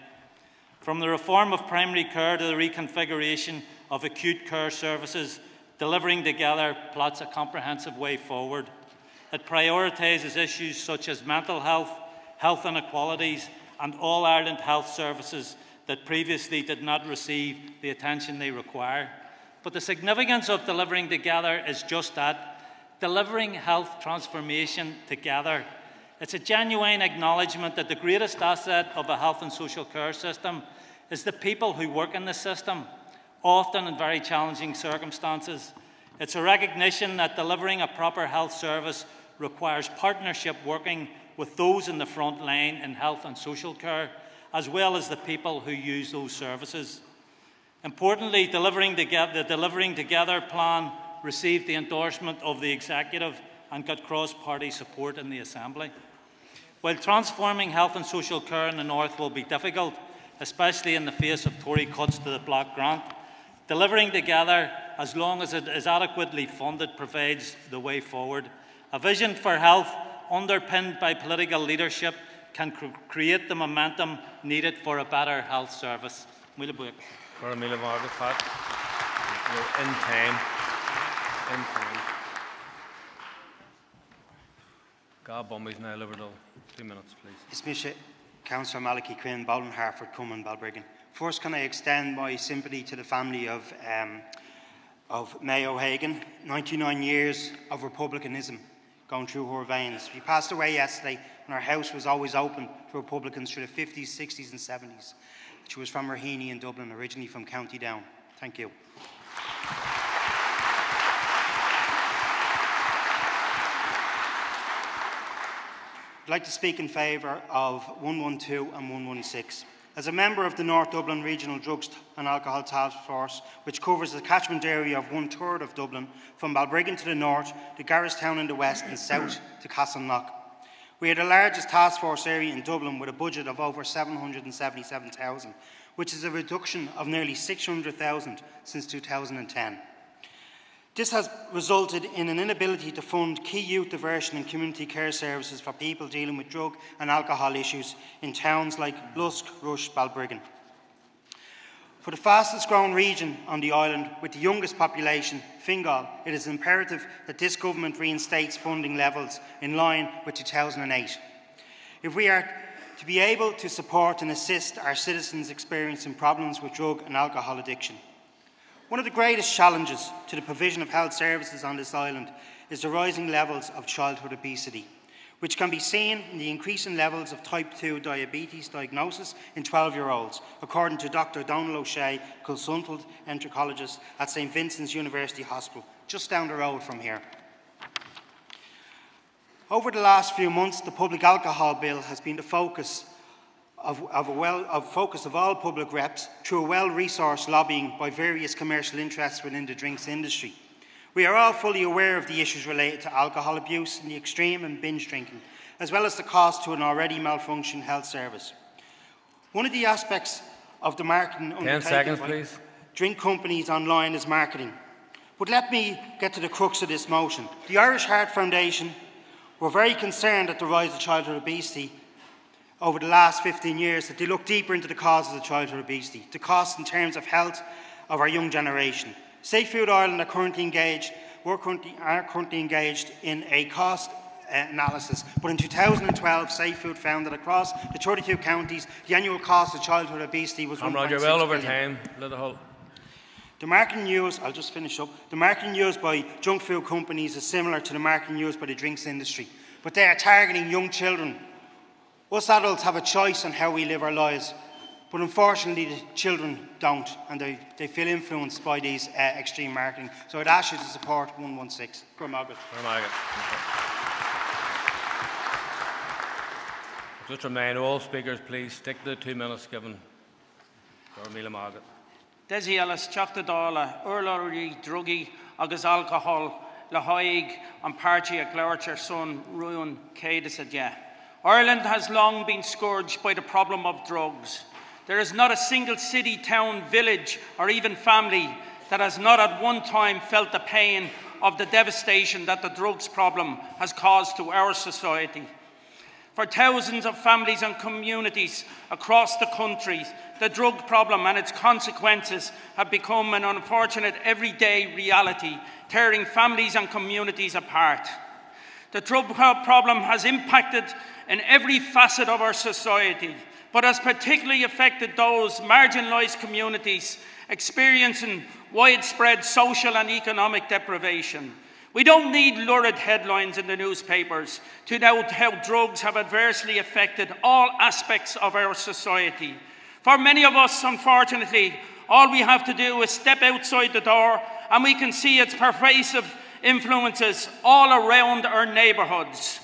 From the reform of primary care to the reconfiguration of acute care services, Delivering Together plots a comprehensive way forward. It prioritises issues such as mental health, health inequalities and all-Ireland health services that previously did not receive the attention they require. But the significance of Delivering Together is just that, delivering health transformation together. It's a genuine acknowledgement that the greatest asset of a health and social care system is the people who work in the system, often in very challenging circumstances. It's a recognition that delivering a proper health service requires partnership working with those in the front line in health and social care, as well as the people who use those services. Importantly, the Delivering Together plan received the endorsement of the Executive and got cross-party support in the Assembly. While transforming health and social care in the North will be difficult, especially in the face of Tory cuts to the block grant, Delivering Together, as long as it is adequately funded, provides the way forward. A vision for health underpinned by political leadership can create the momentum needed for a better health service. Míle buíochas. For míle buíochas, Pat. You're in time. In time. God Bummies now, Liverpool. 2 minutes, please. It's Misha, Councillor Malachy Quinn, Bowling, Harford, Cumming, Balbriggan. First, can I extend my sympathy to the family of May O'Hagan, 99 years of republicanism going through her veins. She passed away yesterday, and her house was always open to Republicans through the 50s, 60s and 70s. She was from Raheny in Dublin, originally from County Down. Thank you. I'd like to speak in favour of 112 and 116. As a member of the North Dublin Regional Drugs and Alcohol Task Force, which covers the catchment area of 1/3 of Dublin, from Balbriggan to the north, to Garristown in the west and south to Castleknock. We are the largest task force area in Dublin with a budget of over 777,000, which is a reduction of nearly 600,000 since 2010. This has resulted in an inability to fund key youth diversion and community care services for people dealing with drug and alcohol issues in towns like Lusk, Rush, Balbriggan. For the fastest growing region on the island with the youngest population, Fingal, it is imperative that this government reinstates funding levels in line with 2008. If we are to be able to support and assist our citizens experiencing problems with drug and alcohol addiction. One of the greatest challenges to the provision of health services on this island is the rising levels of childhood obesity, which can be seen in the increasing levels of type 2 diabetes diagnosis in 12-year-olds, according to Dr. Donald O'Shea, consultant endocrinologist at St. Vincent's University Hospital, just down the road from here. Over the last few months, the Public Alcohol Bill has been the focus of all public reps through a well-resourced lobbying by various commercial interests within the drinks industry. We are all fully aware of the issues related to alcohol abuse and the extreme and binge drinking, as well as the cost to an already malfunctioning health service. One of the aspects of the marketing undertaken by drink companies online is marketing. But let me get to the crux of this motion. The Irish Heart Foundation were very concerned at the rise of childhood obesity over the last 15 years, that they look deeper into the causes of childhood obesity, the costs in terms of health of our young generation. Safe Food Ireland are currently engaged in a cost analysis, but in 2012, Safe Food found that across the 32 counties, the annual cost of childhood obesity was 1.6 billion. You're well over time. The marketing used, I'll just finish up, the marketing used by junk food companies is similar to the marketing used by the drinks industry, but they are targeting young children. Us adults have a choice on how we live our lives, but unfortunately the children don't, and they feel influenced by these extreme marketing. So I'd ask you to support 116. Just remind all speakers, please stick to the 2 minutes given. Desi Ellis, Chapter Dala, Urlori, Druggy, Agus Alcohol, Lahaig, and Party a Glorcher Son, Ruin, Cadis. Ireland has long been scourged by the problem of drugs. There is not a single city, town, village, or even family that has not at one time felt the pain of the devastation that the drugs problem has caused to our society. For thousands of families and communities across the country, the drug problem and its consequences have become an unfortunate everyday reality, tearing families and communities apart. The drug problem has impacted in every facet of our society, but has particularly affected those marginalised communities experiencing widespread social and economic deprivation. We don't need lurid headlines in the newspapers to note how drugs have adversely affected all aspects of our society. For many of us, unfortunately, all we have to do is step outside the door and we can see its pervasive influences all around our neighbourhoods.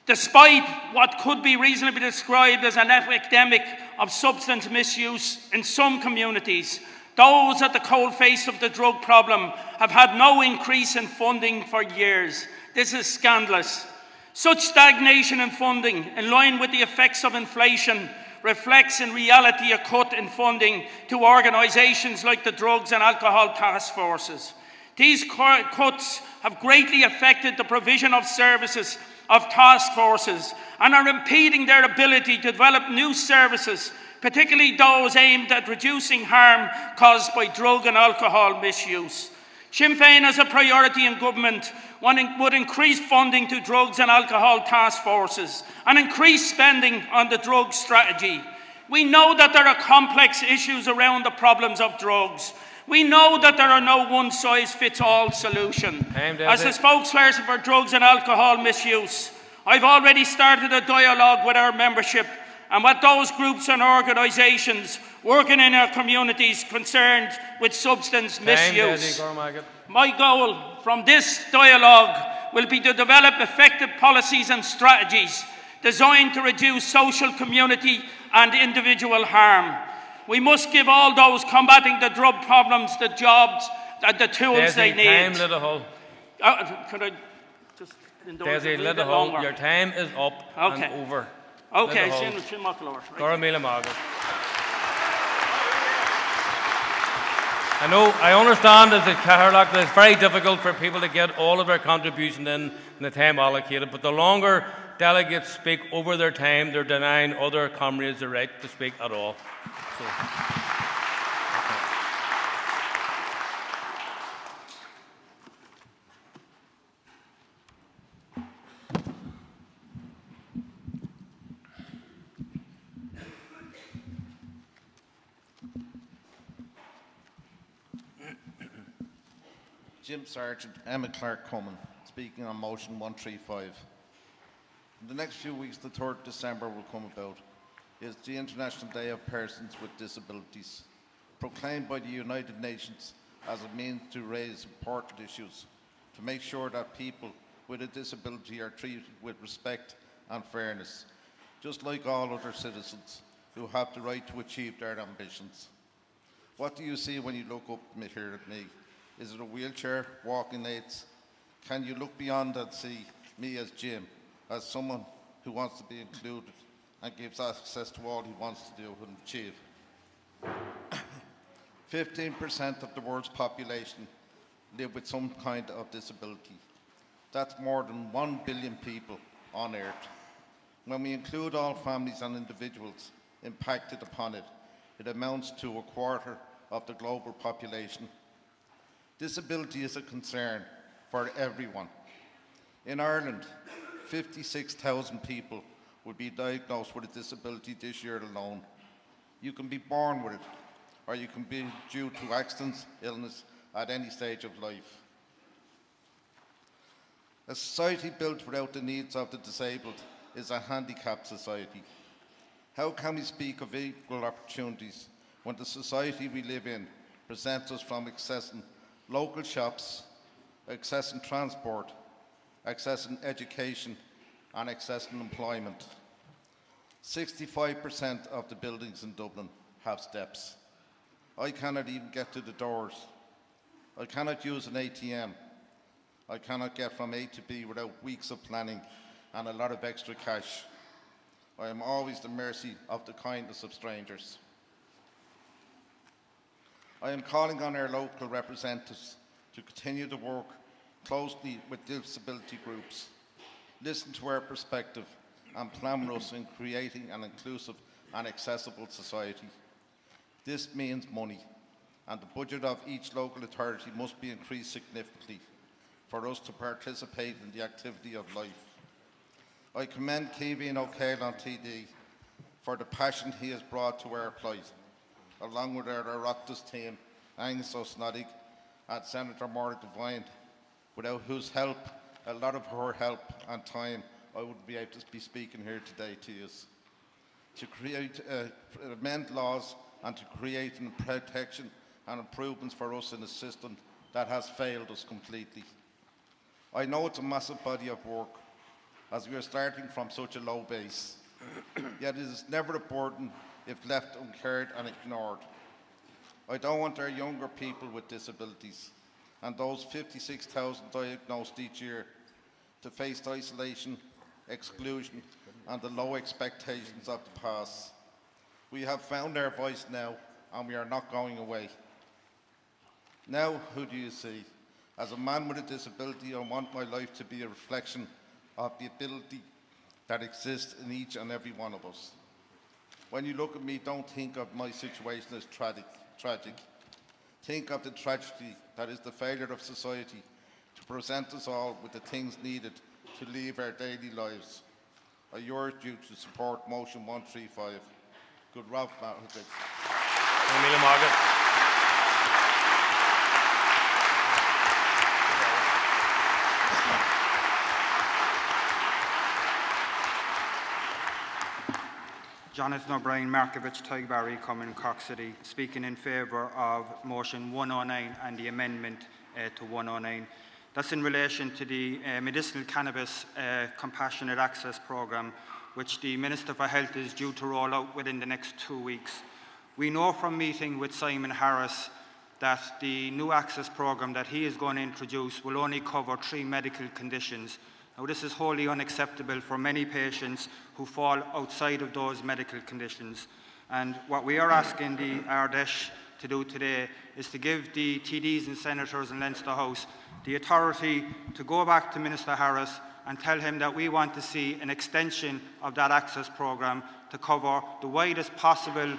Despite what could be reasonably described as an epidemic of substance misuse in some communities, those at the coalface of the drug problem have had no increase in funding for years. This is scandalous. Such stagnation in funding, in line with the effects of inflation, reflects in reality a cut in funding to organisations like the Drugs and Alcohol Task Forces. These cuts have greatly affected the provision of services of task forces and are impeding their ability to develop new services, particularly those aimed at reducing harm caused by drug and alcohol misuse. Sinn Féin, as a priority in government, would increase funding to drugs and alcohol task forces and increase spending on the drug strategy. We know that there are complex issues around the problems of drugs. We know that there are no one-size-fits-all solutions. As a spokesperson for drugs and alcohol misuse, I've already started a dialogue with our membership and with those groups and organisations working in our communities concerned with substance misuse. My goal from this dialogue will be to develop effective policies and strategies designed to reduce social, community and individual harm. We must give all those combating the drug problems the jobs and the tools they need. Could I just indulge a little longer? Your time is up and over. Okay, I understand as a Catholic that it's very difficult for people to get all of their contribution in the time allocated, but the longer delegates speak over their time, they're denying other comrades the right to speak at all. So, Jim Sargent, Emma Clark Cumming, speaking on motion 135. In the next few weeks, the 3rd of December will come about. It is the International Day of Persons with Disabilities, proclaimed by the United Nations as a means to raise important issues, to make sure that people with a disability are treated with respect and fairness, just like all other citizens who have the right to achieve their ambitions. What do you see when you look up here at me? Is it a wheelchair, walking aids? Can you look beyond and see me as Jim, as someone who wants to be included and gives access to all he wants to do and achieve? 15% of the world's population live with some kind of disability. That's more than 1 billion people on Earth. When we include all families and individuals impacted upon it, it amounts to a quarter of the global population. Disability is a concern for everyone. In Ireland, 56,000 people will be diagnosed with a disability this year alone. You can be born with it, or you can be due to accidents, illness at any stage of life. A society built without the needs of the disabled is a handicapped society. How can we speak of equal opportunities when the society we live in presents us from accessing local shops, accessing transport, accessing education and accessing employment? 65% of the buildings in Dublin have steps. I cannot even get to the doors. I cannot use an ATM. I cannot get from A to B without weeks of planning and a lot of extra cash. I am always at the mercy of the kindness of strangers. I am calling on our local representatives to continue to work closely with disability groups, listen to our perspective and plan with us in creating an inclusive and accessible society. This means money, and the budget of each local authority must be increased significantly for us to participate in the activity of life. I commend Ciaran O'Callaghan TD for the passion he has brought to our plight, along with our Oireachtas team, Angus O'Snoddig and Senator Maura Devine, without whose help, a lot of her help and time, I wouldn't be able to be speaking here today to you. To create, amend laws and to create protection and improvements for us in assisting that has failed us completely. I know it's a massive body of work, as we are starting from such a low base, yet it is never a burden if left uncared and ignored. I don't want our younger people with disabilities and those 56,000 diagnosed each year to face isolation, exclusion and the low expectations of the past. We have found our voice now and we are not going away. Now, who do you see? As a man with a disability, I want my life to be a reflection of the ability that exists in each and every one of us. When you look at me, don't think of my situation as tragic. Think of the tragedy that is the failure of society to present us all with the things needed to live our daily lives. I urge you to support motion 135. Good Ralph Margaret. Jonathan O'Brien, Markovich, Tigbarry, Common Cork City, speaking in favour of motion 109 and the amendment to 109. That's in relation to the medicinal cannabis compassionate access programme, which the Minister for Health is due to roll out within the next 2 weeks. We know from meeting with Simon Harris that the new access programme that he is going to introduce will only cover 3 medical conditions. Now, this is wholly unacceptable for many patients who fall outside of those medical conditions. And what we are asking the Ardèche to do today is to give the TDs and senators in Leinster House the authority to go back to Minister Harris and tell him that we want to see an extension of that access programme to cover the widest possible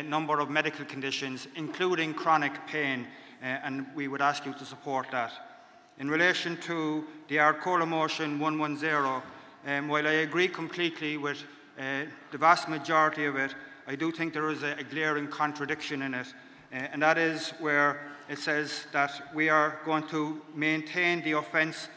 number of medical conditions, including chronic pain, and we would ask you to support that. In relation to the Ardcola motion 110, while I agree completely with the vast majority of it, I do think there is a glaring contradiction in it, and that is where it says that we are going to maintain the offence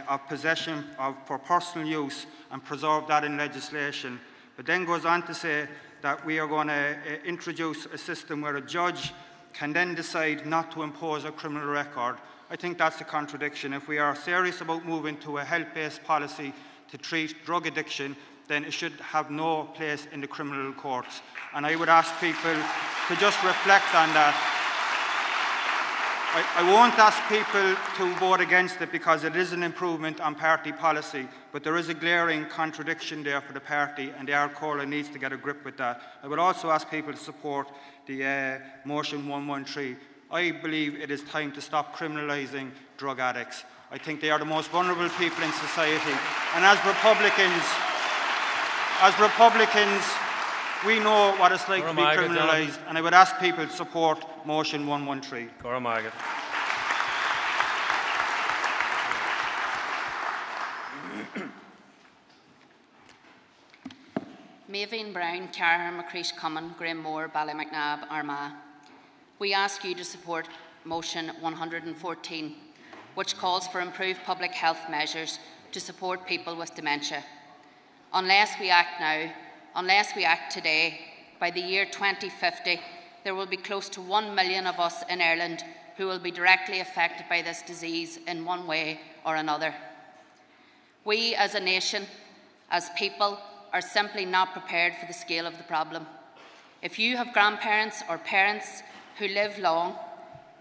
of possession for personal use and preserve that in legislation, but then goes on to say that we are going to introduce a system where a judge can then decide not to impose a criminal record. I think that's a contradiction. If we are serious about moving to a health-based policy to treat drug addiction, then it should have no place in the criminal courts. And I would ask people to just reflect on that. I won't ask people to vote against it because it is an improvement on party policy, but there is a glaring contradiction there for the party, and the Ardcola needs to get a grip with that. I would also ask people to support the motion 113. I believe it is time to stop criminalising drug addicts. I think they are the most vulnerable people in society. And as Republicans, we know what it's like to be criminalised, and I would ask people to support motion 113. Maeveen Brown, Carher, McCreesh Common, Grimmoor, Ballymacnab, Armagh. We ask you to support motion 114, which calls for improved public health measures to support people with dementia. Unless we act now, unless we act today, by the year 2050, there will be close to 1 million of us in Ireland who will be directly affected by this disease in one way or another. We as a nation, as people, are simply not prepared for the scale of the problem. If you have grandparents or parents who live long,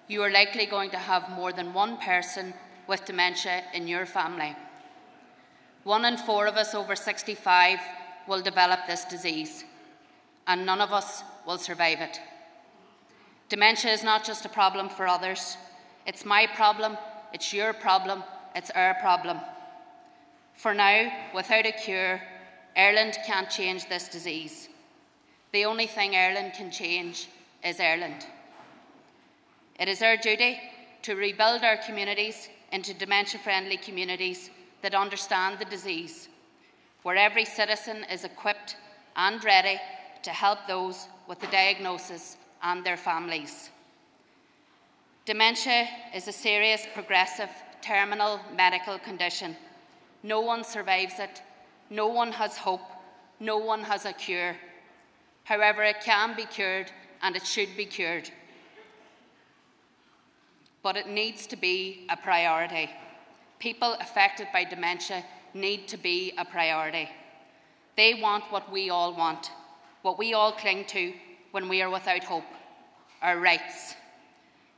you are likely going to have more than one person with dementia in your family. 1 in 4 of us over 65 will develop this disease, and none of us will survive it. Dementia is not just a problem for others. It's my problem, it's your problem, it's our problem. For now, without a cure, Ireland can't change this disease. The only thing Ireland can change is Ireland. It is our duty to rebuild our communities into dementia-friendly communities that understand the disease, where every citizen is equipped and ready to help those with the diagnosis and their families. Dementia is a serious, progressive, terminal medical condition. No one survives it. No one has hope. No one has a cure. However, it can be cured and it should be cured. but it needs to be a priority. People affected by dementia need to be a priority. They want what we all want, what we all cling to when we are without hope, our rights.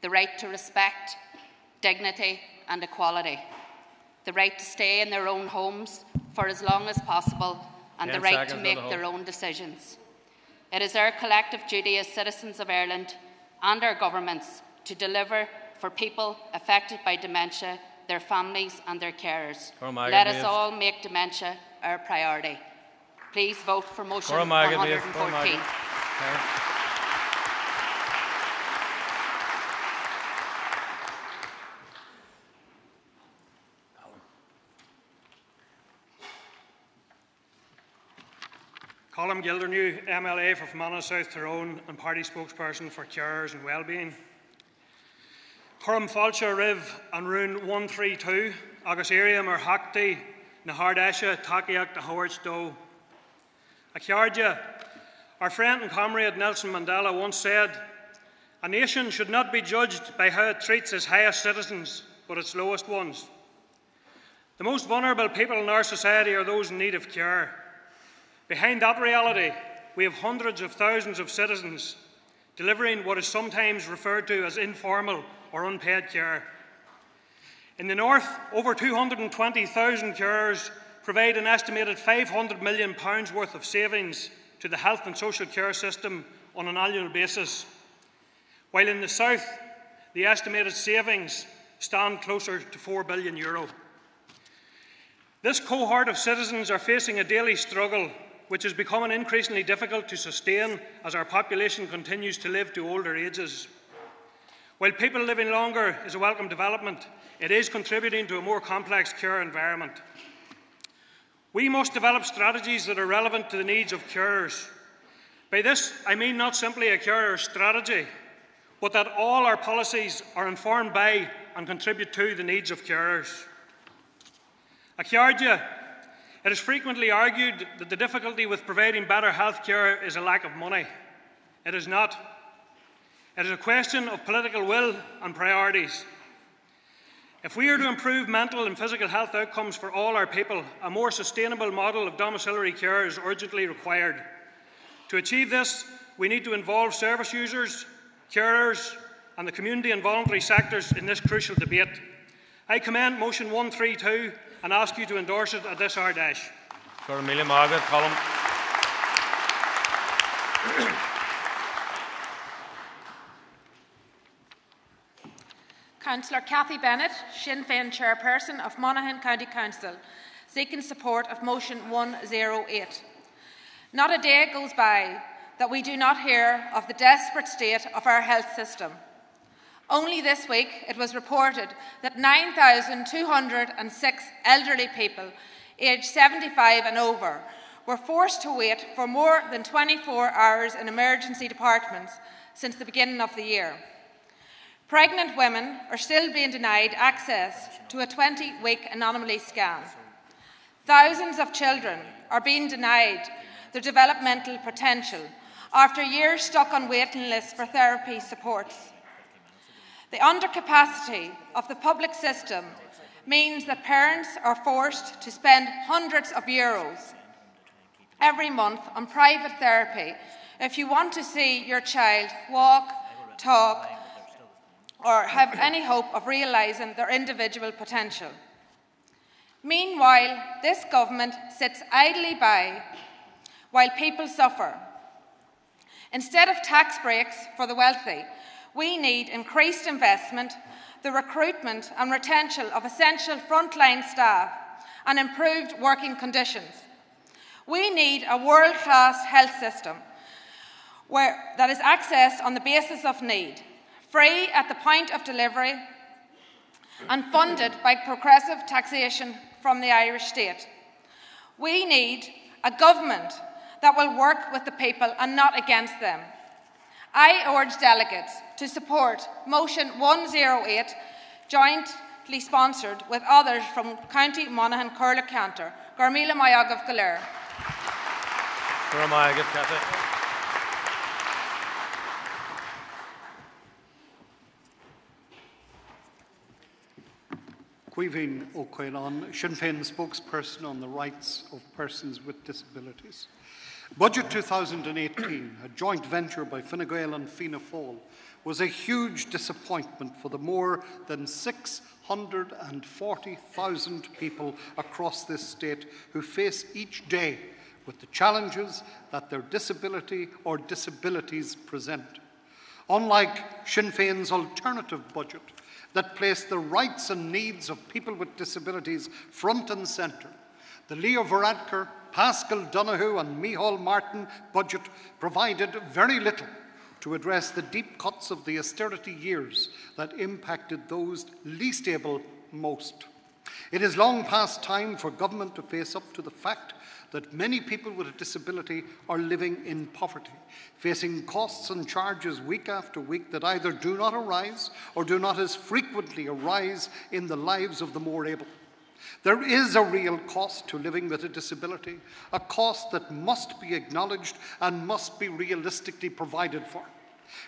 The right to respect, dignity and equality. The right to stay in their own homes for as long as possible, and the right to make their own decisions. It is our collective duty as citizens of Ireland and our governments to deliver for people affected by dementia, their families and their carers. Let us all make dementia our priority. Please vote for motion 114. Colm Gildernew, MLA for Fermanagh South Tyrone and Party Spokesperson for Carers and Wellbeing. Churum Fáilte Riv an Rún 132, agus area mar Hakti, na Hardesha, Takiak, the Howard Do. A Kiardia, our friend and comrade Nelson Mandela once said, "A nation should not be judged by how it treats its highest citizens, but its lowest ones." The most vulnerable people in our society are those in need of care. Behind that reality, we have hundreds of thousands of citizens delivering what is sometimes referred to as informal or unpaid care. In the North, over 220,000 carers provide an estimated £500 million worth of savings to the health and social care system on an annual basis, while in the South, the estimated savings stand closer to €4 billion. This cohort of citizens are facing a daily struggle which is becoming increasingly difficult to sustain as our population continues to live to older ages. While people living longer is a welcome development, it is contributing to a more complex care environment. We must develop strategies that are relevant to the needs of carers. By this, I mean not simply a carer strategy, but that all our policies are informed by and contribute to the needs of carers. A Ciardia, it is frequently argued that the difficulty with providing better health care is a lack of money. It is not. It is a question of political will and priorities. If we are to improve mental and physical health outcomes for all our people, a more sustainable model of domiciliary care is urgently required. To achieve this, we need to involve service users, carers, and the community and voluntary sectors in this crucial debate. I commend motion 132 and ask you to endorse it at this hour dash. Councillor Cathy Bennett, Sinn Féin Chairperson of Monaghan County Council, seeking support of motion 108. Not a day goes by that we do not hear of the desperate state of our health system. Only this week it was reported that 9,206 elderly people aged 75 and over were forced to wait for more than 24 hours in emergency departments since the beginning of the year. Pregnant women are still being denied access to a 20-week anomaly scan. Thousands of children are being denied their developmental potential after years stuck on waiting lists for therapy supports. The undercapacity of the public system means that parents are forced to spend hundreds of euros every month on private therapy if you want to see your child walk, talk, or have any hope of realising their individual potential. Meanwhile, this government sits idly by while people suffer. Instead of tax breaks for the wealthy, we need increased investment, the recruitment and retention of essential frontline staff, and improved working conditions. We need a world-class health system that is accessed on the basis of need, free at the point of delivery, and funded by progressive taxation from the Irish state. We need a government that will work with the people and not against them. I urge delegates to support motion 108, jointly sponsored with others from County Monaghan, Curla Cantor. Garmila Mayagav Galer. Caoimhín Ó Caoimhán, Sinn Féin spokesperson on the rights of persons with disabilities. Budget 2018, a joint venture by Fine Gael and Fianna Fáil, was a huge disappointment for the more than 640,000 people across this state who face each day with the challenges that their disability or disabilities present. Unlike Sinn Féin's alternative budget that placed the rights and needs of people with disabilities front and centre, the Leo Varadkar, Pascal Donoghue and Micheál Martin budget provided very little to address the deep cuts of the austerity years that impacted those least able most. It is long past time for government to face up to the fact that many people with a disability are living in poverty, facing costs and charges week after week that either do not arise or do not as frequently arise in the lives of the more able. There is a real cost to living with a disability, a cost that must be acknowledged and must be realistically provided for.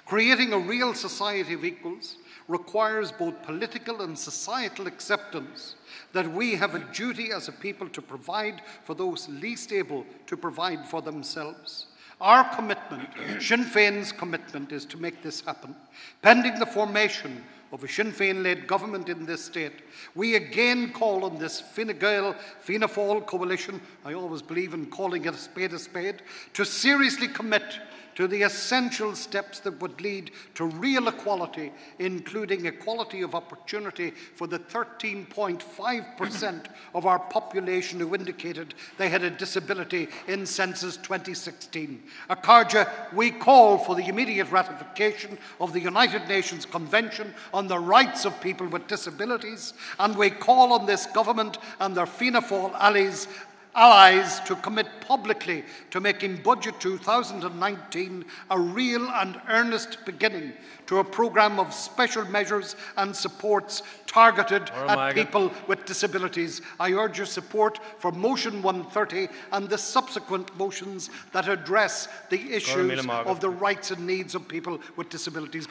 Creating a real society of equals requires both political and societal acceptance that we have a duty as a people to provide for those least able to provide for themselves. Our commitment, Sinn Féin's commitment, is to make this happen. Pending the formation of a Sinn Féin-led government in this state, we again call on this Fine Gael, Fianna Fáil coalition, I always believe in calling it a spade, to seriously commit to the essential steps that would lead to real equality, including equality of opportunity for the 13.5% of our population who indicated they had a disability in Census 2016. Akarja, we call for the immediate ratification of the United Nations Convention on the Rights of People with Disabilities, and we call on this government and their Fianna Fáil allies to commit publicly to making Budget 2019 a real and earnest beginning to a programme of special measures and supports targeted at people with disabilities. I urge your support for Motion 130 and the subsequent motions that address the issues of the rights and needs of people with disabilities.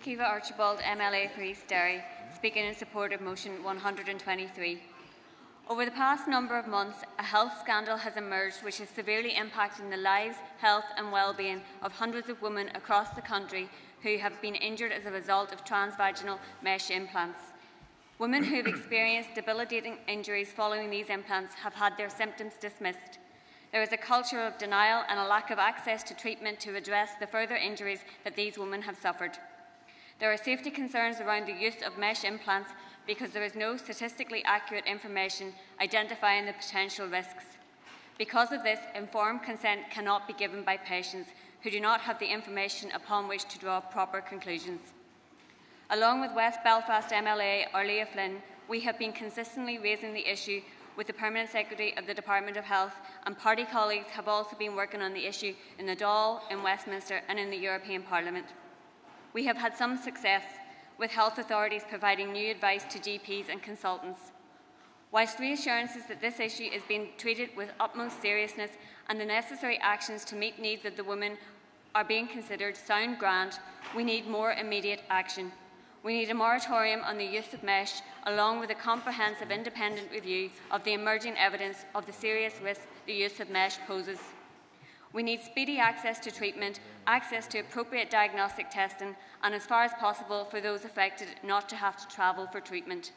Kiva Archibald, MLA for East Derry, speaking in support of Motion 123. Over the past number of months, a health scandal has emerged which is severely impacting the lives, health and well-being of hundreds of women across the country who have been injured as a result of transvaginal mesh implants. Women who have experienced debilitating injuries following these implants have had their symptoms dismissed. There is a culture of denial and a lack of access to treatment to address the further injuries that these women have suffered. There are safety concerns around the use of mesh implants because there is no statistically accurate information identifying the potential risks. Because of this, informed consent cannot be given by patients who do not have the information upon which to draw proper conclusions. Along with West Belfast MLA Orlia Flynn, we have been consistently raising the issue with the Permanent Secretary of the Department of Health, and party colleagues have also been working on the issue in the Dáil, in Westminster and in the European Parliament. We have had some success, with health authorities providing new advice to GPs and consultants. Whilst reassurances that this issue is being treated with utmost seriousness and the necessary actions to meet needs of the women are being considered sound grand, we need more immediate action. We need a moratorium on the use of mesh, along with a comprehensive independent review of the emerging evidence of the serious risk the use of mesh poses. We need speedy access to treatment, access to appropriate diagnostic testing, and as far as possible for those affected not to have to travel for treatment.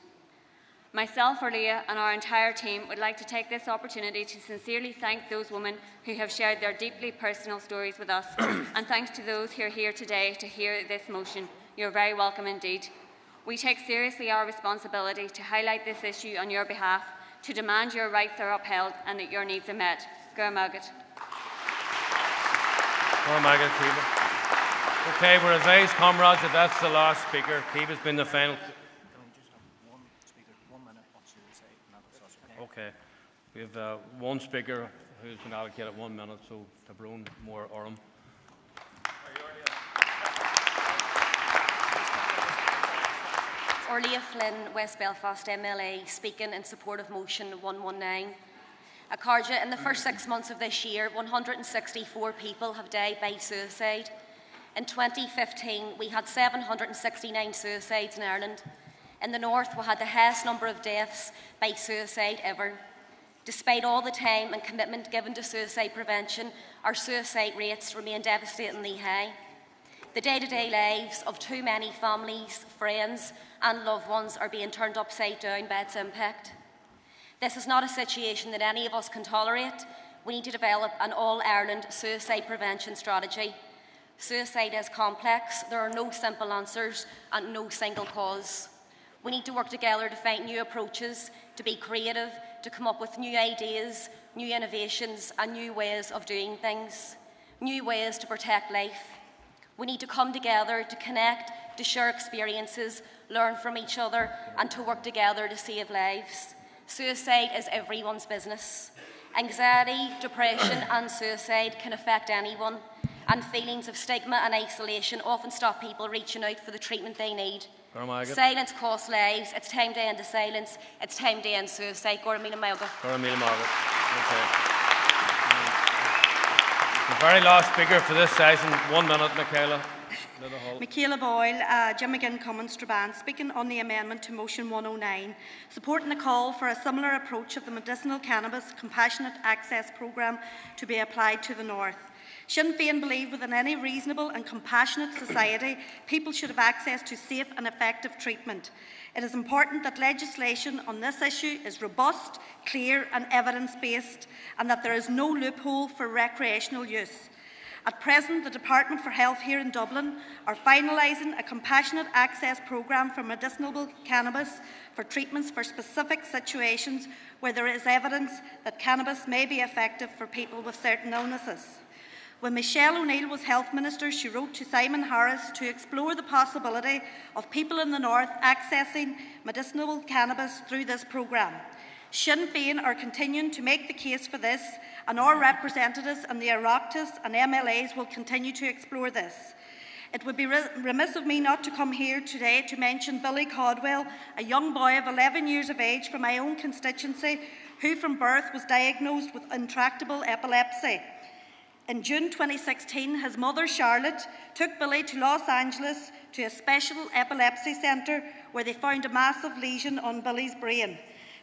Myself, Orlia, and our entire team would like to take this opportunity to sincerely thank those women who have shared their deeply personal stories with us, and thanks to those who are here today to hear this motion. You're very welcome indeed. We take seriously our responsibility to highlight this issue on your behalf, to demand your rights are upheld and that your needs are met. Gur Magat. Okay, we're advised, comrades, that that's the last speaker. Kiva's been the final. Okay, we have one speaker who's been allocated 1 minute, so Tabrone Moore Oram. Orlia Flynn, West Belfast MLA, speaking in support of Motion 119. Carja, in the first 6 months of this year, 164 people have died by suicide. In 2015, we had 769 suicides in Ireland. In the north, we had the highest number of deaths by suicide ever. Despite all the time and commitment given to suicide prevention, our suicide rates remain devastatingly high. The day-to-day lives of too many families, friends and loved ones are being turned upside down by its impact. This is not a situation that any of us can tolerate. We need to develop an all-Ireland suicide prevention strategy. Suicide is complex, there are no simple answers and no single cause. We need to work together to find new approaches, to be creative, to come up with new ideas, new innovations and new ways of doing things, new ways to protect life. We need to come together, to connect, to share experiences, learn from each other and to work together to save lives. Suicide is everyone's business. Anxiety, depression and suicide can affect anyone, and feelings of stigma and isolation often stop people reaching out for the treatment they need. Silence costs lives. It's time to end the silence. It's time to end suicide. The very last speaker for this session, 1 minute, Michaela. Michaela Boyle, Jim McGinn, Strabane, speaking on the amendment to Motion 109, supporting the call for a similar approach of the medicinal cannabis compassionate access programme to be applied to the north. Sinn Féin believe within any reasonable and compassionate society, people should have access to safe and effective treatment. It is important that legislation on this issue is robust, clear and evidence-based, and that there is no loophole for recreational use. At present, the Department for Health here in Dublin are finalising a compassionate access programme for medicinal cannabis for treatments for specific situations where there is evidence that cannabis may be effective for people with certain illnesses. When Michelle O'Neill was Health Minister, she wrote to Simon Harris to explore the possibility of people in the north accessing medicinal cannabis through this programme. Sinn Féin are continuing to make the case for this, and our representatives and the Oireachtas and MLAs will continue to explore this. It would be remiss of me not to come here today to mention Billy Codwell, a young boy of 11 years of age from my own constituency, who from birth was diagnosed with intractable epilepsy. In June 2016, his mother, Charlotte, took Billy to Los Angeles to a special epilepsy centre where they found a massive lesion on Billy's brain.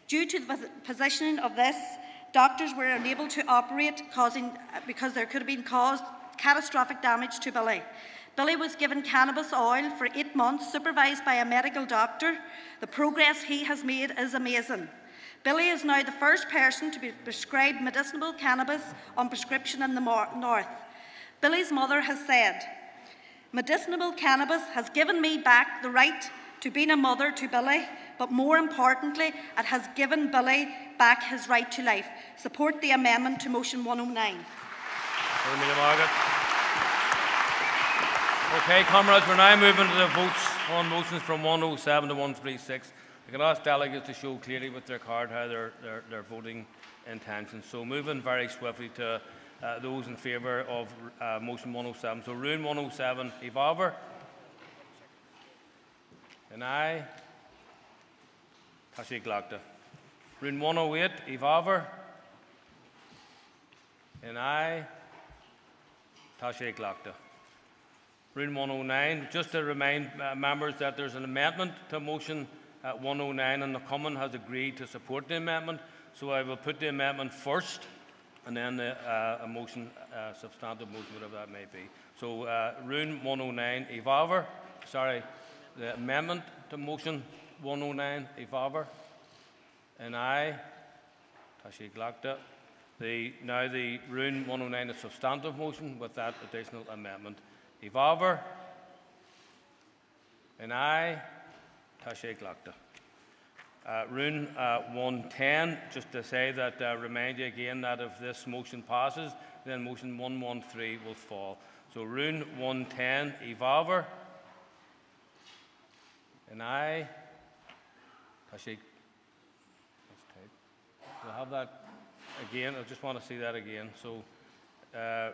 Due to the positioning of this, doctors were unable to operate because there could have been caused catastrophic damage to Billy. Billy was given cannabis oil for 8 months, supervised by a medical doctor. The progress he has made is amazing. Billy is now the first person to be prescribed medicinal cannabis on prescription in the north. Billy's mother has said, "Medicinal cannabis has given me back the right to being a mother to Billy, but more importantly, it has given Billy back his right to life." Support the amendment to Motion 109. Okay, comrades, we're now moving to the votes on motions from 107 to 136. I can ask delegates to show clearly with their card how their voting intentions. So moving very swiftly to those in favour of motion 107. So room 107, Evolver. And aye. Tashi Glagda. Room 108, Evolver. And aye. Tashi Glagda. Room 109, just to remind members that there's an amendment to motion 109 and the Common has agreed to support the amendment. So I will put the amendment first and then a motion, substantive motion, whatever that may be. So room 109, Evolver. Sorry, the amendment to motion 109, Evolver. And aye. Tashi Glagda. Now the room 109 is substantive motion with that additional amendment. Evolver. And aye. Tashi Glagda. Room 110, just to say that, remind you again that if this motion passes, then motion 113 will fall. So room 110, Evolver. And aye. Tashi. We'll have that again. I just want to see that again. So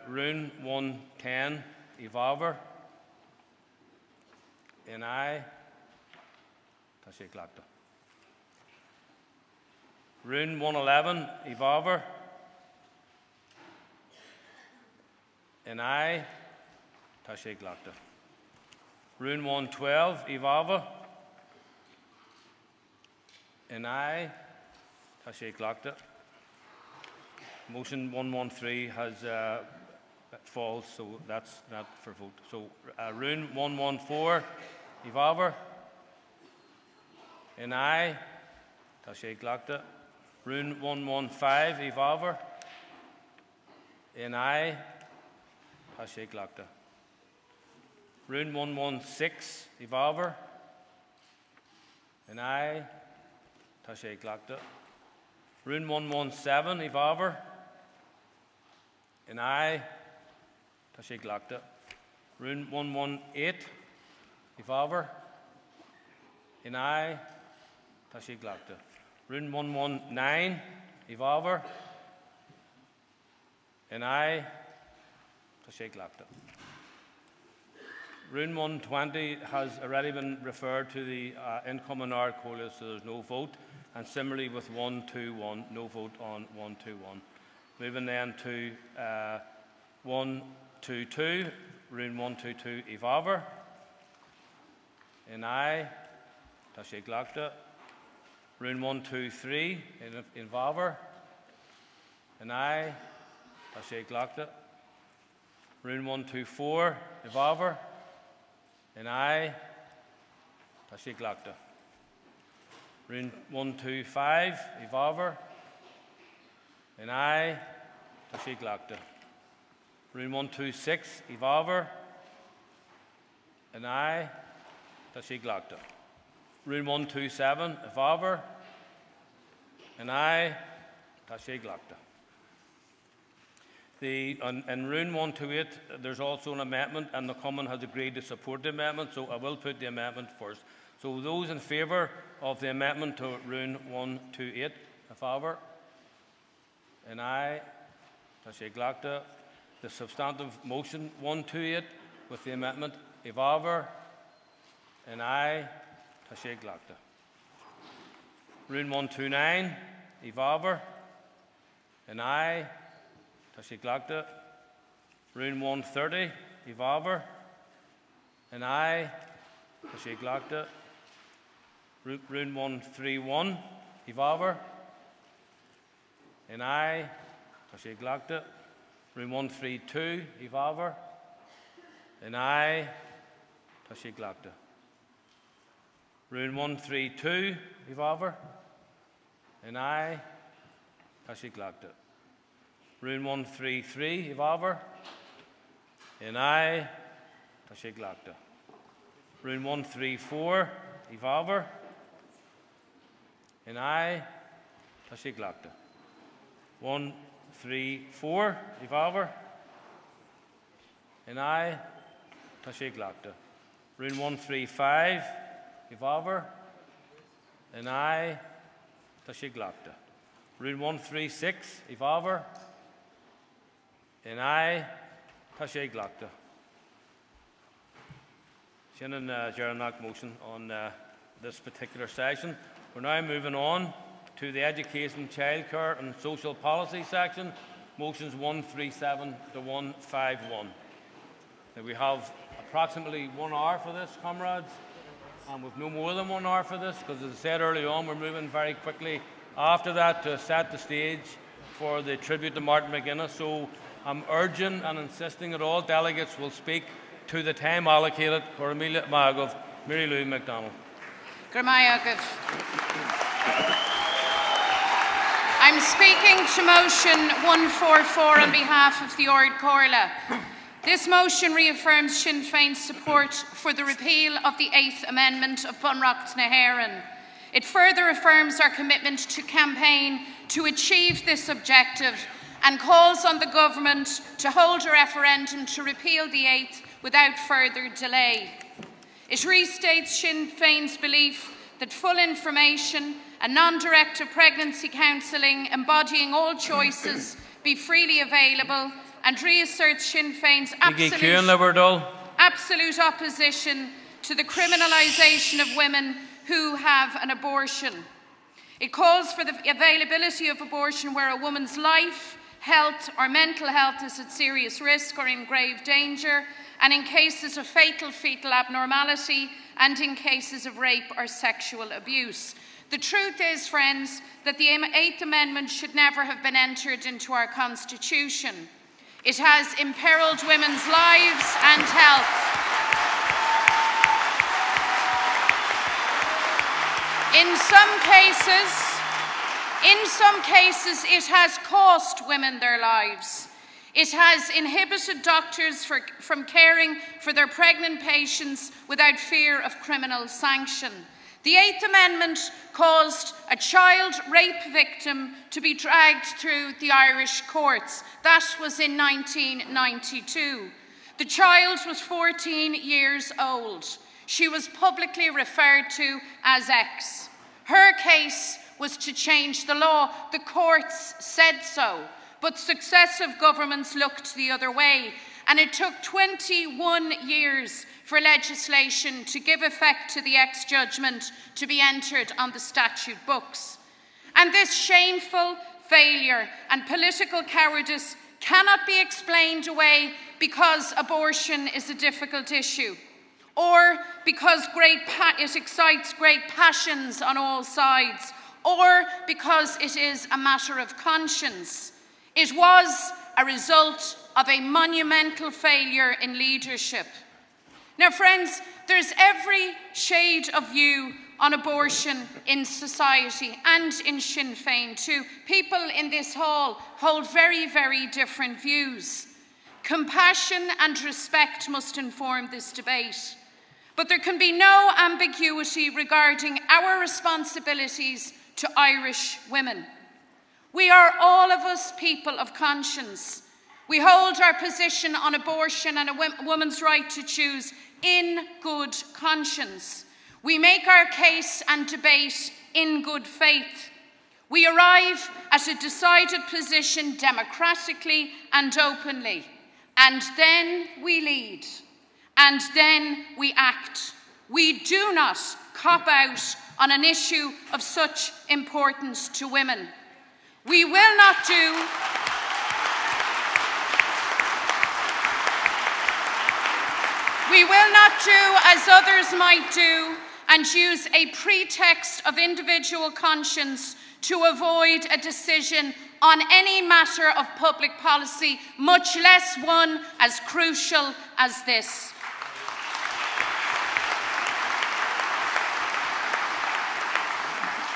room 110, Evolver. And aye. Tashi Glagda. Room 111, Evolver. in aye, tá sé glacta. Rún 112, Ivava, in aye, tá sé glacta. Motion 113 has falls, so that's not for vote. So Rún 114, Ivava, in aye, tá sé glacta. Rún 115, Ivava, in aye, tá sé glacta. Rún 116, Ivava, in aye, tá sé glacta. Rún 117, Ivava, in aye, tá sé glacta. Rún 118, Ivava, in aye, tá sé glacta. Rún 119, Ivava, in aye, tá sé glacta. Rún 120 has already been referred to the incoming hour cola, so there's no vote. And similarly with 121, no vote on 121. Moving then to 122, Rún 122, Ivava, in aye, tá sé glacta. Rún 123, Ivava, in aye, tá sé glacta. Rún 124, Ivava, in aye, tá sé glacta. Rún 125, Ivava, in aye, tá sé glacta. Rún 126, Ivava, in aye, tá sé glacta. Rún 127, Ivava, in aye, tá sé glacta. In Rún 128, there's also an amendment, and the Common has agreed to support the amendment, so I will put the amendment first. So those in favour of the amendment to Rún 128, Ivava, in aye, tá sé glacta. The substantive motion 128 with the amendment, Ivava, in aye, tá sé glacta. Rún 129, Ivava, in aye, tá sé glacta. Rún 130, Ivava, in aye, tá sé glacta. Rún 131, Ivava, in aye, tá sé glacta. Rún 132, Ivava, in aye, tá sé glacta. Rún 132, Ivava, in aye, tá sé glacta. Rún 133, Ivava, in aye, tá sé glacta. Rún 134, Ivava, in aye, tá sé glacta. 134, Ivava, in aye, tá sé glacta. Rún 135, Ivava, in aye, tá sé glacta. Rún 136, Ivava, in aye, tá sé glacta. Shannon Geranach motion on this particular session. We're now moving on to the Education, Childcare and Social Policy section, motions 137 to 151. Now we have approximately 1 hour for this, comrades, and we've no more than 1 hour for this, because as I said earlier on, we're moving very quickly after that to set the stage for the tribute to Martin Mcguinness. So I'm urging and insisting that all delegates will speak to the time allocated for Amelia Magov, Mary Lou MacDonald. I'm speaking to motion 144 on behalf of the Ord Corla. This motion reaffirms Sinn Féin's support for the repeal of the 8th Amendment of Bunreacht na hÉireann. It further affirms our commitment to campaign to achieve this objective and calls on the government to hold a referendum to repeal the 8th without further delay. It restates Sinn Féin's belief that full information and non-directive pregnancy counselling embodying all choices be freely available, and reasserts Sinn Féin's absolute opposition to the criminalisation of women who have an abortion. It calls for the availability of abortion where a woman's life, health or mental health is at serious risk or in grave danger, and in cases of fatal fetal abnormality, and in cases of rape or sexual abuse. The truth is, friends, that the 8th Amendment should never have been entered into our Constitution. It has imperilled women's lives and health. In some cases, it has cost women their lives. It has inhibited doctors from caring for their pregnant patients without fear of criminal sanction. The 8th Amendment caused a child rape victim to be dragged through the Irish courts. That was in 1992. The child was 14 years old. She was publicly referred to as X. Her case was to change the law. The courts said so, but successive governments looked the other way, and it took 21 years for legislation to give effect to the X judgment to be entered on the statute books. And this shameful failure and political cowardice cannot be explained away because abortion is a difficult issue, or because it excites great passions on all sides, or because it is a matter of conscience. It was a result of a monumental failure in leadership. Now, friends, there's every shade of view on abortion in society, and in Sinn Féin too. People in this hall hold very, very different views. Compassion and respect must inform this debate. But there can be no ambiguity regarding our responsibilities to Irish women. We are, all of us, people of conscience. We hold our position on abortion and a woman's right to choose in good conscience. We make our case and debate in good faith. We arrive at a decided position democratically and openly. And then we lead. And then we act. We do not cop out on an issue of such importance to women. We will not do as others might do and use a pretext of individual conscience to avoid a decision on any matter of public policy, much less one as crucial as this.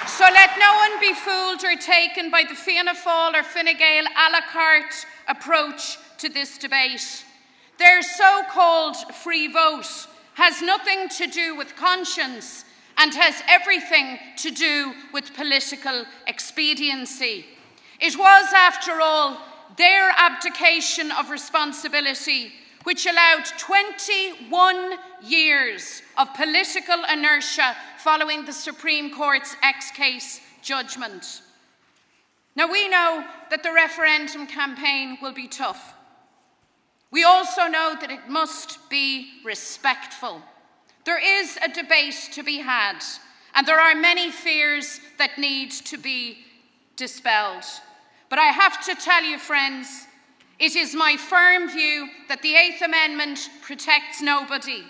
So let no one be fooled or taken by the Fianna Fáil or Fine Gael a la carte approach to this debate. Their so-called free vote has nothing to do with conscience and has everything to do with political expediency. It was, after all, their abdication of responsibility which allowed 21 years of political inertia following the Supreme Court's X case judgment. Now, we know that the referendum campaign will be tough. We also know that it must be respectful. There is a debate to be had, and there are many fears that need to be dispelled. But I have to tell you, friends, it is my firm view that the 8th Amendment protects nobody.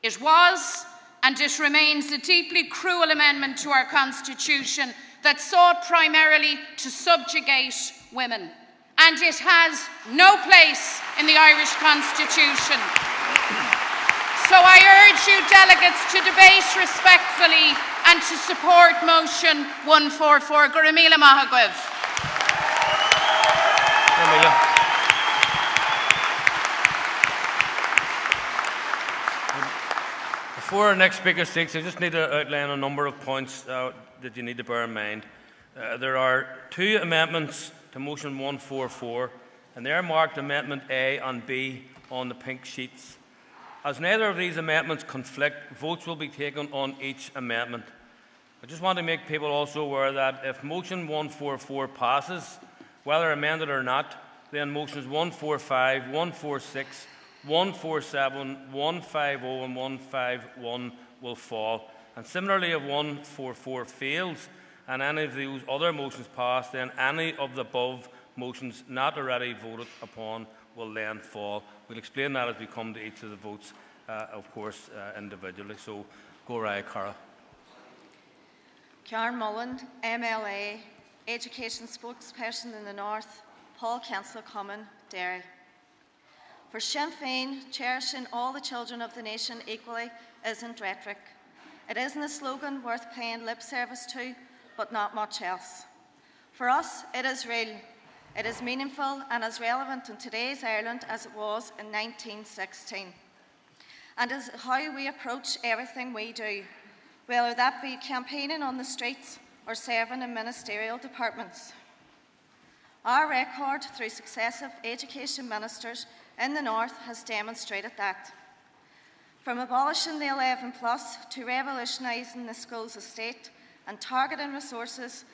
It was, and it remains, a deeply cruel amendment to our Constitution that sought primarily to subjugate women. And it has no place in the Irish Constitution. So I urge you delegates to debate respectfully and to support motion 144. Guramila Mahagwiv. Before our next speaker speaks, I just need to outline a number of points that you need to bear in mind. There are two amendments to motion 144, and they are marked Amendment A and B on the pink sheets. As neither of these amendments conflict, votes will be taken on each amendment. I just want to make people also aware that if motion 144 passes, whether amended or not, then motions 145, 146, 147, 150 and 151 will fall. And similarly, if 144 fails and any of those other motions pass, then any of the above motions not already voted upon will then fall. We'll explain that as we come to each of the votes, of course, individually. So, go right, Cara. Karen Mullen, MLA, Education Spokesperson in the North, Paul Councillor Common, Derry. For Sinn Féin, cherishing all the children of the nation equally isn't rhetoric. It isn't a slogan worth paying lip service to, but not much else. For us, it is real, it is meaningful and as relevant in today's Ireland as it was in 1916. And is how we approach everything we do, whether that be campaigning on the streets or serving in ministerial departments. Our record through successive education ministers in the North has demonstrated that. From abolishing the 11 plus to revolutionising the schools estate and targeting resources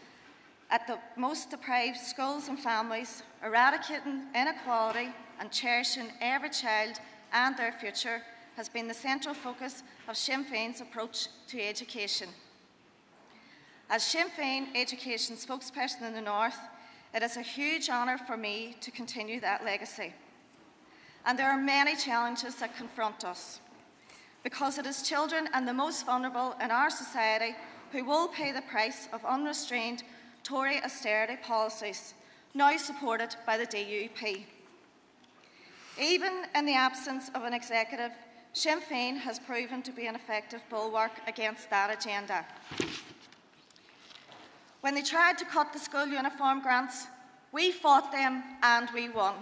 at the most deprived schools and families, eradicating inequality and cherishing every child and their future has been the central focus of Sinn Féin's approach to education. As Sinn Féin education spokesperson in the North, it is a huge honour for me to continue that legacy. And there are many challenges that confront us, because it is children and the most vulnerable in our society who will pay the price of unrestrained Tory austerity policies, now supported by the DUP. Even in the absence of an executive, Sinn Féin has proven to be an effective bulwark against that agenda. When they tried to cut the school uniform grants, we fought them and we won.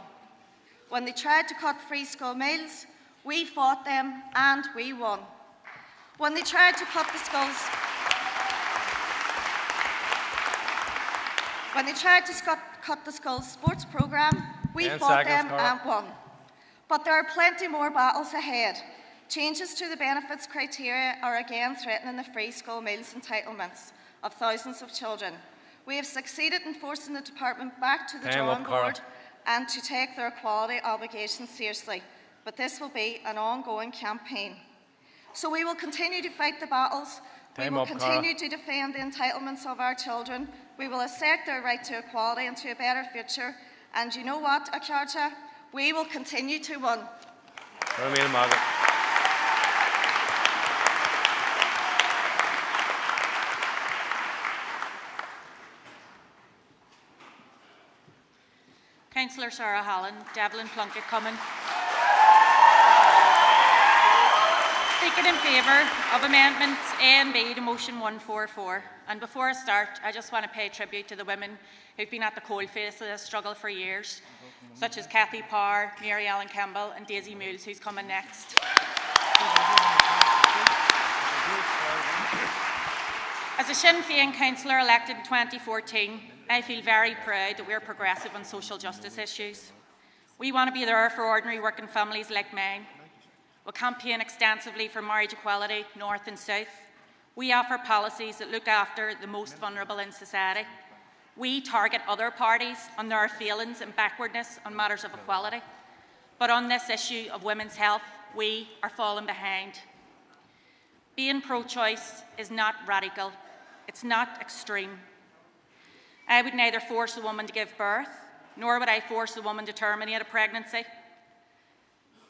When they tried to cut free school meals, we fought them and we won. When they tried to cut the schools, sports programme, we fought them and won. But there are plenty more battles ahead. Changes to the benefits criteria are again threatening the free school meals entitlements of thousands of children. We have succeeded in forcing the department back to the drawing board and to take their equality obligations seriously. But this will be an ongoing campaign. So we will continue to fight the battles. We will continue to defend the entitlements of our children. We will assert their right to equality and to a better future. And you know what, Akarcha? We will continue to win. Councillor Sarah Hallen, Devlin Plunkett Common. Speaking in favour of amendments A and B to motion 144. And before I start, I just want to pay tribute to the women who've been at the coalface of this struggle for years, such as Cathy Parr, Mary Ellen Campbell and Daisy Mules, who's coming next. As a Sinn Féin councillor elected in 2014, I feel very proud that we're progressive on social justice issues. We want to be there for ordinary working families like mine. We campaign extensively for marriage equality, north and south. We offer policies that look after the most vulnerable in society. We target other parties on their failings and backwardness on matters of equality. But on this issue of women's health, we are falling behind. Being pro-choice is not radical. It's not extreme. I would neither force a woman to give birth, nor would I force a woman to terminate a pregnancy.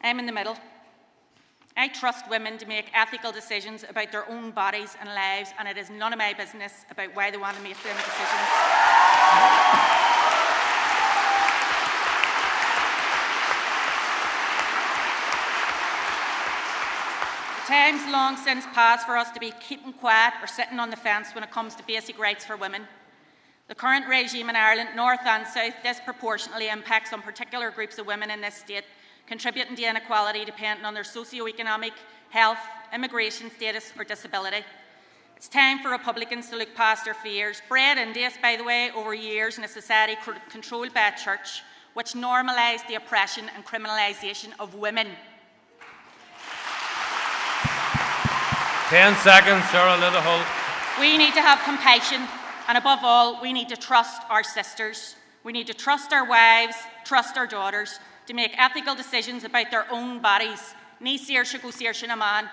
I'm in the middle. I trust women to make ethical decisions about their own bodies and lives, and it is none of my business about why they want to make them decisions. The time's long since passed for us to be keeping quiet or sitting on the fence when it comes to basic rights for women. The current regime in Ireland, north and south, disproportionately impacts on particular groups of women in this state, contributing to inequality depending on their socio-economic, health, immigration status or disability. It's time for Republicans to look past their fears, bred into us, by the way, over years in a society controlled by a church, which normalised the oppression and criminalisation of women. 10 seconds, Sarah Littleholt. We need to have compassion, and above all, we need to trust our sisters. We need to trust our wives, trust our daughters, to make ethical decisions about their own bodies. Ní saoirse go saoirse na man.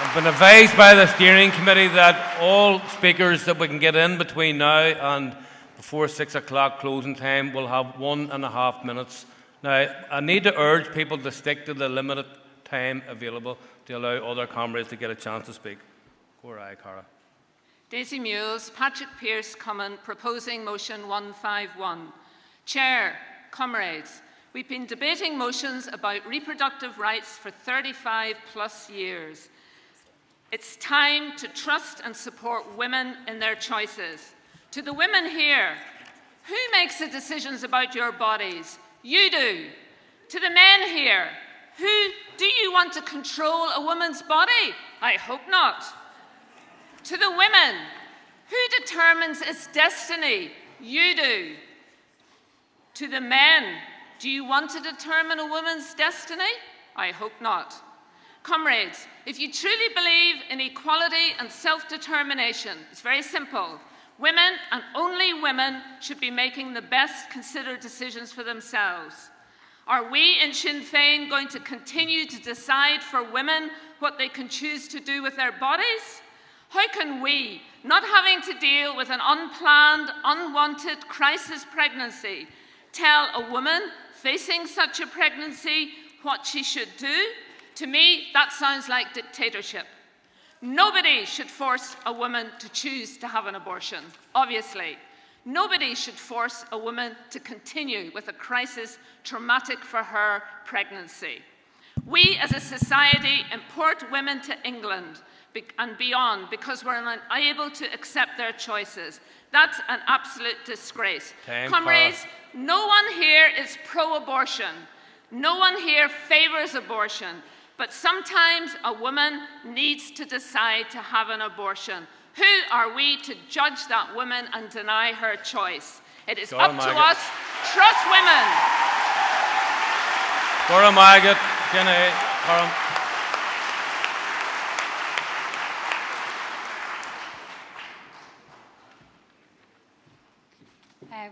I've been advised by the steering committee that all speakers that we can get in between now and before 6 o'clock closing time will have 1.5 minutes. Now, I need to urge people to stick to the limited time available to allow other comrades to get a chance to speak. Go aye, Cara. Daisy Mules, Patrick Pearse Cummins, proposing motion 151. Chair, comrades, we've been debating motions about reproductive rights for 35 plus years. It's time to trust and support women in their choices. To the women here, who makes the decisions about your bodies? You do. To the men here, do you want to control a woman's body? I hope not. To the women, who determines its destiny? You do. To the men, do you want to determine a woman's destiny? I hope not. Comrades, if you truly believe in equality and self-determination, it's very simple. Women, and only women, should be making the best considered decisions for themselves. Are we in Sinn Féin going to continue to decide for women what they can choose to do with their bodies? How can we, not having to deal with an unplanned, unwanted crisis pregnancy, tell a woman facing such a pregnancy what she should do? To me, that sounds like dictatorship. Nobody should force a woman to choose to have an abortion, obviously. Nobody should force a woman to continue with a crisis traumatic for her pregnancy. We as a society import women to England and beyond because we're unable to accept their choices. That's an absolute disgrace. Comrades, no one here is pro-abortion. No one here favours abortion. But sometimes a woman needs to decide to have an abortion. Who are we to judge that woman and deny her choice? It is up to us. Trust women.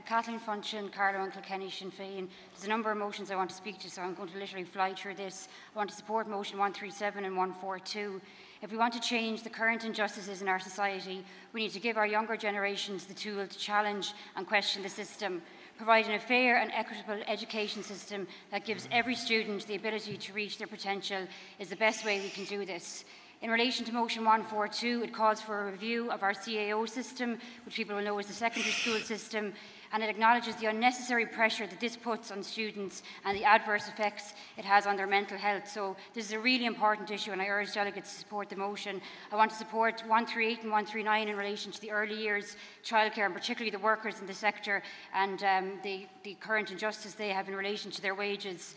Kathleen Funchion, Carlo and Kilkenny, Sinn Féin. There's a number of motions I want to speak to, so I'm going to literally fly through this. I want to support motion 137 and 142. If we want to change the current injustices in our society, we need to give our younger generations the tool to challenge and question the system. Providing a fair and equitable education system that gives every student the ability to reach their potential is the best way we can do this. In relation to motion 142, it calls for a review of our CAO system, which people will know as the secondary school system, and it acknowledges the unnecessary pressure that this puts on students and the adverse effects it has on their mental health. So this is a really important issue, and I urge delegates to support the motion. I want to support 138 and 139 in relation to the early years childcare, and particularly the workers in the sector and the current injustice they have in relation to their wages.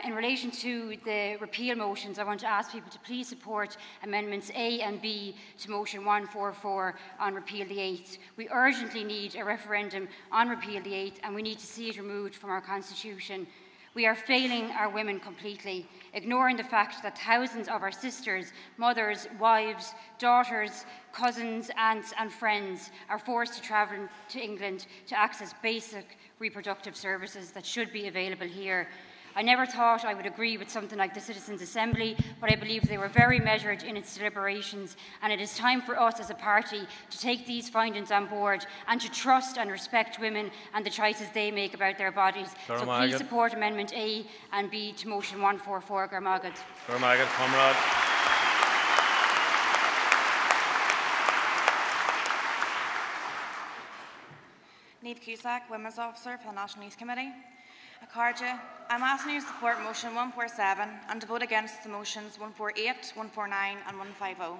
In relation to the repeal motions, I want to ask people to please support amendments A and B to motion 144 on repeal the 8th. We urgently need a referendum on repeal the 8th, and we need to see it removed from our constitution. We are failing our women completely, ignoring the fact that thousands of our sisters, mothers, wives, daughters, cousins, aunts and friends are forced to travel to England to access basic reproductive services that should be available here. I never thought I would agree with something like the Citizens' Assembly, but I believe they were very measured in its deliberations, and it is time for us as a party to take these findings on board and to trust and respect women and the choices they make about their bodies. So please support Amendment A and B to motion 144. Garmagad. Comrade. Niamh Cusack, Women's Officer for the National Youth Committee. Akarja, I'm asking you to support motion 147 and to vote against the motions 148, 149 and 150.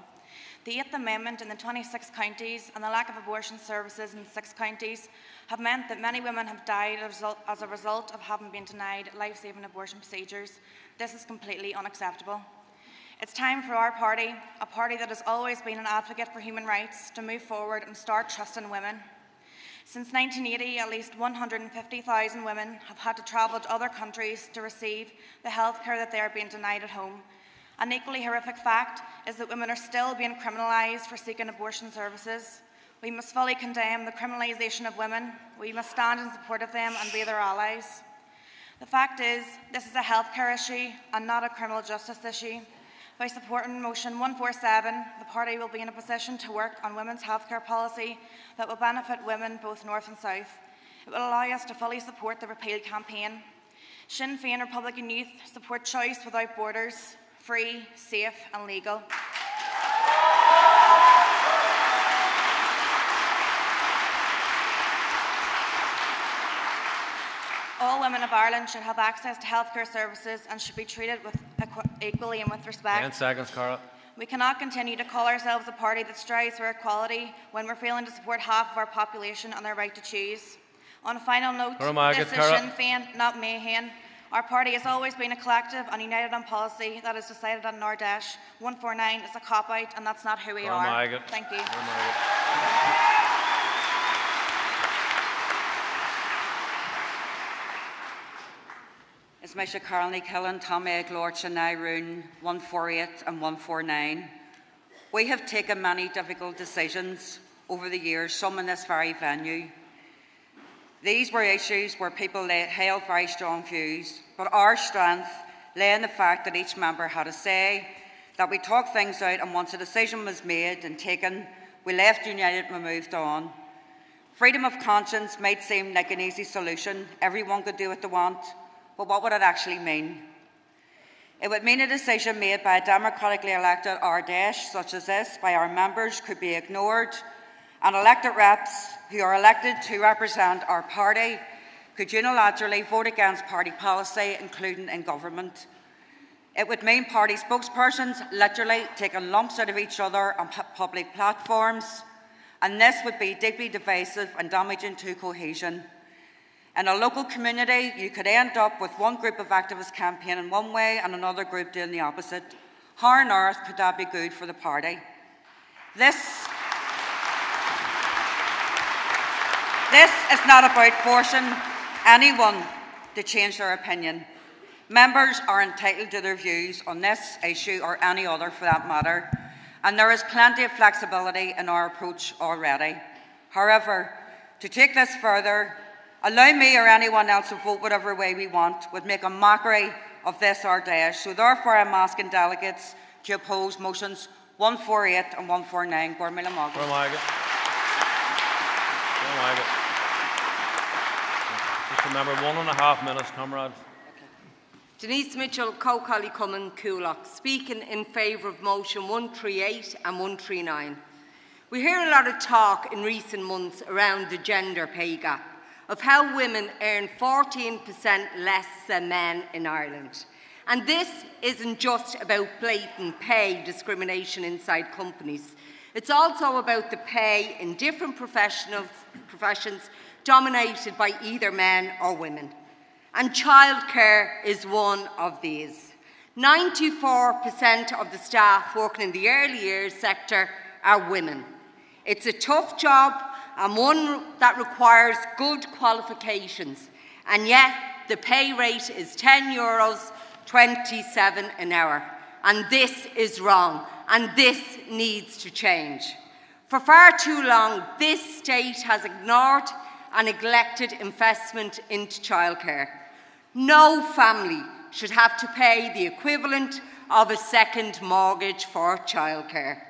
The 8th Amendment in the 26 counties and the lack of abortion services in 6 counties have meant that many women have died as a result of having been denied life-saving abortion procedures. This is completely unacceptable. It's time for our party, a party that has always been an advocate for human rights, to move forward and start trusting women. Since 1980, at least 150,000 women have had to travel to other countries to receive the health care that they are being denied at home. An equally horrific fact is that women are still being criminalised for seeking abortion services. We must fully condemn the criminalisation of women. We must stand in support of them and be their allies. The fact is, this is a healthcare issue and not a criminal justice issue. By supporting motion 147, the party will be in a position to work on women's healthcare policy that will benefit women both north and south. It will allow us to fully support the repeal campaign. Sinn Féin Republican Youth support choice without borders, free, safe and legal. All women of Ireland should have access to healthcare services and should be treated equally and with respect. 10 seconds, Carla. We cannot continue to call ourselves a party that strives for equality when we're failing to support half of our population on their right to choose. On a final note, this is Sinn Féin, not Mayhem. Our party has always been a collective and united on policy that is decided on Nardash. 149 is a cop-out and that's not who we are. Thank you. Is Misha Carlney Killen, Tommy Glorcha, Nairun, 148 and 149. We have taken many difficult decisions over the years, some in this very venue. These were issues where people held very strong views, but our strength lay in the fact that each member had a say, that we talked things out, and once a decision was made and taken, we left united and we moved on. Freedom of conscience might seem like an easy solution. Everyone could do what they want. But what would it actually mean? It would mean a decision made by a democratically elected Ardash, such as this, by our members, could be ignored, and elected reps who are elected to represent our party could unilaterally vote against party policy, including in government. It would mean party spokespersons literally taking lumps out of each other on public platforms, and this would be deeply divisive and damaging to cohesion. In a local community, you could end up with one group of activists campaigning one way and another group doing the opposite. How on earth could that be good for the party? This is not about forcing anyone to change their opinion. Members are entitled to their views on this issue or any other for that matter, and there is plenty of flexibility in our approach already. However, to take this further, allow me or anyone else to vote whatever way we want would make a mockery of this Ardash. So therefore I'm asking delegates to oppose motions 148 and 149. Just remember 1.5 minutes, comrades. Denise Mitchell, Cowcally Cummon, Coolock, speaking in favour of motion 138 and 139. We hear a lot of talk in recent months around the gender pay gap, of how women earn 14% less than men in Ireland. And this isn't just about blatant pay discrimination inside companies. It's also about the pay in different professions dominated by either men or women. And childcare is one of these. 94% of the staff working in the early years sector are women. It's a tough job and one that requires good qualifications, and yet the pay rate is €10.27 an hour. And this is wrong, and this needs to change. For far too long, this state has ignored and neglected investment into childcare. No family should have to pay the equivalent of a second mortgage for childcare.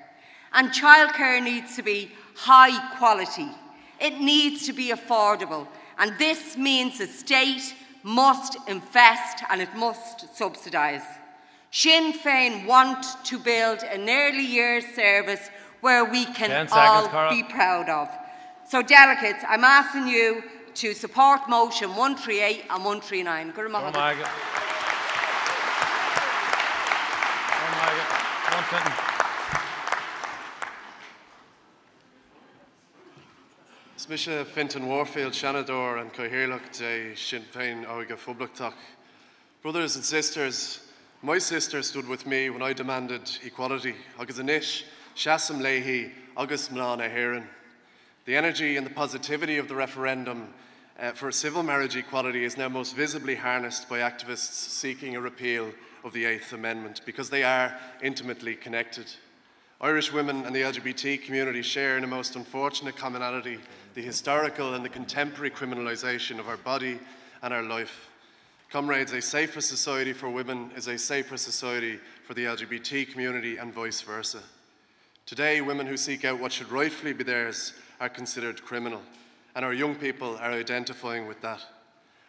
And childcare needs to be high quality. It needs to be affordable, and this means the state must invest and it must subsidise. Sinn Féin want to build an early years service where we can all be proud of. So delegates, I'm asking you to support motion 138 and 139. Smisha Fintan Warfield, Shanador and Cohirlock de Sinn Féin Oiga Fublachtak. Brothers and sisters, my sister stood with me when I demanded equality. Agus anish, Shasam Leahy, Agus Mlana Heron. The energy and the positivity of the referendum for civil marriage equality is now most visibly harnessed by activists seeking a repeal of the 8th Amendment because they are intimately connected. Irish women and the LGBT community share in a most unfortunate commonality, the historical and the contemporary criminalisation of our body and our life. Comrades, a safer society for women is a safer society for the LGBT community and vice versa. Today, women who seek out what should rightfully be theirs are considered criminal, and our young people are identifying with that.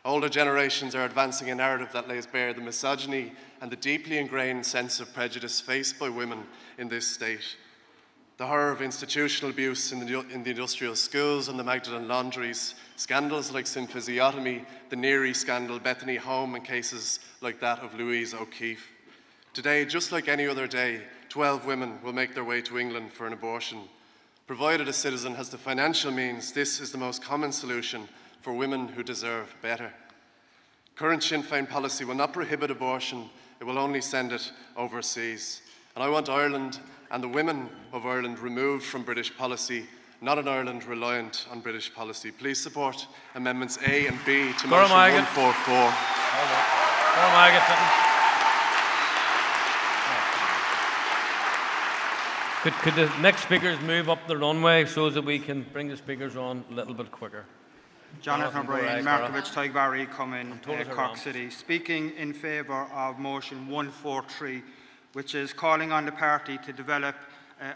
Older generations are advancing a narrative that lays bare the misogyny and the deeply ingrained sense of prejudice faced by women in this state. The horror of institutional abuse in the industrial schools and the Magdalen laundries, scandals like symphysiotomy, the Neary scandal, Bethany Home, and cases like that of Louise O'Keeffe. Today, just like any other day, 12 women will make their way to England for an abortion. Provided a citizen has the financial means, this is the most common solution for women who deserve better. Current Sinn Féin policy will not prohibit abortion, it will only send it overseas. And I want Ireland and the women of Ireland removed from British policy, not an Ireland reliant on British policy. Please support Amendments A and B to Motion 144. Could the next speakers move up the runway so that we can bring the speakers on a little bit quicker? Jonathan O'Brien, Markovich, Tigbarry, Cumming, Cork City, speaking in favour of Motion 143, which is calling on the party to develop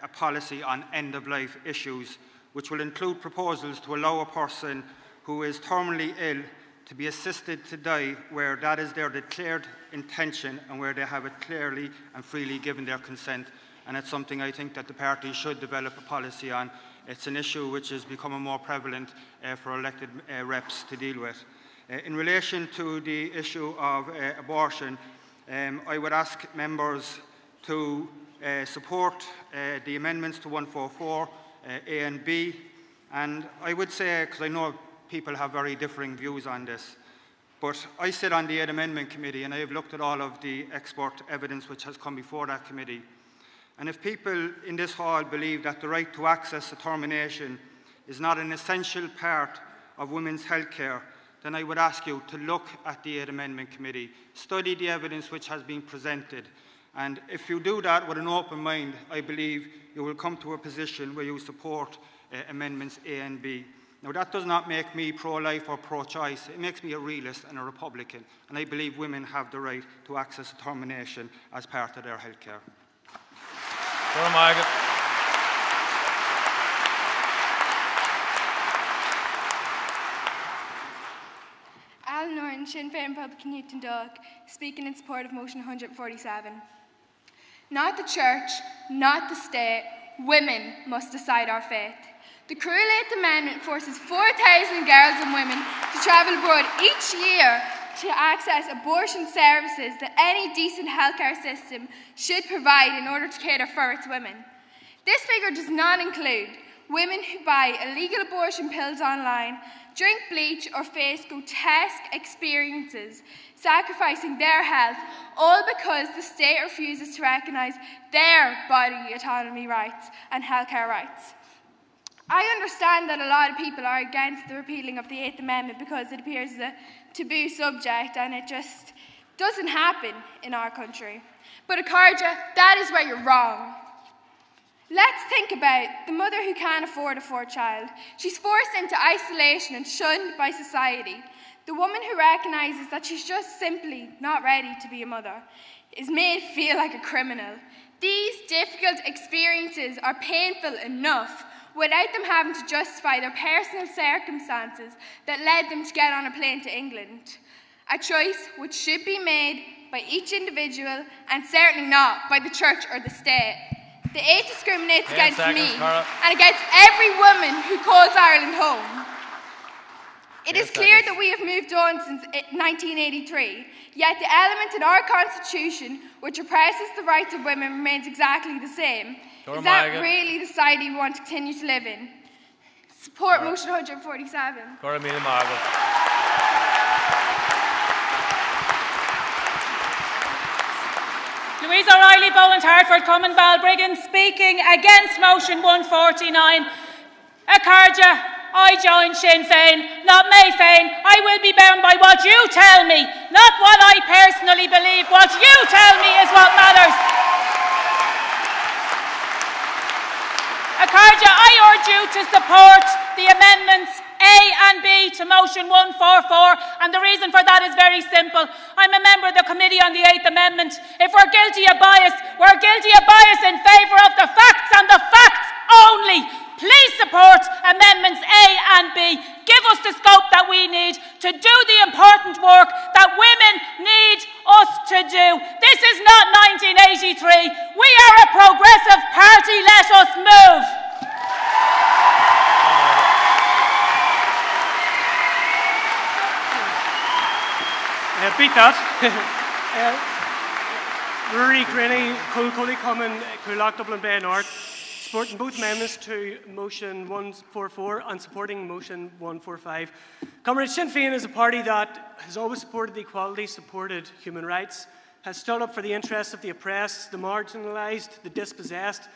a policy on end-of-life issues, which will include proposals to allow a person who is terminally ill to be assisted to die where that is their declared intention and where they have it clearly and freely given their consent. And it's something I think that the party should develop a policy on. It's an issue which is becoming more prevalent for elected reps to deal with. In relation to the issue of abortion, I would ask members to support the amendments to 144, A and B. And I would say, because I know people have very differing views on this, but I sit on the Aid Amendment Committee and I have looked at all of the expert evidence which has come before that committee. And if people in this hall believe that the right to access a termination is not an essential part of women's health care, then I would ask you to look at the Aid Amendment Committee, study the evidence which has been presented, and if you do that with an open mind, I believe you will come to a position where you support Amendments A and B. Now, that does not make me pro-life or pro-choice. It makes me a realist and a Republican, and I believe women have the right to access a termination as part of their health care. Al Norton, Sinn Féin Republican Youth and Dog, speaking in support of Motion 147. Not the church, not the state, women must decide our fate. The cruel 8th Amendment forces 4,000 girls and women to travel abroad each year to access abortion services that any decent healthcare system should provide in order to cater for its women. This figure does not include women who buy illegal abortion pills online, drink bleach or face grotesque experiences, sacrificing their health, all because the state refuses to recognise their body autonomy rights and healthcare rights. I understand that a lot of people are against the repealing of the 8th Amendment because it appears a taboo subject and it just doesn't happen in our country. But Akarja, that is where you're wrong. Let's think about the mother who can't afford a fourth child. She's forced into isolation and shunned by society. The woman who recognises that she's just simply not ready to be a mother is made feel like a criminal. These difficult experiences are painful enough without them having to justify their personal circumstances that led them to get on a plane to England. A choice which should be made by each individual and certainly not by the church or the state. The 8 discriminates against me and against every woman who calls Ireland home. It is clear that we have moved on since 1983, yet the element in our constitution which oppresses the rights of women remains exactly the same. Is that really the society we want to continue to live in? Support Motion 147. Louise O'Reilly, Boland, Hartford, Common, Balbriggan, speaking against Motion 149. Akarja, I join Sinn Féin, not May Féin. I will be bound by what you tell me, not what I personally believe. What you tell me is what matters. Akarja, I urge you to support the amendments A and B to motion 144, and the reason for that is very simple. I'm a member of the Committee on the 8th Amendment. If we're guilty of bias, we're guilty of bias in favour of the facts and the facts only. Please support Amendments A and B. Give us the scope that we need to do the important work that women need us to do. This is not 1983. We are a progressive party. Let us move. Beat that. Rory Granny, Cully Common, Coolock, Dublin Bay North, supporting both amendments to motion 144 and supporting motion 145. Comrades, Sinn Féin is a party that has always supported equality, supported human rights, has stood up for the interests of the oppressed, the marginalised, the dispossessed,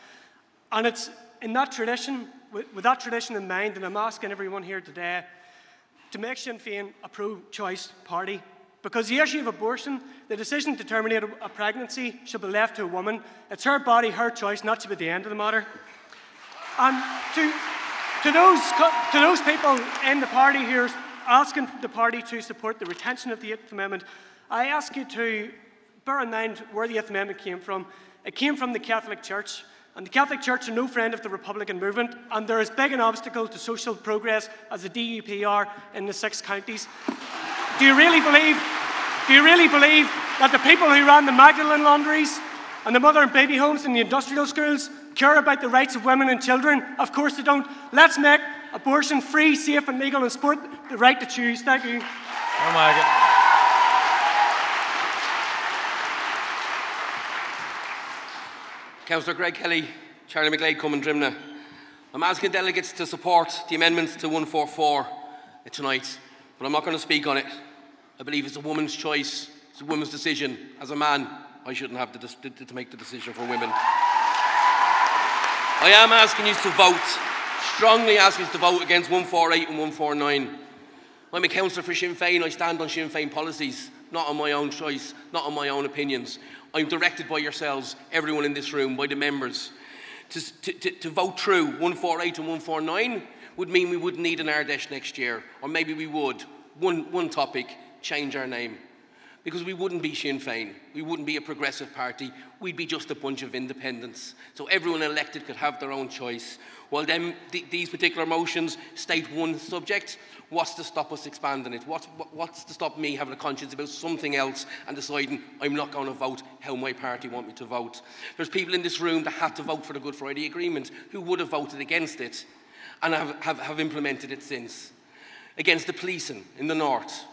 and it's in that tradition, with that tradition in mind, that I'm asking everyone here today to make Sinn Féin a pro-choice party. Because the issue of abortion, the decision to terminate a pregnancy should be left to a woman. It's her body, her choice, not to be the end of the matter. And to those people in the party who are asking the party to support the retention of the 8th Amendment, I ask you to bear in mind where the 8th Amendment came from. It came from the Catholic Church. And the Catholic Church are no friend of the Republican movement, and they're as big an obstacle to social progress as the DUP are in the 6 counties. Do you really believe that the people who ran the Magdalene laundries and the mother and baby homes and the industrial schools care about the rights of women and children? Of course they don't. Let's make abortion free, safe and legal and support the right to choose. Thank you. Oh my God. Councillor Greg Kelly, Charlie McGlade, Cumming Drimna. I'm asking delegates to support the amendments to 144 tonight, but I'm not going to speak on it. I believe it's a woman's choice, it's a woman's decision. As a man, I shouldn't have to make the decision for women. I am asking you to vote, strongly asking you to vote against 148 and 149. I'm a councillor for Sinn Féin. I stand on Sinn Féin policies, not on my own choice, not on my own opinions. I'm directed by yourselves, everyone in this room, by the members. To vote through 148 and 149 would mean we wouldn't need an Ardèche next year, or maybe we would. One topic, change our name. Because we wouldn't be Sinn Féin, we wouldn't be a progressive party, we'd be just a bunch of independents. So everyone elected could have their own choice. While these particular motions state one subject, what's to stop us expanding it? What's to stop me having a conscience about something else and deciding I'm not going to vote how my party want me to vote? There's people in this room that had to vote for the Good Friday Agreement who would have voted against it and have implemented it since. Against the policing in the north,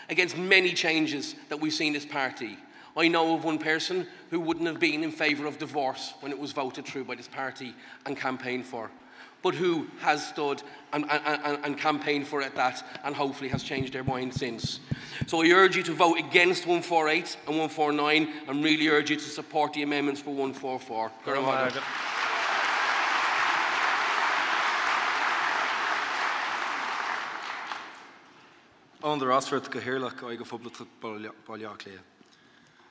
against many changes that we've seen this party. I know of one person who wouldn't have been in favour of divorce when it was voted through by this party and campaigned for, but who has stood and campaigned for it and hopefully has changed their mind since. So I urge you to vote against 148 and 149 and really urge you to support the amendments for 144. Under Osford Cahirlach, I go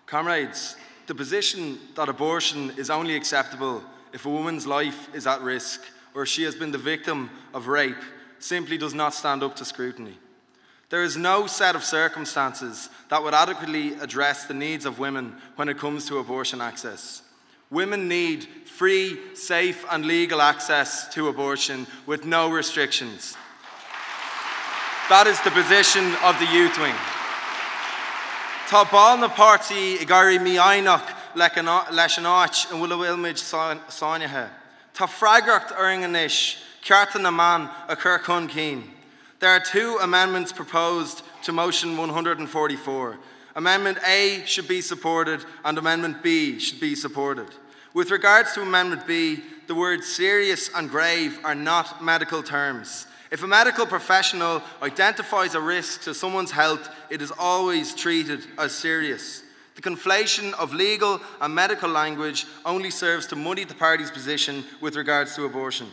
Comrades, the position that abortion is only acceptable if a woman's life is at risk or she has been the victim of rape simply does not stand up to scrutiny. There is no set of circumstances that would adequately address the needs of women when it comes to abortion access. Women need free, safe and legal access to abortion with no restrictions. That is the position of the Youth Wing. Tá bána party I gairí mí ainach leis an áit an bhfuil bhfuilmid sáinethe. Tá freagracht inis cearta na man a chur chun cín. There are 2 amendments proposed to motion 144. Amendment A should be supported and Amendment B should be supported. With regards to Amendment B, the words serious and grave are not medical terms. If a medical professional identifies a risk to someone's health, it is always treated as serious. The conflation of legal and medical language only serves to muddy the party's position with regards to abortion.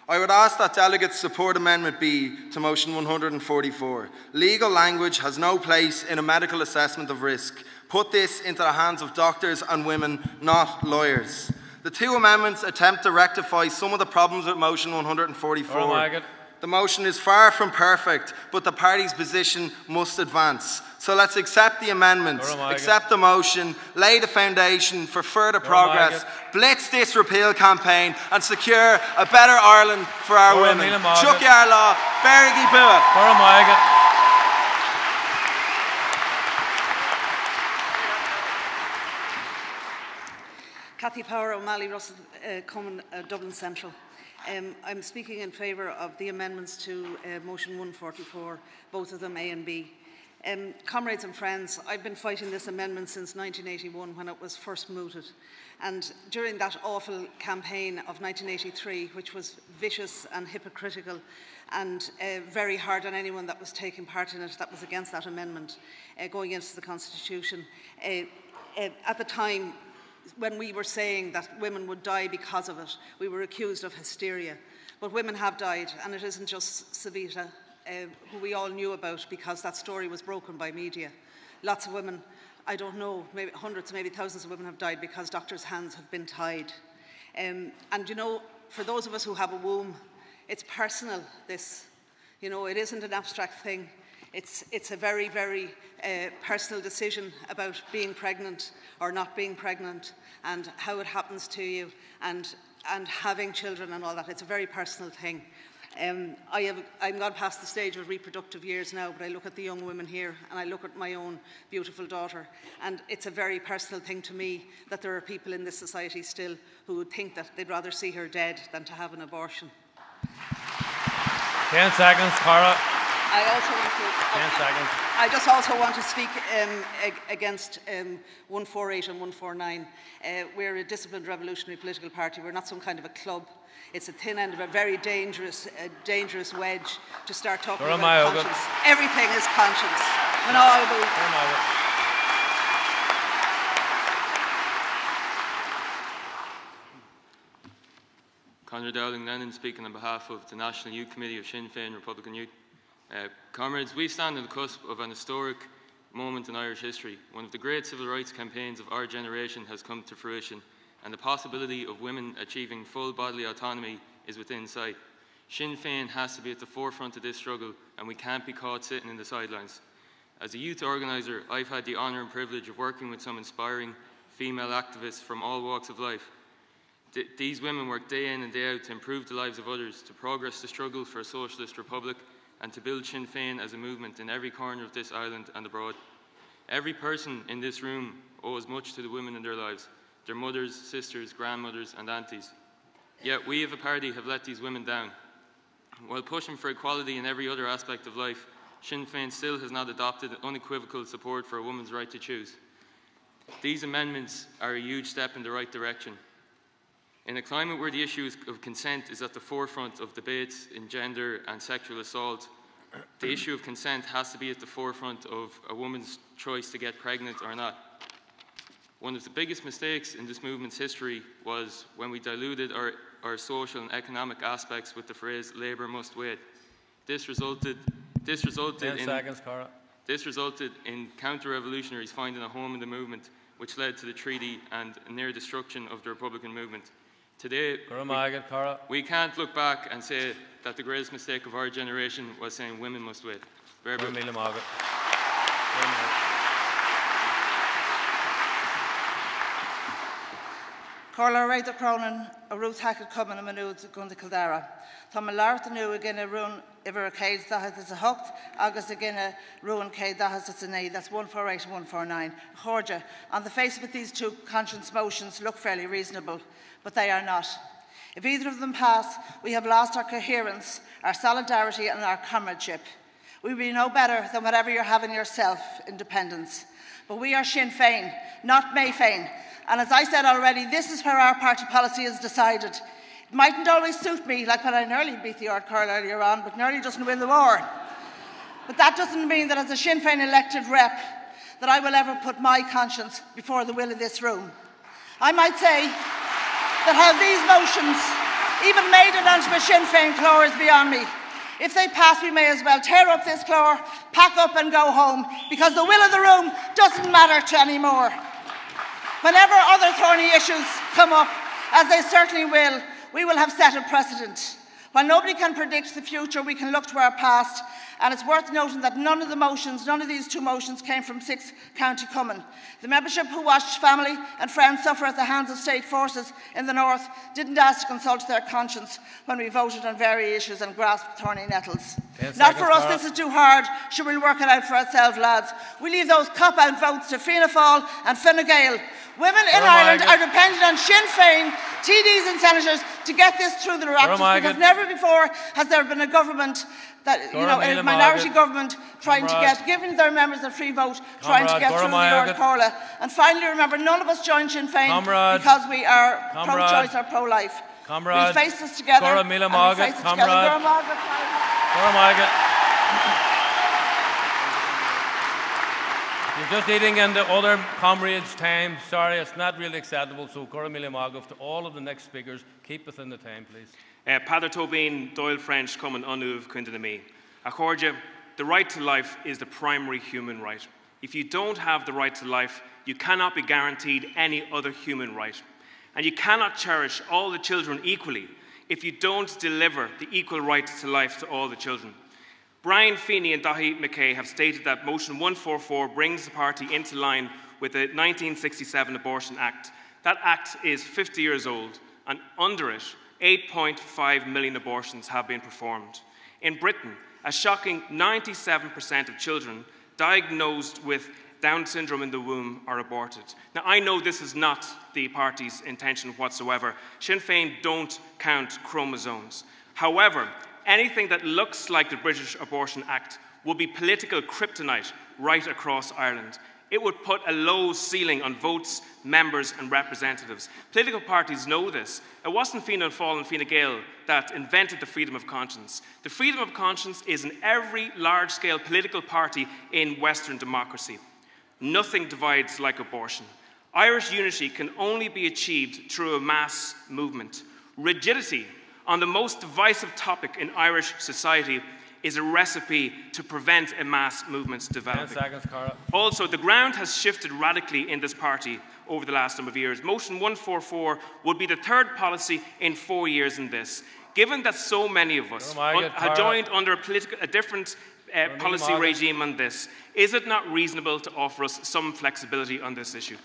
I would ask that delegates support Amendment B to motion 144. Legal language has no place in a medical assessment of risk. Put this into the hands of doctors and women, not lawyers. The 2 amendments attempt to rectify some of the problems with motion 144. The motion is far from perfect, but the party's position must advance. So let's accept the amendments, accept the motion, lay the foundation for further progress, blitz this repeal campaign and secure a better Ireland for our women. Chuck Yarlaw, Berigi Bua. Cathy Power, O'Malley, Russell, Common, Dublin Central. I'm speaking in favour of the amendments to motion 144, both of them A and B. Comrades and friends, I've been fighting this amendment since 1981 when it was first mooted. And during that awful campaign of 1983, which was vicious and hypocritical and very hard on anyone that was taking part in it, that was against that amendment, going against the Constitution, at the time, when we were saying that women would die because of it, we were accused of hysteria. But women have died, and it isn't just Savita, who we all knew about because that story was broken by media. Lots of women, I don't know, maybe hundreds, maybe thousands of women have died because doctors' hands have been tied. And you know, for those of us who have a womb, it's personal, this. You know, it isn't an abstract thing. It's a very, very personal decision about being pregnant or not being pregnant and how it happens to you and having children and all that. It's a very personal thing. I'm gone past the stage of reproductive years now, but I look at the young women here and I look at my own beautiful daughter, and it's a very personal thing to me that there are people in this society still who would think that they'd rather see her dead than to have an abortion. 10 seconds, Cara. I just also want to speak against 148 and 149. We're a disciplined revolutionary political party. We're not some kind of a club. It's a thin end of a very dangerous wedge to start talking about conscience. Everything is conscience. Conor Dowling-Lennon speaking on behalf of the National Youth Committee of Sinn Féin Republican Youth. Comrades, we stand on the cusp of an historic moment in Irish history. One of the great civil rights campaigns of our generation has come to fruition, and the possibility of women achieving full bodily autonomy is within sight. Sinn Féin has to be at the forefront of this struggle, and we can't be caught sitting in the sidelines. As a youth organiser, I've had the honour and privilege of working with some inspiring female activists from all walks of life. These women work day in and day out to improve the lives of others, to progress the struggle for a socialist republic, and to build Sinn Féin as a movement in every corner of this island and abroad. Every person in this room owes much to the women in their lives, their mothers, sisters, grandmothers and aunties. Yet we as a party have let these women down. While pushing for equality in every other aspect of life, Sinn Féin still has not adopted unequivocal support for a woman's right to choose. These amendments are a huge step in the right direction. In a climate where the issue of consent is at the forefront of debates in gender and sexual assault, the issue of consent has to be at the forefront of a woman's choice to get pregnant or not. One of the biggest mistakes in this movement's history was when we diluted our social and economic aspects with the phrase "labour must wait." This resulted in counter-revolutionaries finding a home in the movement, which led to the treaty and near destruction of the Republican movement. Today, we can't look back and say that the greatest mistake of our generation was saying women must wait. Corla Reida Cronin, a Ruth Hackett Cummin and Manud Gunda Kildara. Tom Larth knew again a run ever a cage that has a hooked, August again a ruin cage that has a nay. That's 148 and 149. Georgia, on the face of it, these two conscience motions look fairly reasonable, but they are not. If either of them pass, we have lost our coherence, our solidarity and our comradeship. We will be no better than whatever you're having yourself, independence. But we are Sinn Féin, not May Féin. And as I said already, this is where our party policy is decided. It mightn't always suit me, like when I nearly beat the Ard Curl earlier on, but nearly doesn't win the war. But that doesn't mean that as a Sinn Féin elected rep, that I will ever put my conscience before the will of this room. I might say that how these motions even made it onto a Sinn Féin floor is beyond me. If they pass, we may as well tear up this floor, pack up and go home, because the will of the room doesn't matter to anymore. Whenever other thorny issues come up, as they certainly will, we will have set a precedent. While nobody can predict the future, we can look to our past, and it's worth noting that none of these two motions came from 6 County Cumming. The membership who watched family and friends suffer at the hands of state forces in the north didn't ask to consult their conscience when we voted on various issues and grasped thorny nettles. Not for us, this is too hard, sure we'll work it out for ourselves, lads. We leave those cop-out votes to Fianna Fáil and Fine Gael. Women in Ireland are dependent on Sinn Féin, TDs and senators to get this through their actions, because never before has there been a government that, a minority government trying to get, giving their members a free vote, trying to get through the Lord Corla. And finally, remember, none of us joined Sinn Féin because we are pro-choice or pro-life. We'll face this together. And we'll face it together. You're just eating into other comrades' time. Sorry, it's not really acceptable. So, Coramila Magov, to all of the next speakers, keep within the time, please. Padar Tobin, Doyle French, Cumann Unuv, Quintanami. Accordia, the right to life is the primary human right. If you don't have the right to life, you cannot be guaranteed any other human right. And you cannot cherish all the children equally if you don't deliver the equal right to life to all the children. Brian Feeney and Dahi McKay have stated that Motion 144 brings the party into line with the 1967 Abortion Act. That act is 50 years old, and under it, 8.5 million abortions have been performed. In Britain, a shocking 97% of children diagnosed with Down syndrome in the womb are aborted. Now, I know this is not the party's intention whatsoever. Sinn Féin don't count chromosomes. However, anything that looks like the British Abortion Act will be political kryptonite right across Ireland. It would put a low ceiling on votes, members and representatives. Political parties know this. It wasn't Fianna Fáil and Fine Gael that invented the freedom of conscience. The freedom of conscience is in every large-scale political party in Western democracy. Nothing divides like abortion. Irish unity can only be achieved through a mass movement. Rigidity on the most divisive topic in Irish society is a recipe to prevent a mass movement developing. 10 seconds, Cara. Also, the ground has shifted radically in this party over the last number of years. Motion 144 would be the third policy in 4 years in this. Given that so many of us have joined under a different policy regime on this, is it not reasonable to offer us some flexibility on this issue?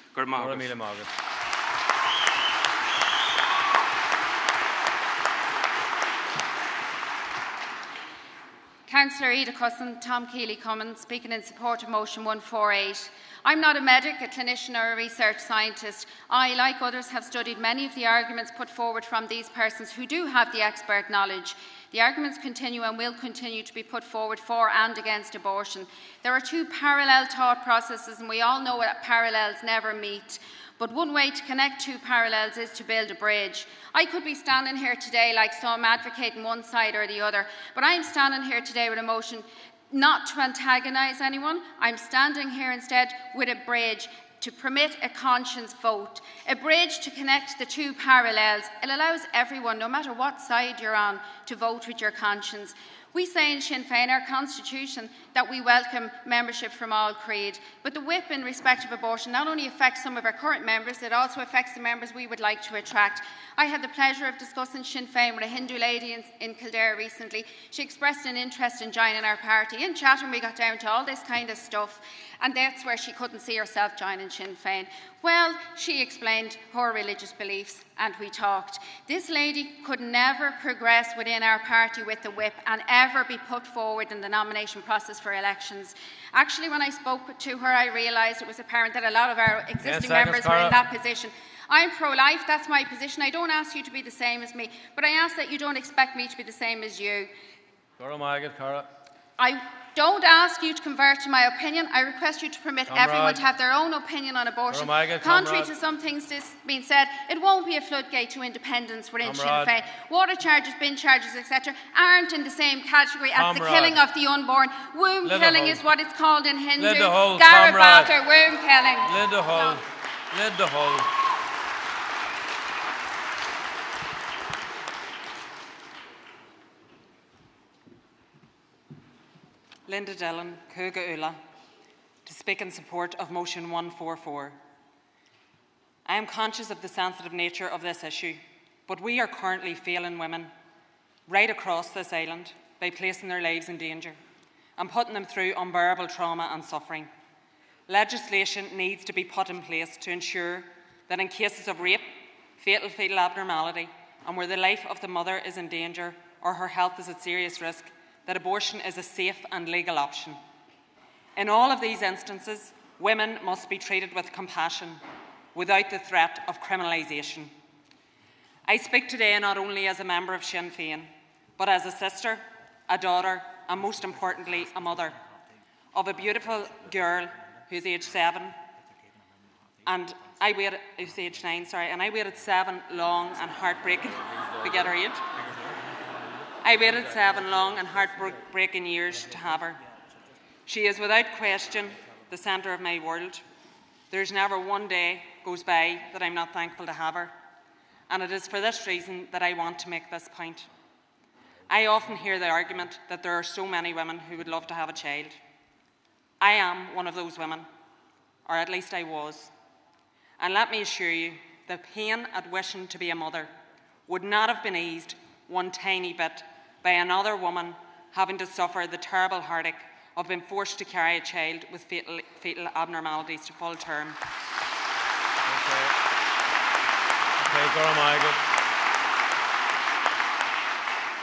Councillor Ida Cusson, Tom Keeley Cummins, speaking in support of Motion 148. I'm not a medic, a clinician or a research scientist. I, like others, have studied many of the arguments put forward from these persons who do have the expert knowledge. The arguments continue and will continue to be put forward for and against abortion. There are two parallel thought processes, and we all know that parallels never meet. But one way to connect two parallels is to build a bridge. I could be standing here today like some advocating one side or the other, but I'm standing here today with a motion not to antagonise anyone. I'm standing here instead with a bridge to permit a conscience vote, a bridge to connect the two parallels. It allows everyone, no matter what side you're on, to vote with your conscience. We say in Sinn Féin, our constitution, that we welcome membership from all creed, but the whip in respect of abortion not only affects some of our current members, it also affects the members we would like to attract. I had the pleasure of discussing Sinn Féin with a Hindu lady in Kildare recently. She expressed an interest in joining our party. In Chatham we got down to all this kind of stuff, and that's where she couldn't see herself joining Sinn Féin. Well, she explained her religious beliefs and we talked. This lady could never progress within our party with the whip and ever be put forward in the nomination process for elections. Actually, when I spoke to her, I realised it was apparent that a lot of our existing members were in that position. I'm pro-life, that's my position. I don't ask you to be the same as me, but I ask that you don't expect me to be the same as you. I don't ask you to convert to my opinion. I request you to permit everyone to have their own opinion on abortion. Contrary to some things that's been said, it won't be a floodgate to independence within Sinn Féin. Water charges, bin charges, etc. aren't in the same category as the killing of the unborn. Womb killing is what it's called in Hindu. Garabata, womb killing. Lid the hole. Lid the hole. Linda Dillon, Cúga Ula, to speak in support of Motion 144. I am conscious of the sensitive nature of this issue, but we are currently failing women. right across this island by placing their lives in danger and putting them through unbearable trauma and suffering. Legislation needs to be put in place to ensure that in cases of rape, fatal fetal abnormality, and where the life of the mother is in danger or her health is at serious risk, that abortion is a safe and legal option. In all of these instances, women must be treated with compassion without the threat of criminalisation. I speak today not only as a member of Sinn Féin, but as a sister, a daughter, and most importantly, a mother of a beautiful girl who's aged 7, and who's aged 9, and I waited 7 long and heartbreaking, we get her age. I waited 7 long and heartbreaking years to have her. She is without question the centre of my world. There's never one day goes by that I'm not thankful to have her. And it is for this reason that I want to make this point. I often hear the argument that there are so many women who would love to have a child. I am one of those women, or at least I was. And let me assure you, the pain at wishing to be a mother would not have been eased one tiny bit by another woman having to suffer the terrible heartache of being forced to carry a child with fetal abnormalities to full term.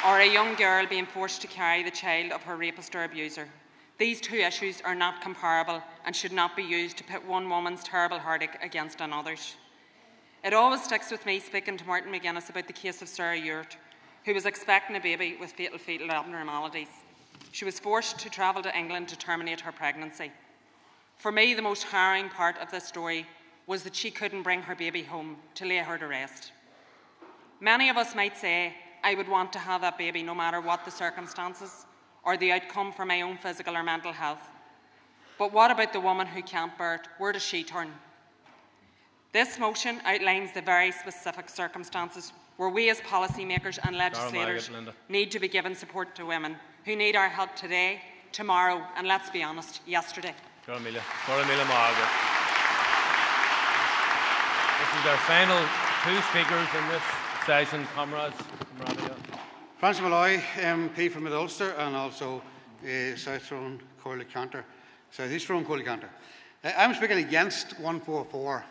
Or a young girl being forced to carry the child of her rapist or abuser. These two issues are not comparable and should not be used to pit one woman's terrible heartache against another's. It always sticks with me speaking to Martin Mcguinness about the case of Sarah Ewart, who was expecting a baby with fatal fetal abnormalities. She was forced to travel to England to terminate her pregnancy. For me, the most harrowing part of this story was that she couldn't bring her baby home to lay her to rest. Many of us might say, I would want to have that baby no matter what the circumstances or the outcome for my own physical or mental health. But what about the woman who can't bear it? Where does she turn? This motion outlines the very specific circumstances where we as policymakers and legislators need to be given support to women who need our help today, tomorrow, and let's be honest, yesterday. This is our final 2 speakers in this session, comrades. Francis Malloy, MP for Mid Ulster, and also South Tyrone, Corley-Cantor, South East Tyrone, Corley-Cantor. I'm speaking against 144,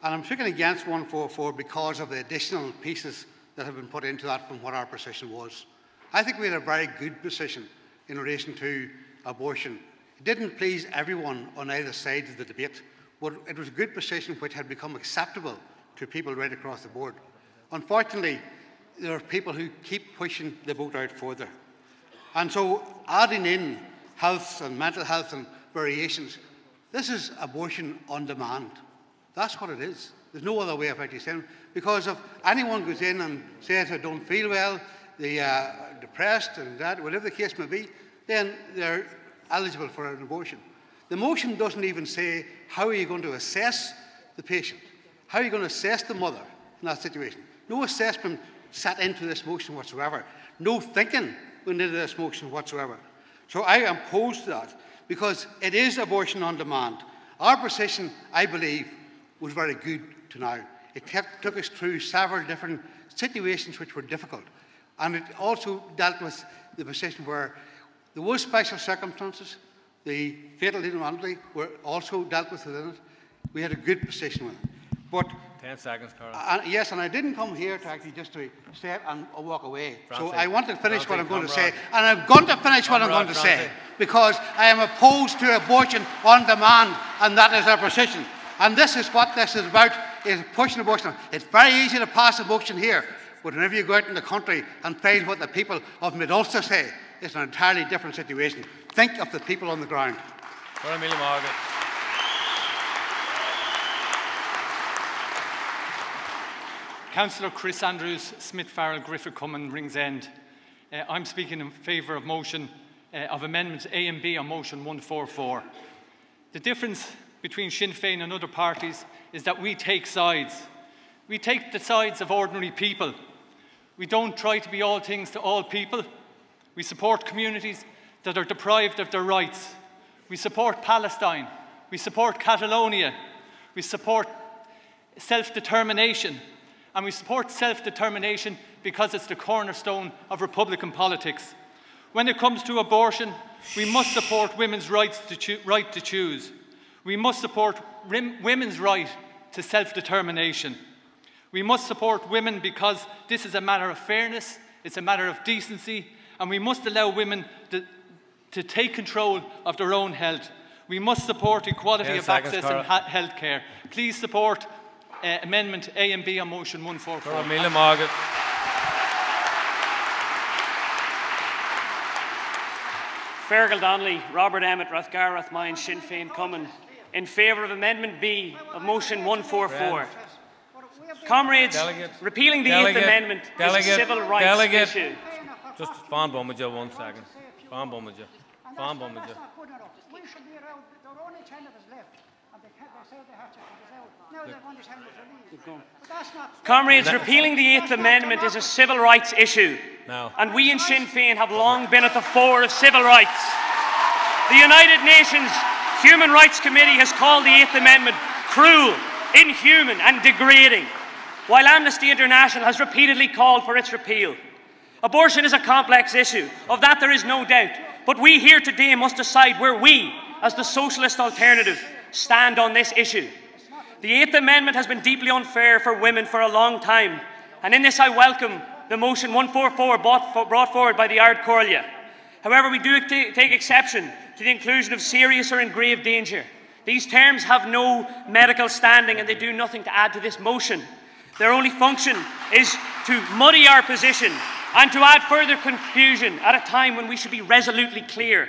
and I'm speaking against 144 because of the additional pieces that have been put into that from what our position was. I think we had a very good position in relation to abortion. It didn't please everyone on either side of the debate, but it was a good position which had become acceptable to people right across the board. Unfortunately, there are people who keep pushing the boat out further. And so adding in health and mental health and variations, this is abortion on demand. That's what it is. There's no other way of actually saying it. Because if anyone goes in and says they don't feel well, they are depressed and that, whatever the case may be, then they're eligible for an abortion. The motion doesn't even say how are you going to assess the patient, how are you going to assess the mother in that situation. No assessment set into this motion whatsoever. No thinking went into this motion whatsoever. So I am opposed to that because it is abortion on demand. Our position, I believe, was very good to now. It took us through several different situations which were difficult. And it also dealt with the position where there were special circumstances. The fatal abnormality were also dealt with within it. We had a good position with it. But 10 seconds, Carl. Yes, and I didn't come here to actually just to say it and walk away. So I want to finish what I'm going to say. And I'm going to finish what I'm going to say. Because I am opposed to abortion on demand, and that is our position. And this is what this is about, is pushing abortion. It's very easy to pass a motion here, but whenever you go out in the country and find what the people of Mid Ulster say, it's an entirely different situation. Think of the people on the ground. Councillor Chris Andrews, Smith Farrell, Griffith Cummins, Rings End. I'm speaking in favour of motion of amendments A and B on motion 144. The difference between Sinn Féin and other parties is that we take sides. We take the sides of ordinary people. We don't try to be all things to all people. We support communities that are deprived of their rights. We support Palestine. We support Catalonia. We support self-determination. and we support self-determination because it's the cornerstone of Republican politics. When it comes to abortion, we must support women's right to choose. We must support women's right to self-determination. We must support women because this is a matter of fairness, it's a matter of decency, and we must allow women to take control of their own health. We must support equality of access in health care. Please support Amendment A and B on Motion 144. Fergal Donnelly, Robert Emmett, Rathgar, Rathmine, Sinn Féin Cumann, in favour of Amendment B of Motion 144. Comrades, repealing the 8th Amendment is a civil rights issue. Just fan Bomaja 1 second. Fan Bomaja. Fan Bomaja. Comrades, repealing the 8th Amendment is a civil rights issue. No. And we in Sinn Féin have long been at the fore of civil rights. The United Nations Human Rights Committee has called the 8th Amendment cruel, inhuman and degrading, while Amnesty International has repeatedly called for its repeal. Abortion is a complex issue, of that there is no doubt, but we here today must decide where we, as the socialist alternative, stand on this issue. The 8th Amendment has been deeply unfair for women for a long time, and in this I welcome the motion 144 brought forward by the Ard Comhairle. However, we do take exception to the inclusion of serious or in grave danger. These terms have no medical standing and they do nothing to add to this motion. Their only function is to muddy our position and to add further confusion at a time when we should be resolutely clear.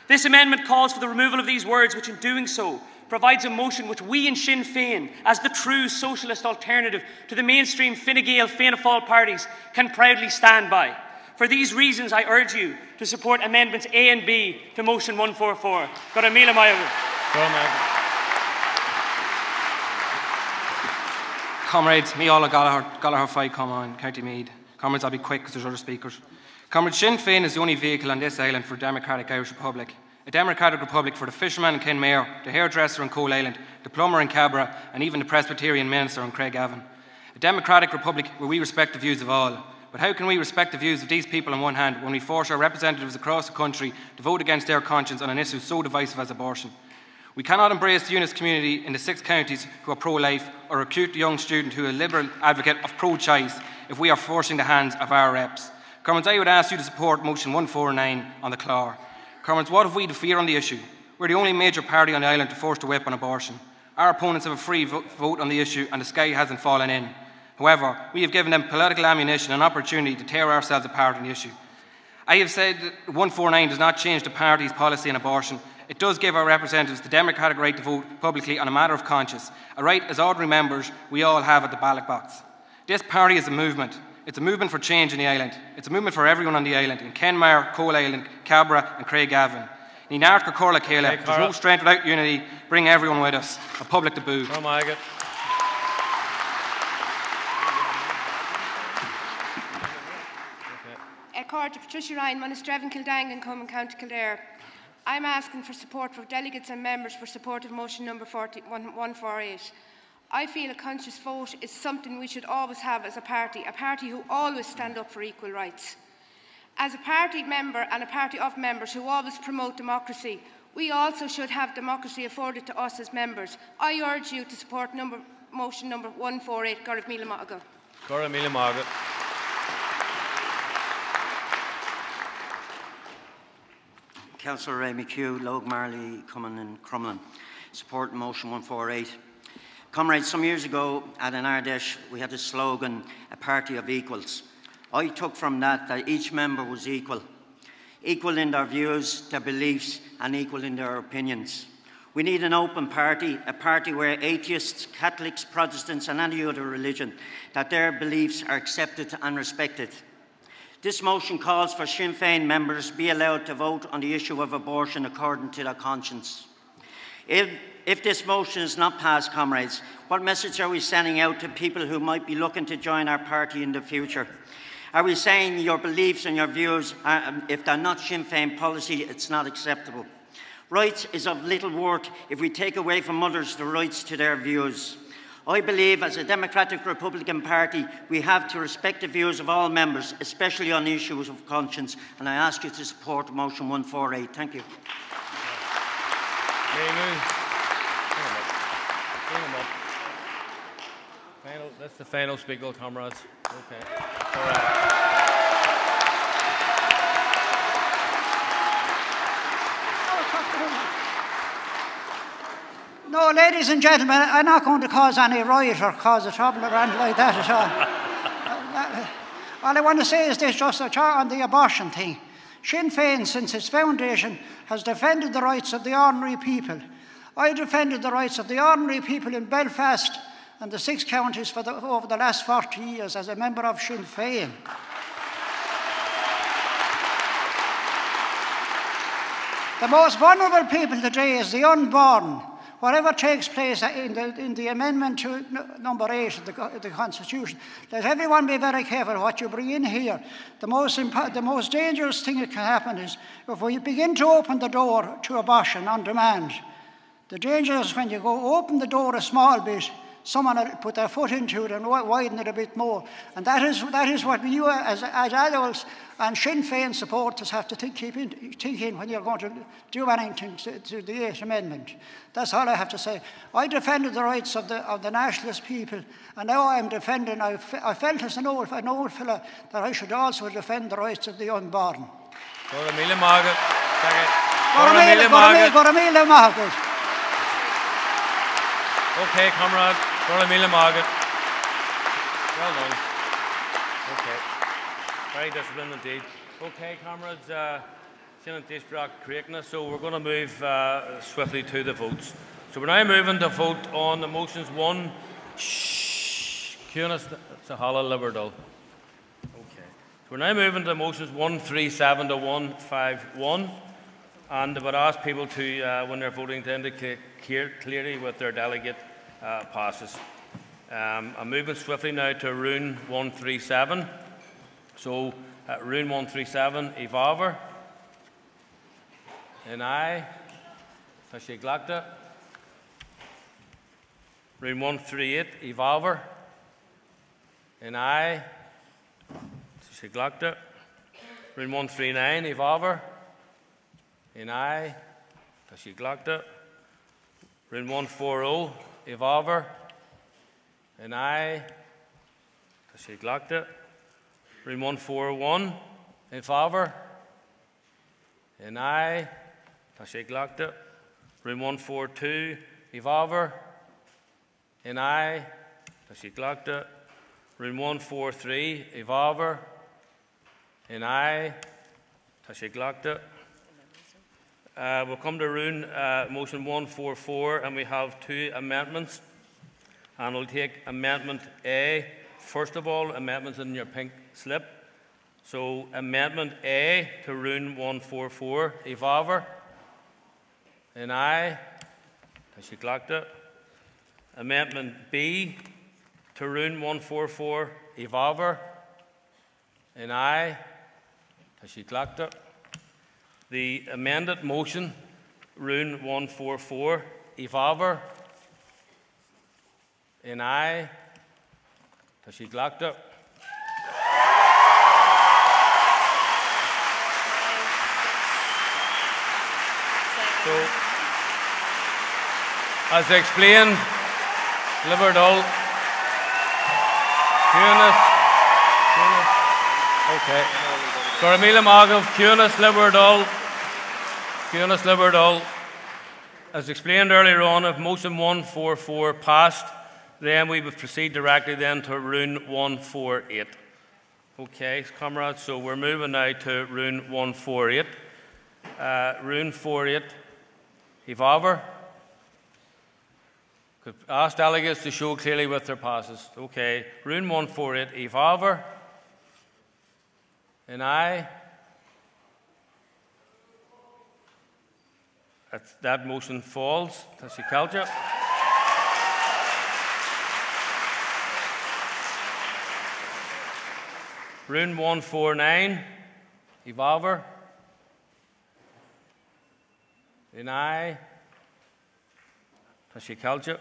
This amendment calls for the removal of these words, which in doing so provides a motion which we in Sinn Féin, as the true socialist alternative to the mainstream Fine Gael, Fianna Fáil parties, can proudly stand by. For these reasons, I urge you to support Amendments A and B to Motion 144. Gora míle maith. Comrades, me all Gallagher Fight come on, County Meath. Comrades, I'll be quick because there's other speakers. Comrades, Sinn Féin is the only vehicle on this island for a democratic Irish Republic. A democratic republic for the fisherman in Kenmare, the hairdresser in Coal Island, the plumber in Cabra, and even the Presbyterian minister in Craigavon. A democratic republic where we respect the views of all. But how can we respect the views of these people on one hand when we force our representatives across the country to vote against their conscience on an issue so divisive as abortion? We cannot embrace the unionist community in the 6 counties who are pro-life or recruit the young student who is a liberal advocate of pro-choice if we are forcing the hands of our reps. Comrades, I would ask you to support Motion 149 on the Clár. Comrades, what have we to fear on the issue? We're the only major party on the island to force the whip on abortion. Our opponents have a free vote on the issue and the sky hasn't fallen in. However, we have given them political ammunition and opportunity to tear ourselves apart on the issue. I have said that 149 does not change the party's policy on abortion. It does give our representatives the democratic right to vote publicly on a matter of conscience, a right as ordinary members we all have at the ballot box. This party is a movement. It's a movement for change in the island. It's a movement for everyone on the island, in Kenmare, Coal Island, Cabra and Craigavon. Ní náirc Corla Céile, there's no strength without unity. Bring everyone with us. A public to boo. Accord to Patricia Ryan, Monastrevin, Kildangan, Common County Kildare. I'm asking for support for delegates and members for support of motion number 148. I feel a conscious vote is something we should always have as a party who always stand up for equal rights. As a party member and a party of members who always promote democracy, we also should have democracy afforded to us as members. I urge you to support motion number 148. Gora míle maith. Gora míle maith. Councillor Ray McHugh, Logue Marley, Cumann and Crumlin. Support motion 148. Comrades, some years ago at an Ardèche we had the slogan, a party of equals. I took from that each member was equal. Equal in their views, their beliefs and equal in their opinions. We need an open party, a party where atheists, Catholics, Protestants and any other religion, that their beliefs are accepted and respected. This motion calls for Sinn Féin members be allowed to vote on the issue of abortion according to their conscience. If this motion is not passed, comrades, what message are we sending out to people who might be looking to join our party in the future? Are we saying your beliefs and your views, if they're not Sinn Féin policy, it's not acceptable? Rights is of little worth if we take away from others the rights to their views. I believe as a Democratic Republican Party we have to respect the views of all members, especially on issues of conscience, and I ask you to support motion 148. Thank you. That's the final speaker, comrades. Okay. No, ladies and gentlemen, I'm not going to cause any riot or cause a trouble or anything like that at all. All I want to say is this, just on the abortion thing. Sinn Féin, since its foundation, has defended the rights of the ordinary people. I defended the rights of the ordinary people in Belfast and the 6 counties over the last 40 years as a member of Sinn Féin. The most vulnerable people today is the unborn. Whatever takes place in the amendment to number 8 of the Constitution, let everyone be very careful what you bring in here. The most dangerous thing that can happen is if we begin to open the door to abortion on demand. The danger is when you go open the door a small bit, someone will put their foot into it and widen it a bit more. And that is what you as adults and Sinn Féin supporters have to think in when you're going to do anything to the 8th Amendment. That's all I have to say. I defended the rights of the nationalist people, and now I'm defending, I felt as an old fella that I should also defend the rights of the unborn. Okay, comrade. Margaret. Well done. Okay. Very disciplined indeed. Okay, comrades, so we're going to move swiftly to the votes. So we're now moving to vote on the motions 1. Mcguinness, Sahala, Liberdal. Okay. So we're now moving to motions 137 to 151. And I would ask people to, when they're voting, to indicate clearly with their delegate passes. I'm moving swiftly now to Rune 137. So, Rune 137, Evolver. And I, Tashik Lakta. Rune 138, Evolver. And I, Tashik Lakta. Rune 139, Evolver. And I, Tashik Lakta. Rune 140, Evolver. And I, Tashik Lakta. Rune 141, Evolver. And I, Tashik Lakta. Rune 142, Evolver. And I, Tashik Lakta. Rune 143, Evolver. And I, Tashik Lakta. We'll come to Rune motion 144, and we have 2 amendments. And we'll take Amendment A. First of all, amendments in your pink slip. So, Amendment A to Rune 144, Evolver. And I, Tashik Lakta. Amendment B to Rune 144, Evolver. And I, Tashik Lakta. The amended motion, Rune 144, Evolver. And I, Tashik Lakta. So, as explained, Liberdal, Mcguinness, okay. Cormila Magav, Mcguinness, Liberdal. As explained earlier on, if motion 144 passed, then we would proceed directly then to Rune 148. Okay, comrades, so we're moving now to Rune 148. Rune 48, Evolver. Could ask delegates to show clearly with their passes. Okay, Rune 148, Evolver. And I. That motion falls. Tashik Lakta. Rune 149, Evolver. And I, Tashik Lakta.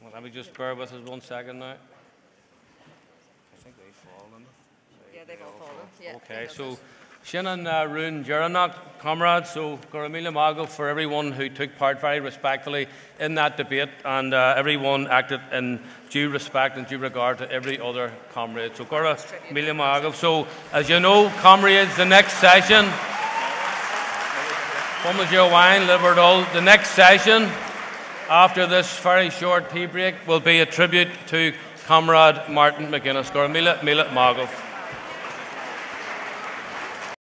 Well, let me just bear with us 1 second now. I think they've fallen. Yeah, they've all fallen. Yeah, okay, so Shannon Rune Geranach, comrades, so Goramila Mago for everyone who took part very respectfully in that debate, and everyone acted in due respect and due regard to every other comrade. So Goramila Mago. So as you know, comrades, the next session, the next session after this very short tea break will be a tribute to Comrade Martin Mcguinness. Goramila Mago.